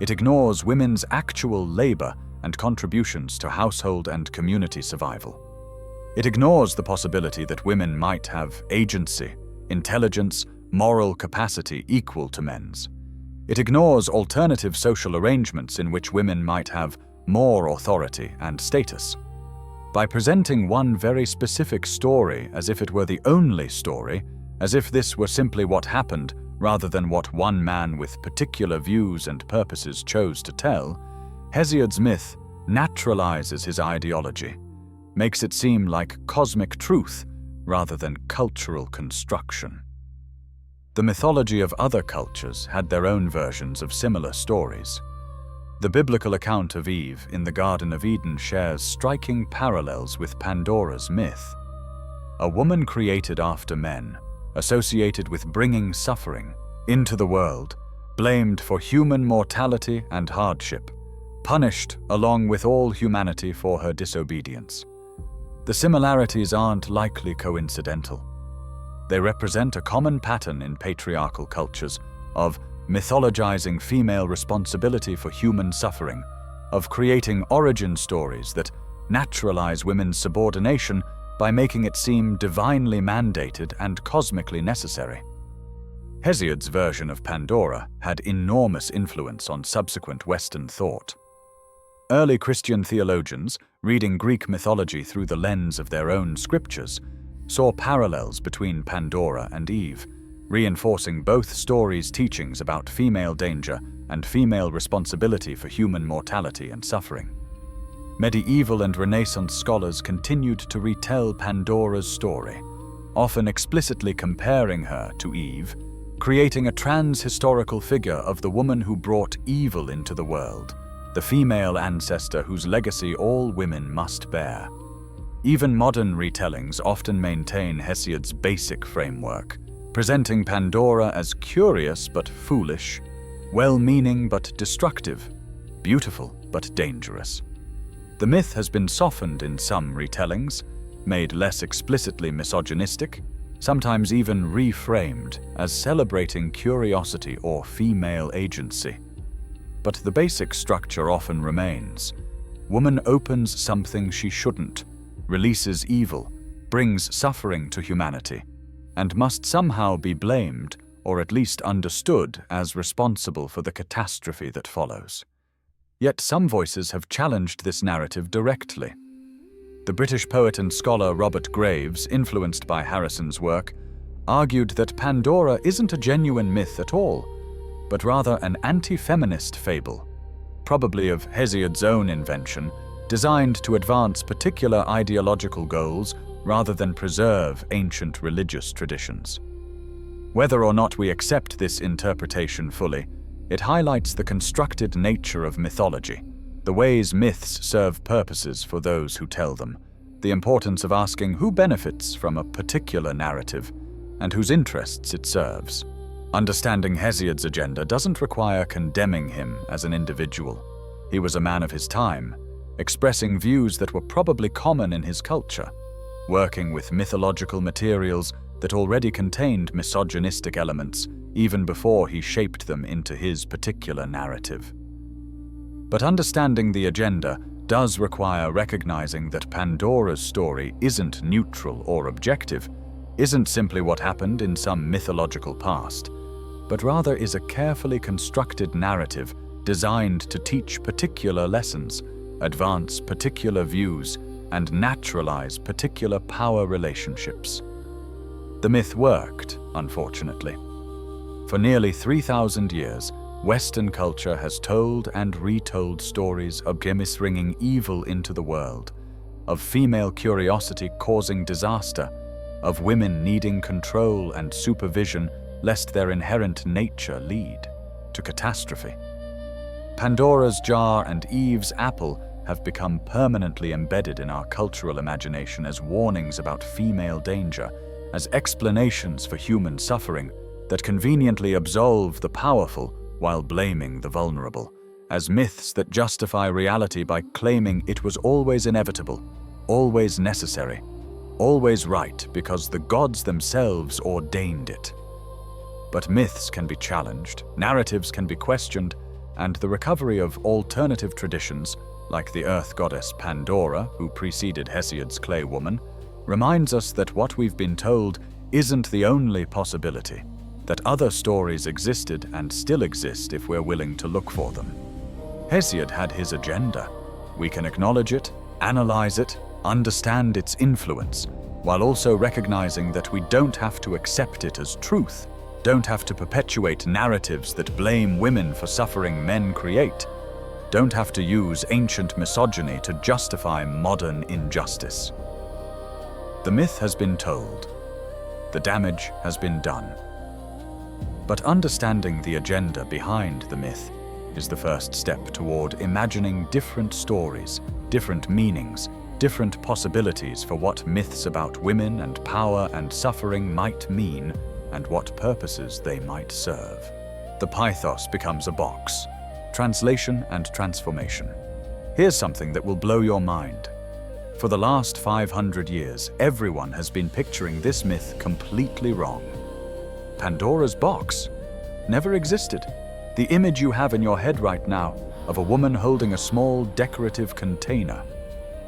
It ignores women's actual labor and contributions to household and community survival. It ignores the possibility that women might have agency, intelligence, moral capacity equal to men's. It ignores alternative social arrangements in which women might have more authority and status. By presenting one very specific story as if it were the only story, as if this were simply what happened rather than what one man with particular views and purposes chose to tell, Hesiod's myth naturalizes his ideology, makes it seem like cosmic truth rather than cultural construction. The mythology of other cultures had their own versions of similar stories. The biblical account of Eve in the Garden of Eden shares striking parallels with Pandora's myth. A woman created after men, associated with bringing suffering into the world, blamed for human mortality and hardship, punished along with all humanity for her disobedience. The similarities aren't likely coincidental. They represent a common pattern in patriarchal cultures of mythologizing female responsibility for human suffering, of creating origin stories that naturalize women's subordination by making it seem divinely mandated and cosmically necessary. Hesiod's version of Pandora had enormous influence on subsequent Western thought. Early Christian theologians, reading Greek mythology through the lens of their own scriptures, saw parallels between Pandora and Eve, reinforcing both stories' teachings about female danger and female responsibility for human mortality and suffering. Medieval and Renaissance scholars continued to retell Pandora's story, often explicitly comparing her to Eve, creating a trans-historical figure of the woman who brought evil into the world, the female ancestor whose legacy all women must bear. Even modern retellings often maintain Hesiod's basic framework, presenting Pandora as curious but foolish, well-meaning but destructive, beautiful but dangerous. The myth has been softened in some retellings, made less explicitly misogynistic, sometimes even reframed as celebrating curiosity or female agency. But the basic structure often remains. Woman opens something she shouldn't, releases evil, brings suffering to humanity, and must somehow be blamed or at least understood as responsible for the catastrophe that follows. Yet some voices have challenged this narrative directly. The British poet and scholar Robert Graves, influenced by Harrison's work, argued that Pandora isn't a genuine myth at all, but rather an anti-feminist fable, probably of Hesiod's own invention, designed to advance particular ideological goals rather than preserve ancient religious traditions. Whether or not we accept this interpretation fully, it highlights the constructed nature of mythology, the ways myths serve purposes for those who tell them, the importance of asking who benefits from a particular narrative, and whose interests it serves. Understanding Hesiod's agenda doesn't require condemning him as an individual. He was a man of his time, expressing views that were probably common in his culture, working with mythological materials that already contained misogynistic elements even before he shaped them into his particular narrative. But understanding the agenda does require recognizing that Pandora's story isn't neutral or objective, isn't simply what happened in some mythological past, but rather is a carefully constructed narrative designed to teach particular lessons, advance particular views, and naturalize particular power relationships. The myth worked, unfortunately. For nearly 3,000 years, Western culture has told and retold stories of bringing evil into the world, of female curiosity causing disaster, of women needing control and supervision lest their inherent nature lead to catastrophe. Pandora's jar and Eve's apple have become permanently embedded in our cultural imagination as warnings about female danger, as explanations for human suffering that conveniently absolve the powerful while blaming the vulnerable, as myths that justify reality by claiming it was always inevitable, always necessary, always right because the gods themselves ordained it. But myths can be challenged, narratives can be questioned, and the recovery of alternative traditions, like the earth goddess Pandora, who preceded Hesiod's clay woman, reminds us that what we've been told isn't the only possibility, that other stories existed and still exist if we're willing to look for them. Hesiod had his agenda. We can acknowledge it, analyze it, understand its influence, while also recognizing that we don't have to accept it as truth, don't have to perpetuate narratives that blame women for suffering men create, don't have to use ancient misogyny to justify modern injustice. The myth has been told. The damage has been done. But understanding the agenda behind the myth is the first step toward imagining different stories, different meanings, different possibilities for what myths about women and power and suffering might mean and what purposes they might serve. The pithos becomes a box. Translation and transformation. Here's something that will blow your mind. For the last 500 years, everyone has been picturing this myth completely wrong. Pandora's box never existed. The image you have in your head right now of a woman holding a small decorative container,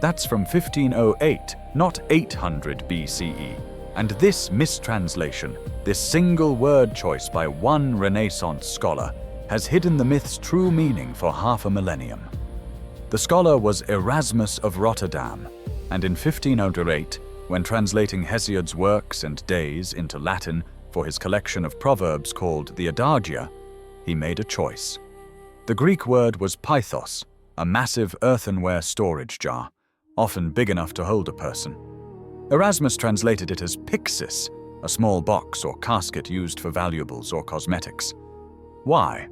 that's from 1508, not 800 BCE. And this mistranslation, this single word choice by one Renaissance scholar, has hidden the myth's true meaning for half a millennium. The scholar was Erasmus of Rotterdam, and in 1508, when translating Hesiod's Works and Days into Latin for his collection of proverbs called the Adagia, he made a choice. The Greek word was pithos, a massive earthenware storage jar, often big enough to hold a person. Erasmus translated it as pyxis, a small box or casket used for valuables or cosmetics. Why?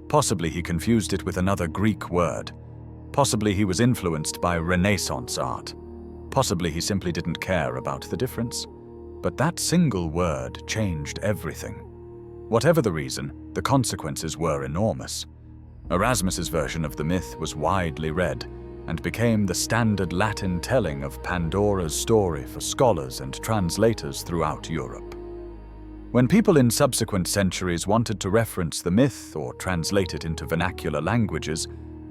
Possibly he confused it with another Greek word. Possibly he was influenced by Renaissance art. Possibly he simply didn't care about the difference. But that single word changed everything. Whatever the reason, the consequences were enormous. Erasmus's version of the myth was widely read and became the standard Latin telling of Pandora's story for scholars and translators throughout Europe. When people in subsequent centuries wanted to reference the myth or translate it into vernacular languages,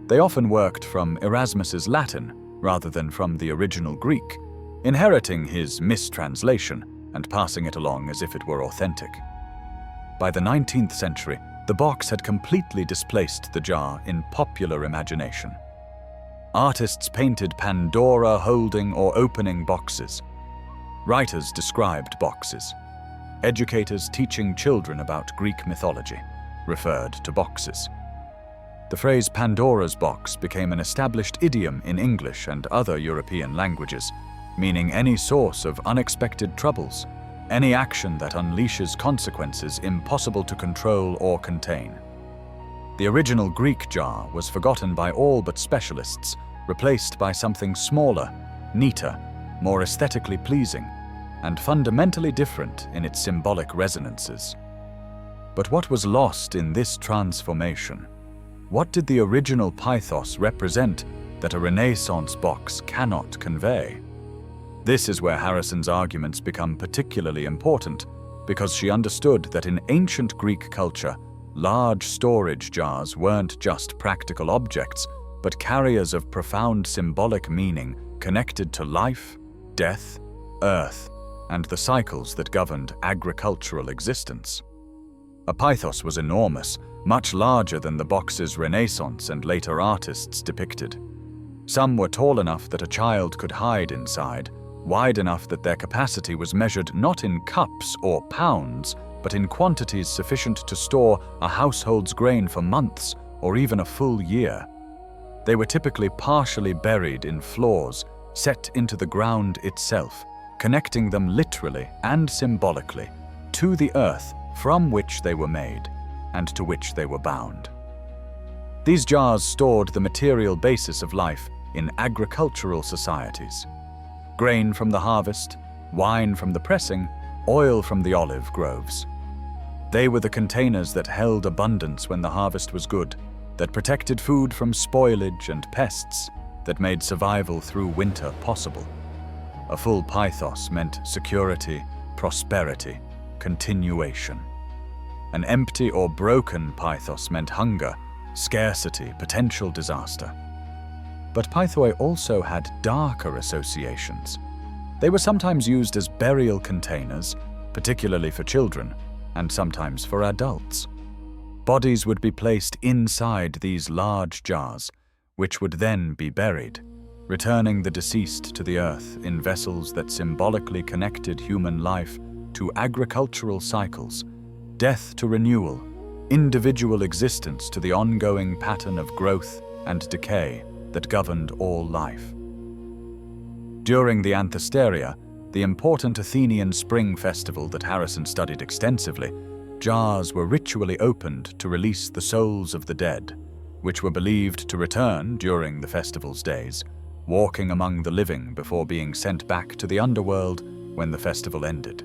they often worked from Erasmus's Latin rather than from the original Greek, inheriting his mistranslation and passing it along as if it were authentic. By the 19th century, the box had completely displaced the jar in popular imagination. Artists painted Pandora holding or opening boxes. Writers described boxes. Educators teaching children about Greek mythology referred to boxes. The phrase Pandora's box became an established idiom in English and other European languages, meaning any source of unexpected troubles, any action that unleashes consequences impossible to control or contain. The original Greek jar was forgotten by all but specialists, replaced by something smaller, neater, more aesthetically pleasing, and fundamentally different in its symbolic resonances. But what was lost in this transformation? What did the original pithos represent that a Renaissance box cannot convey? This is where Harrison's arguments become particularly important, because she understood that in ancient Greek culture, large storage jars weren't just practical objects, but carriers of profound symbolic meaning connected to life, death, earth, and the cycles that governed agricultural existence. A pithos was enormous, much larger than the boxes Renaissance and later artists depicted. Some were tall enough that a child could hide inside, wide enough that their capacity was measured not in cups or pounds, but in quantities sufficient to store a household's grain for months or even a full year. They were typically partially buried in floors, set into the ground itself, connecting them literally and symbolically to the earth from which they were made and to which they were bound. These jars stored the material basis of life in agricultural societies. Grain from the harvest, wine from the pressing, oil from the olive groves. They were the containers that held abundance when the harvest was good, that protected food from spoilage and pests, that made survival through winter possible. A full pithos meant security, prosperity, continuation. An empty or broken pithos meant hunger, scarcity, potential disaster. But pythoi also had darker associations. They were sometimes used as burial containers, particularly for children, and sometimes for adults. Bodies would be placed inside these large jars, which would then be buried, returning the deceased to the earth in vessels that symbolically connected human life to agricultural cycles, death to renewal, individual existence to the ongoing pattern of growth and decay that governed all life. During the Anthesteria, the important Athenian spring festival that Harrison studied extensively, jars were ritually opened to release the souls of the dead, which were believed to return during the festival's days, walking among the living before being sent back to the underworld when the festival ended.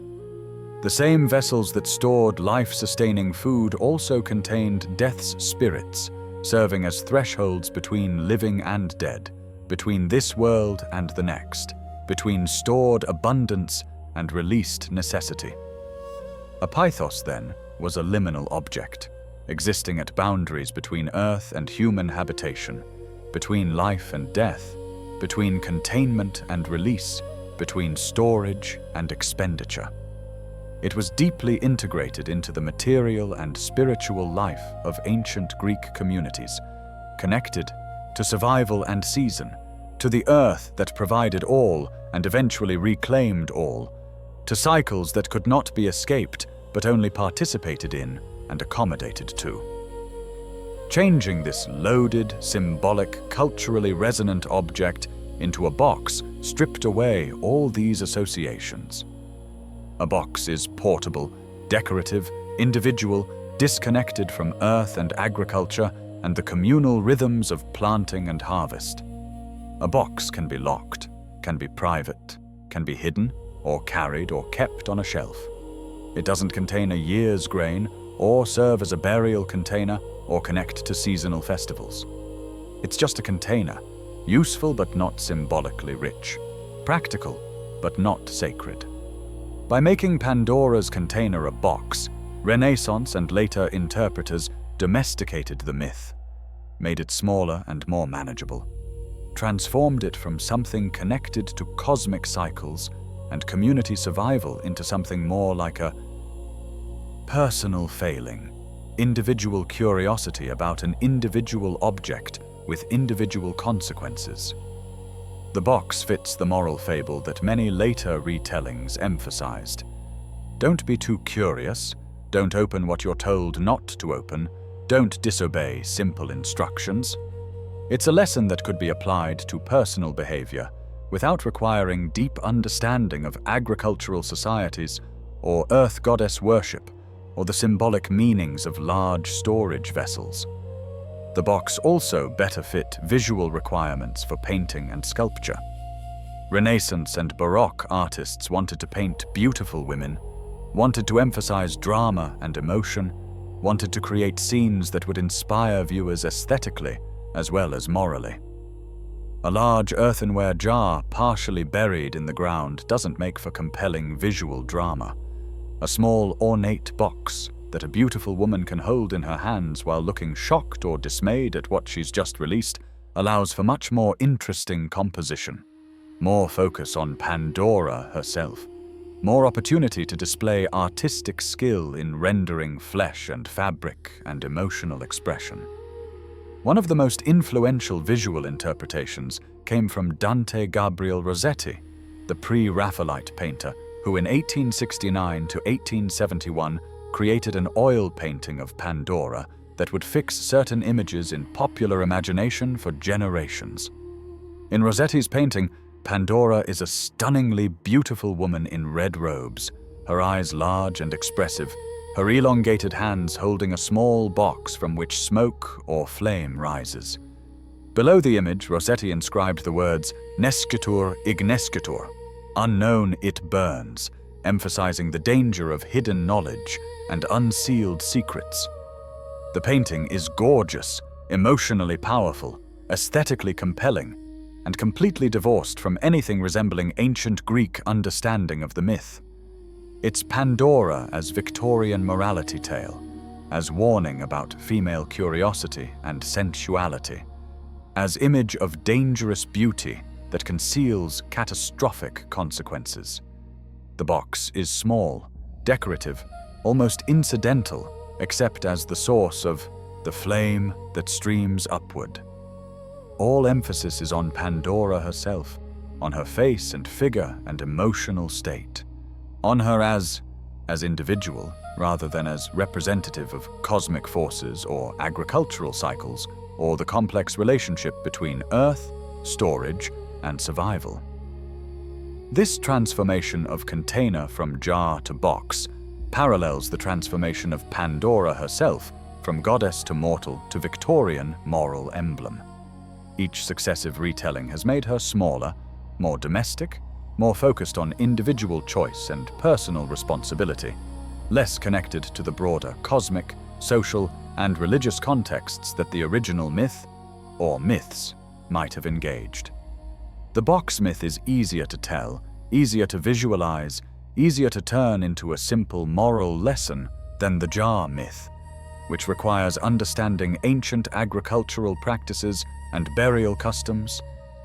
The same vessels that stored life-sustaining food also contained death's spirits, serving as thresholds between living and dead, between this world and the next, between stored abundance and released necessity. A pithos, then, was a liminal object, existing at boundaries between earth and human habitation, between life and death, between containment and release, between storage and expenditure. It was deeply integrated into the material and spiritual life of ancient Greek communities, connected to survival and season, to the earth that provided all and eventually reclaimed all, to cycles that could not be escaped but only participated in and accommodated to. Changing this loaded, symbolic, culturally resonant object into a box stripped away all these associations. A box is portable, decorative, individual, disconnected from earth and agriculture and the communal rhythms of planting and harvest. A box can be locked, can be private, can be hidden or carried or kept on a shelf. It doesn't contain a year's grain or serve as a burial container or connect to seasonal festivals. It's just a container, useful but not symbolically rich, practical but not sacred. By making Pandora's container a box, Renaissance and later interpreters domesticated the myth, made it smaller and more manageable, transformed it from something connected to cosmic cycles and community survival into something more like a personal failing, individual curiosity about an individual object with individual consequences. The box fits the moral fable that many later retellings emphasized. Don't be too curious, don't open what you're told not to open, don't disobey simple instructions. It's a lesson that could be applied to personal behavior without requiring deep understanding of agricultural societies or earth goddess worship or the symbolic meanings of large storage vessels. The box also better fit visual requirements for painting and sculpture. Renaissance and Baroque artists wanted to paint beautiful women, wanted to emphasize drama and emotion, wanted to create scenes that would inspire viewers aesthetically as well as morally. A large earthenware jar partially buried in the ground doesn't make for compelling visual drama. A small ornate box that a beautiful woman can hold in her hands while looking shocked or dismayed at what she's just released allows for much more interesting composition, more focus on Pandora herself, more opportunity to display artistic skill in rendering flesh and fabric and emotional expression. One of the most influential visual interpretations came from Dante Gabriel Rossetti, the pre-Raphaelite painter who in 1869 to 1871 created an oil painting of Pandora that would fix certain images in popular imagination for generations. In Rossetti's painting, Pandora is a stunningly beautiful woman in red robes, her eyes large and expressive, her elongated hands holding a small box from which smoke or flame rises. Below the image, Rossetti inscribed the words "Nescitur ignescitur," unknown it burns, emphasizing the danger of hidden knowledge and unsealed secrets. The painting is gorgeous, emotionally powerful, aesthetically compelling, and completely divorced from anything resembling ancient Greek understanding of the myth. It's Pandora as Victorian morality tale, as warning about female curiosity and sensuality, as image of dangerous beauty that conceals catastrophic consequences. The box is small, decorative, almost incidental, except as the source of the flame that streams upward. All emphasis is on Pandora herself, on her face and figure and emotional state, on her as individual rather than as representative of cosmic forces or agricultural cycles or the complex relationship between earth, storage, and survival. This transformation of container from jar to box parallels the transformation of Pandora herself from goddess to mortal to Victorian moral emblem. Each successive retelling has made her smaller, more domestic, more focused on individual choice and personal responsibility, less connected to the broader cosmic, social, and religious contexts that the original myth, or myths, might have engaged. The box myth is easier to tell, easier to visualize, easier to turn into a simple moral lesson than the jar myth, which requires understanding ancient agricultural practices and burial customs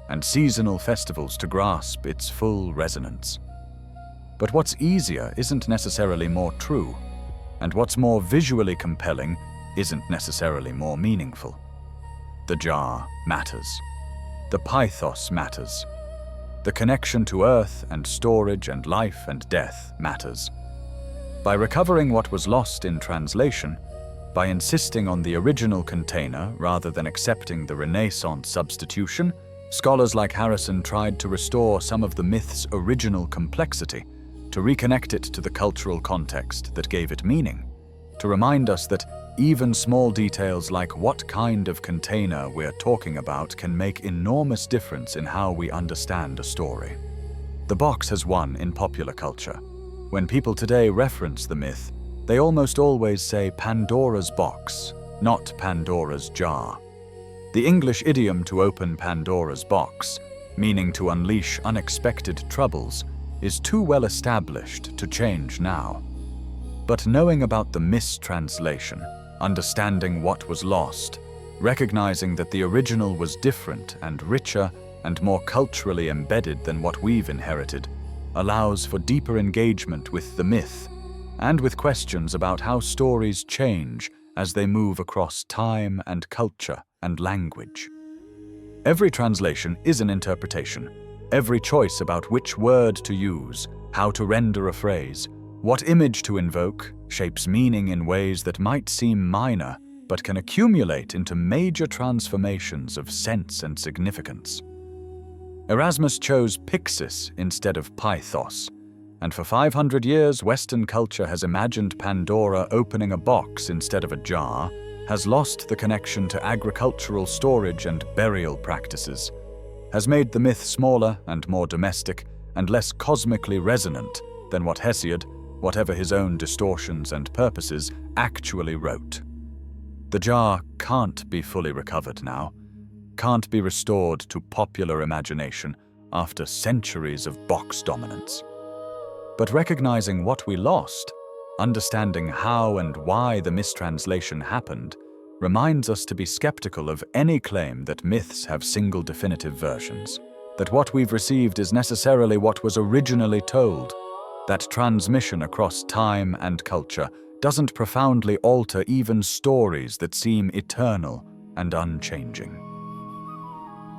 and seasonal festivals to grasp its full resonance. But what's easier isn't necessarily more true, and what's more visually compelling isn't necessarily more meaningful. The jar matters. The pithos matters. The connection to earth and storage and life and death matters. By recovering what was lost in translation, by insisting on the original container rather than accepting the Renaissance substitution, scholars like Harrison tried to restore some of the myth's original complexity, to reconnect it to the cultural context that gave it meaning, to remind us that even small details like what kind of container we're talking about can make enormous difference in how we understand a story. The box has won in popular culture. When people today reference the myth, they almost always say Pandora's box, not Pandora's jar. The English idiom to open Pandora's box, meaning to unleash unexpected troubles, is too well established to change now. But knowing about the mistranslation, understanding what was lost, recognizing that the original was different and richer and more culturally embedded than what we've inherited, allows for deeper engagement with the myth and with questions about how stories change as they move across time and culture and language. Every translation is an interpretation. Every choice about which word to use, how to render a phrase, what image to invoke, shapes meaning in ways that might seem minor, but can accumulate into major transformations of sense and significance. Erasmus chose pyxis instead of pithos, and for 500 years Western culture has imagined Pandora opening a box instead of a jar, has lost the connection to agricultural storage and burial practices, has made the myth smaller and more domestic and less cosmically resonant than what Hesiod, whatever his own distortions and purposes, actually wrote. The jar can't be fully recovered now, can't be restored to popular imagination after centuries of box dominance. But recognizing what we lost, understanding how and why the mistranslation happened, reminds us to be skeptical of any claim that myths have single definitive versions, that what we've received is necessarily what was originally told, that transmission across time and culture doesn't profoundly alter even stories that seem eternal and unchanging.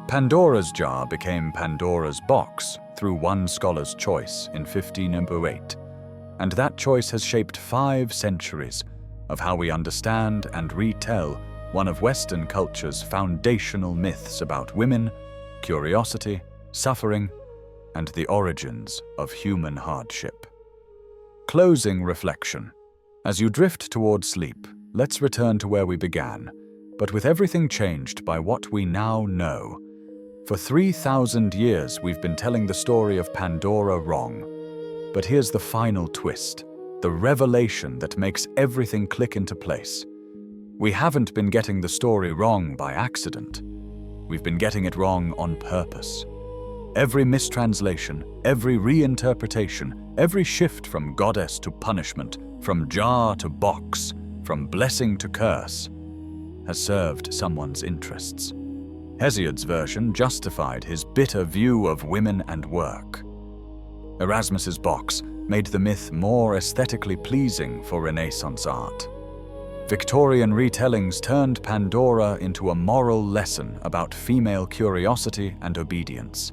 Pandora's jar became Pandora's box through one scholar's choice in 1508, and that choice has shaped 5 centuries of how we understand and retell one of Western culture's foundational myths about women, curiosity, suffering, and the origins of human hardship. Closing reflection. As you drift toward sleep, let's return to where we began, but with everything changed by what we now know. For 3,000 years we've been telling the story of Pandora wrong. But here's the final twist, the revelation that makes everything click into place. We haven't been getting the story wrong by accident. We've been getting it wrong on purpose. Every mistranslation, every reinterpretation, every shift from goddess to punishment, from jar to box, from blessing to curse, has served someone's interests. Hesiod's version justified his bitter view of women and work. Erasmus's box made the myth more aesthetically pleasing for Renaissance art. Victorian retellings turned Pandora into a moral lesson about female curiosity and obedience.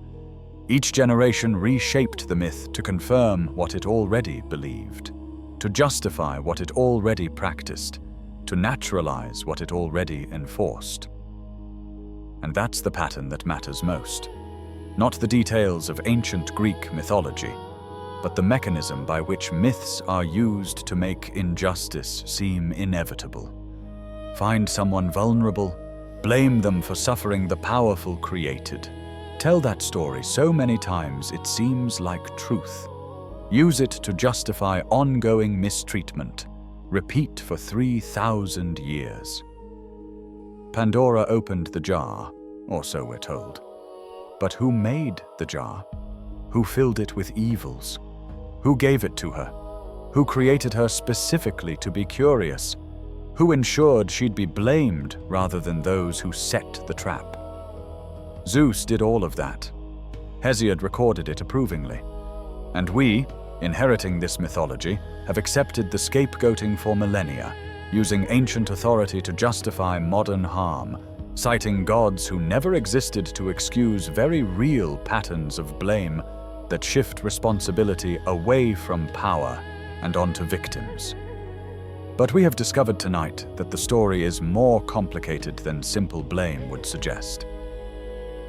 Each generation reshaped the myth to confirm what it already believed, to justify what it already practiced, to naturalize what it already enforced. And that's the pattern that matters most. Not the details of ancient Greek mythology, but the mechanism by which myths are used to make injustice seem inevitable. Find someone vulnerable, blame them for suffering the powerful created. Tell that story so many times it seems like truth. Use it to justify ongoing mistreatment. Repeat for 3,000 years. Pandora opened the jar, or so we're told. But who made the jar? Who filled it with evils? Who gave it to her? Who created her specifically to be curious? Who ensured she'd be blamed rather than those who set the trap? Zeus did all of that. Hesiod recorded it approvingly. And we, inheriting this mythology, have accepted the scapegoating for millennia, using ancient authority to justify modern harm, citing gods who never existed to excuse very real patterns of blame that shift responsibility away from power and onto victims. But we have discovered tonight that the story is more complicated than simple blame would suggest.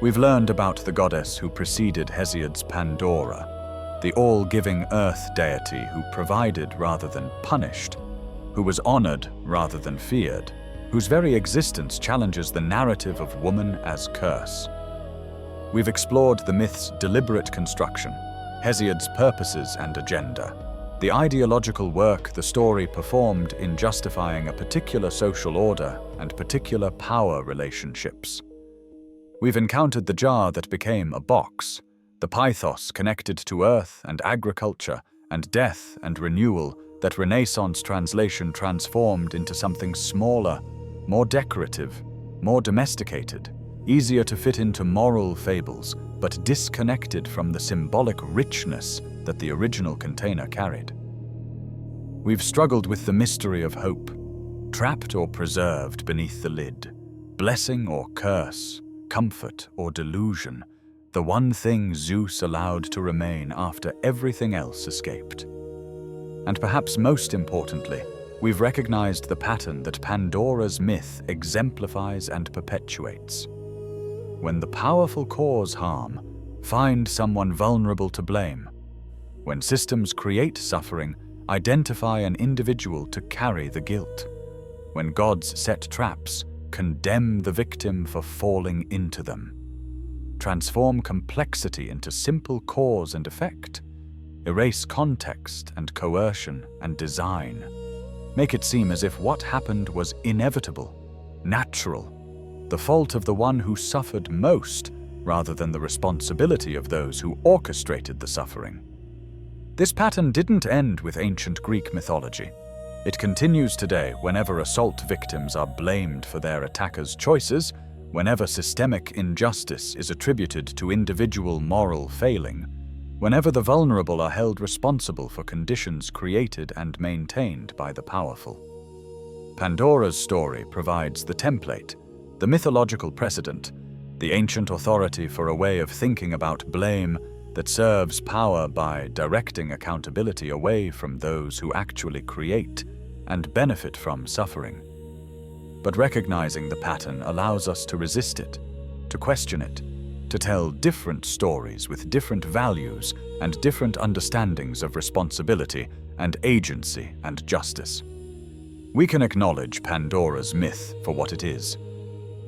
We've learned about the goddess who preceded Hesiod's Pandora, the all-giving earth deity who provided rather than punished, who was honored rather than feared, whose very existence challenges the narrative of woman as curse. We've explored the myth's deliberate construction, Hesiod's purposes and agenda, the ideological work the story performed in justifying a particular social order and particular power relationships. We've encountered the jar that became a box, the pithos connected to earth and agriculture and death and renewal that Renaissance translation transformed into something smaller, more decorative, more domesticated, easier to fit into moral fables, but disconnected from the symbolic richness that the original container carried. We've struggled with the mystery of hope, trapped or preserved beneath the lid, blessing or curse, comfort or delusion, the one thing Zeus allowed to remain after everything else escaped. And perhaps most importantly, we've recognized the pattern that Pandora's myth exemplifies and perpetuates. When the powerful cause harm, find someone vulnerable to blame. When systems create suffering, identify an individual to carry the guilt. When gods set traps, condemn the victim for falling into them. Transform complexity into simple cause and effect. Erase context and coercion and design. Make it seem as if what happened was inevitable, natural, the fault of the one who suffered most, rather than the responsibility of those who orchestrated the suffering. This pattern didn't end with ancient Greek mythology. It continues today whenever assault victims are blamed for their attackers' choices, whenever systemic injustice is attributed to individual moral failing, whenever the vulnerable are held responsible for conditions created and maintained by the powerful. Pandora's story provides the template, the mythological precedent, the ancient authority for a way of thinking about blame that serves power by directing accountability away from those who actually create and benefit from suffering. But recognizing the pattern allows us to resist it, to question it, to tell different stories with different values and different understandings of responsibility and agency and justice. We can acknowledge Pandora's myth for what it is.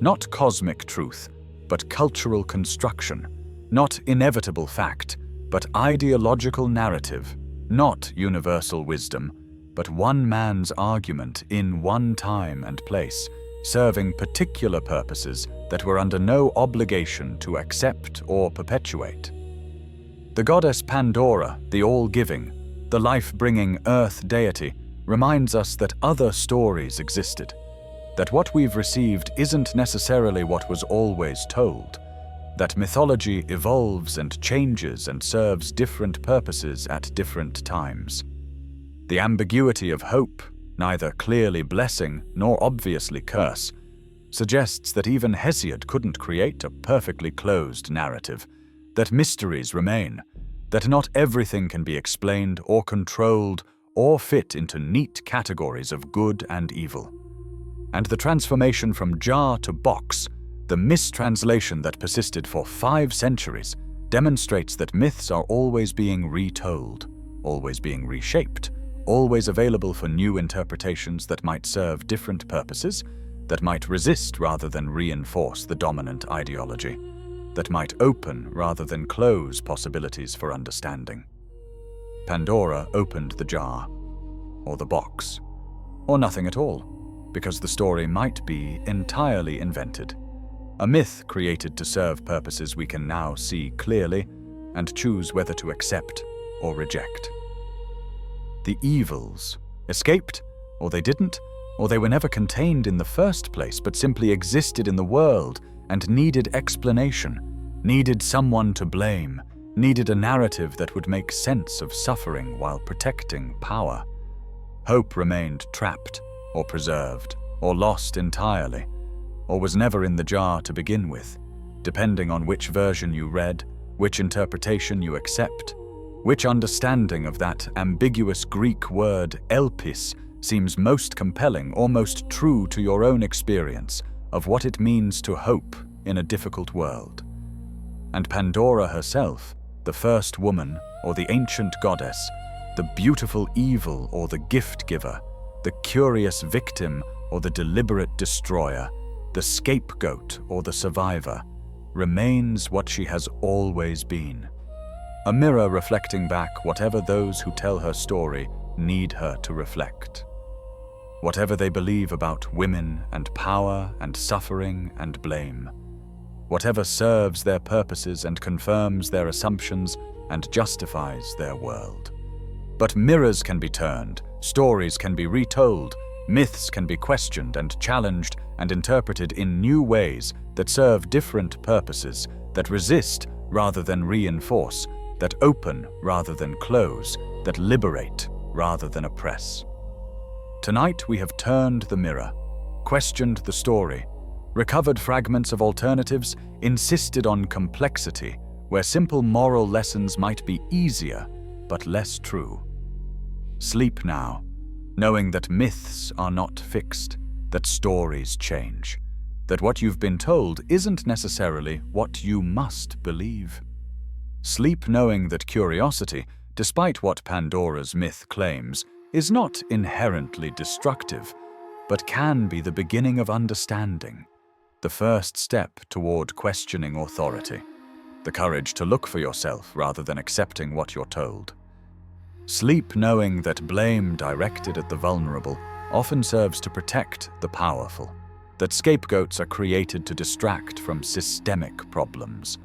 Not cosmic truth, but cultural construction. Not inevitable fact, but ideological narrative. Not universal wisdom, but one man's argument in one time and place, serving particular purposes that were under no obligation to accept or perpetuate. The goddess Pandora, the all-giving, the life-bringing earth deity, reminds us that other stories existed, that what we've received isn't necessarily what was always told, that mythology evolves and changes and serves different purposes at different times. The ambiguity of hope, neither clearly blessing nor obviously curse, suggests that even Hesiod couldn't create a perfectly closed narrative, that mysteries remain, that not everything can be explained or controlled or fit into neat categories of good and evil. And the transformation from jar to box, the mistranslation that persisted for 5 centuries, demonstrates that myths are always being retold, always being reshaped, always available for new interpretations that might serve different purposes, that might resist rather than reinforce the dominant ideology, that might open rather than close possibilities for understanding. Pandora opened the jar, or the box, or nothing at all, because the story might be entirely invented. A myth created to serve purposes we can now see clearly and choose whether to accept or reject. The evils escaped, or they didn't, or they were never contained in the first place but simply existed in the world and needed explanation, needed someone to blame, needed a narrative that would make sense of suffering while protecting power. Hope remained trapped, or preserved, or lost entirely, or was never in the jar to begin with, depending on which version you read, which interpretation you accept, which understanding of that ambiguous Greek word Elpis seems most compelling or most true to your own experience of what it means to hope in a difficult world. And Pandora herself, the first woman or the ancient goddess, the beautiful evil or the gift-giver, the curious victim or the deliberate destroyer, the scapegoat or the survivor, remains what she has always been. A mirror reflecting back whatever those who tell her story need her to reflect. Whatever they believe about women and power and suffering and blame. Whatever serves their purposes and confirms their assumptions and justifies their world. But mirrors can be turned, stories can be retold, myths can be questioned and challenged and interpreted in new ways that serve different purposes, that resist rather than reinforce, that open rather than close, that liberate rather than oppress. Tonight we have turned the mirror, questioned the story, recovered fragments of alternatives, insisted on complexity, where simple moral lessons might be easier but less true. Sleep now, knowing that myths are not fixed, that stories change, that what you've been told isn't necessarily what you must believe. Sleep knowing that curiosity, despite what Pandora's myth claims, is not inherently destructive, but can be the beginning of understanding, the first step toward questioning authority, the courage to look for yourself rather than accepting what you're told. Sleep knowing that blame directed at the vulnerable often serves to protect the powerful, that scapegoats are created to distract from systemic problems,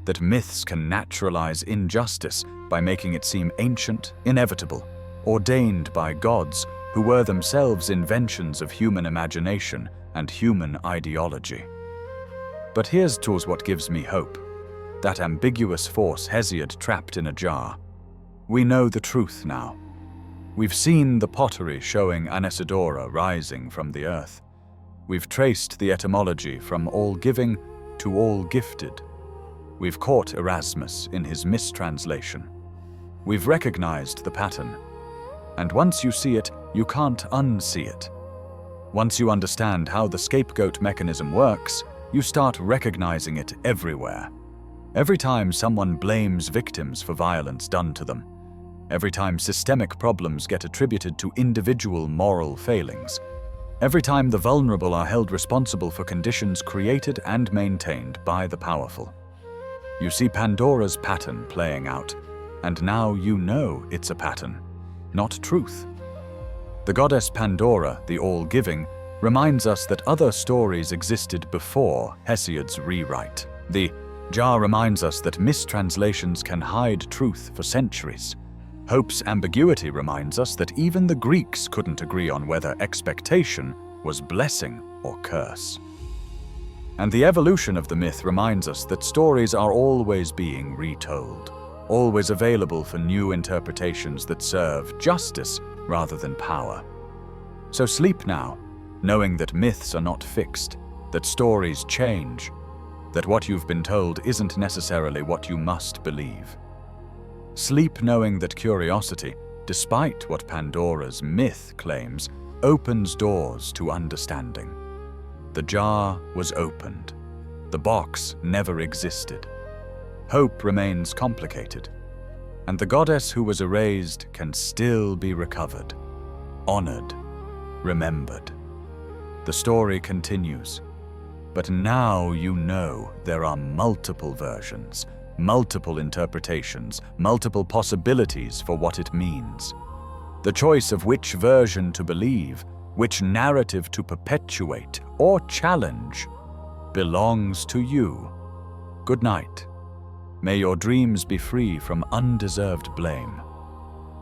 that myths can naturalize injustice by making it seem ancient, inevitable, ordained by gods who were themselves inventions of human imagination and human ideology. But here's towards what gives me hope, that ambiguous force Hesiod trapped in a jar. We know the truth now. We've seen the pottery showing Anesidora rising from the earth. We've traced the etymology from all-giving to all-gifted. We've caught Erasmus in his mistranslation. We've recognized the pattern. And once you see it, you can't unsee it. Once you understand how the scapegoat mechanism works, you start recognizing it everywhere. Every time someone blames victims for violence done to them, every time systemic problems get attributed to individual moral failings, every time the vulnerable are held responsible for conditions created and maintained by the powerful. You see Pandora's pattern playing out, and now you know it's a pattern, not truth. The goddess Pandora, the all-giving, reminds us that other stories existed before Hesiod's rewrite. The jar reminds us that mistranslations can hide truth for centuries. Hope's ambiguity reminds us that even the Greeks couldn't agree on whether expectation was blessing or curse. And the evolution of the myth reminds us that stories are always being retold, always available for new interpretations that serve justice rather than power. So sleep now, knowing that myths are not fixed, that stories change, that what you've been told isn't necessarily what you must believe. Sleep knowing that curiosity, despite what Pandora's myth claims, opens doors to understanding. The jar was opened. The box never existed. Hope remains complicated, and the goddess who was erased can still be recovered, honored, remembered. The story continues, but now you know there are multiple versions, multiple interpretations, multiple possibilities for what it means. The choice of which version to believe, which narrative to perpetuate or challenge, belongs to you. Good night. May your dreams be free from undeserved blame.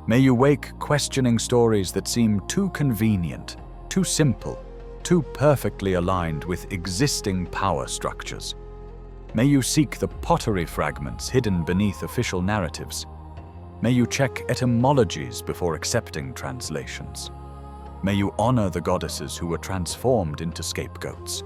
May you wake questioning stories that seem too convenient, too simple, too perfectly aligned with existing power structures. May you seek the pottery fragments hidden beneath official narratives. May you check etymologies before accepting translations. May you honor the goddesses who were transformed into scapegoats.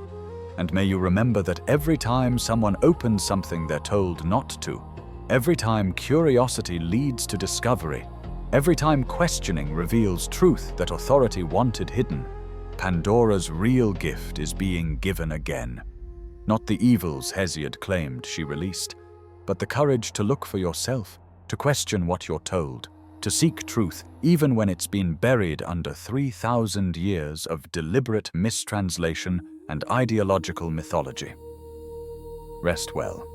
And may you remember that every time someone opens something they're told not to, every time curiosity leads to discovery, every time questioning reveals truth that authority wanted hidden, Pandora's real gift is being given again. Not the evils Hesiod claimed she released, but the courage to look for yourself, to question what you're told, to seek truth even when it's been buried under 3,000 years of deliberate mistranslation and ideological mythology. Rest well.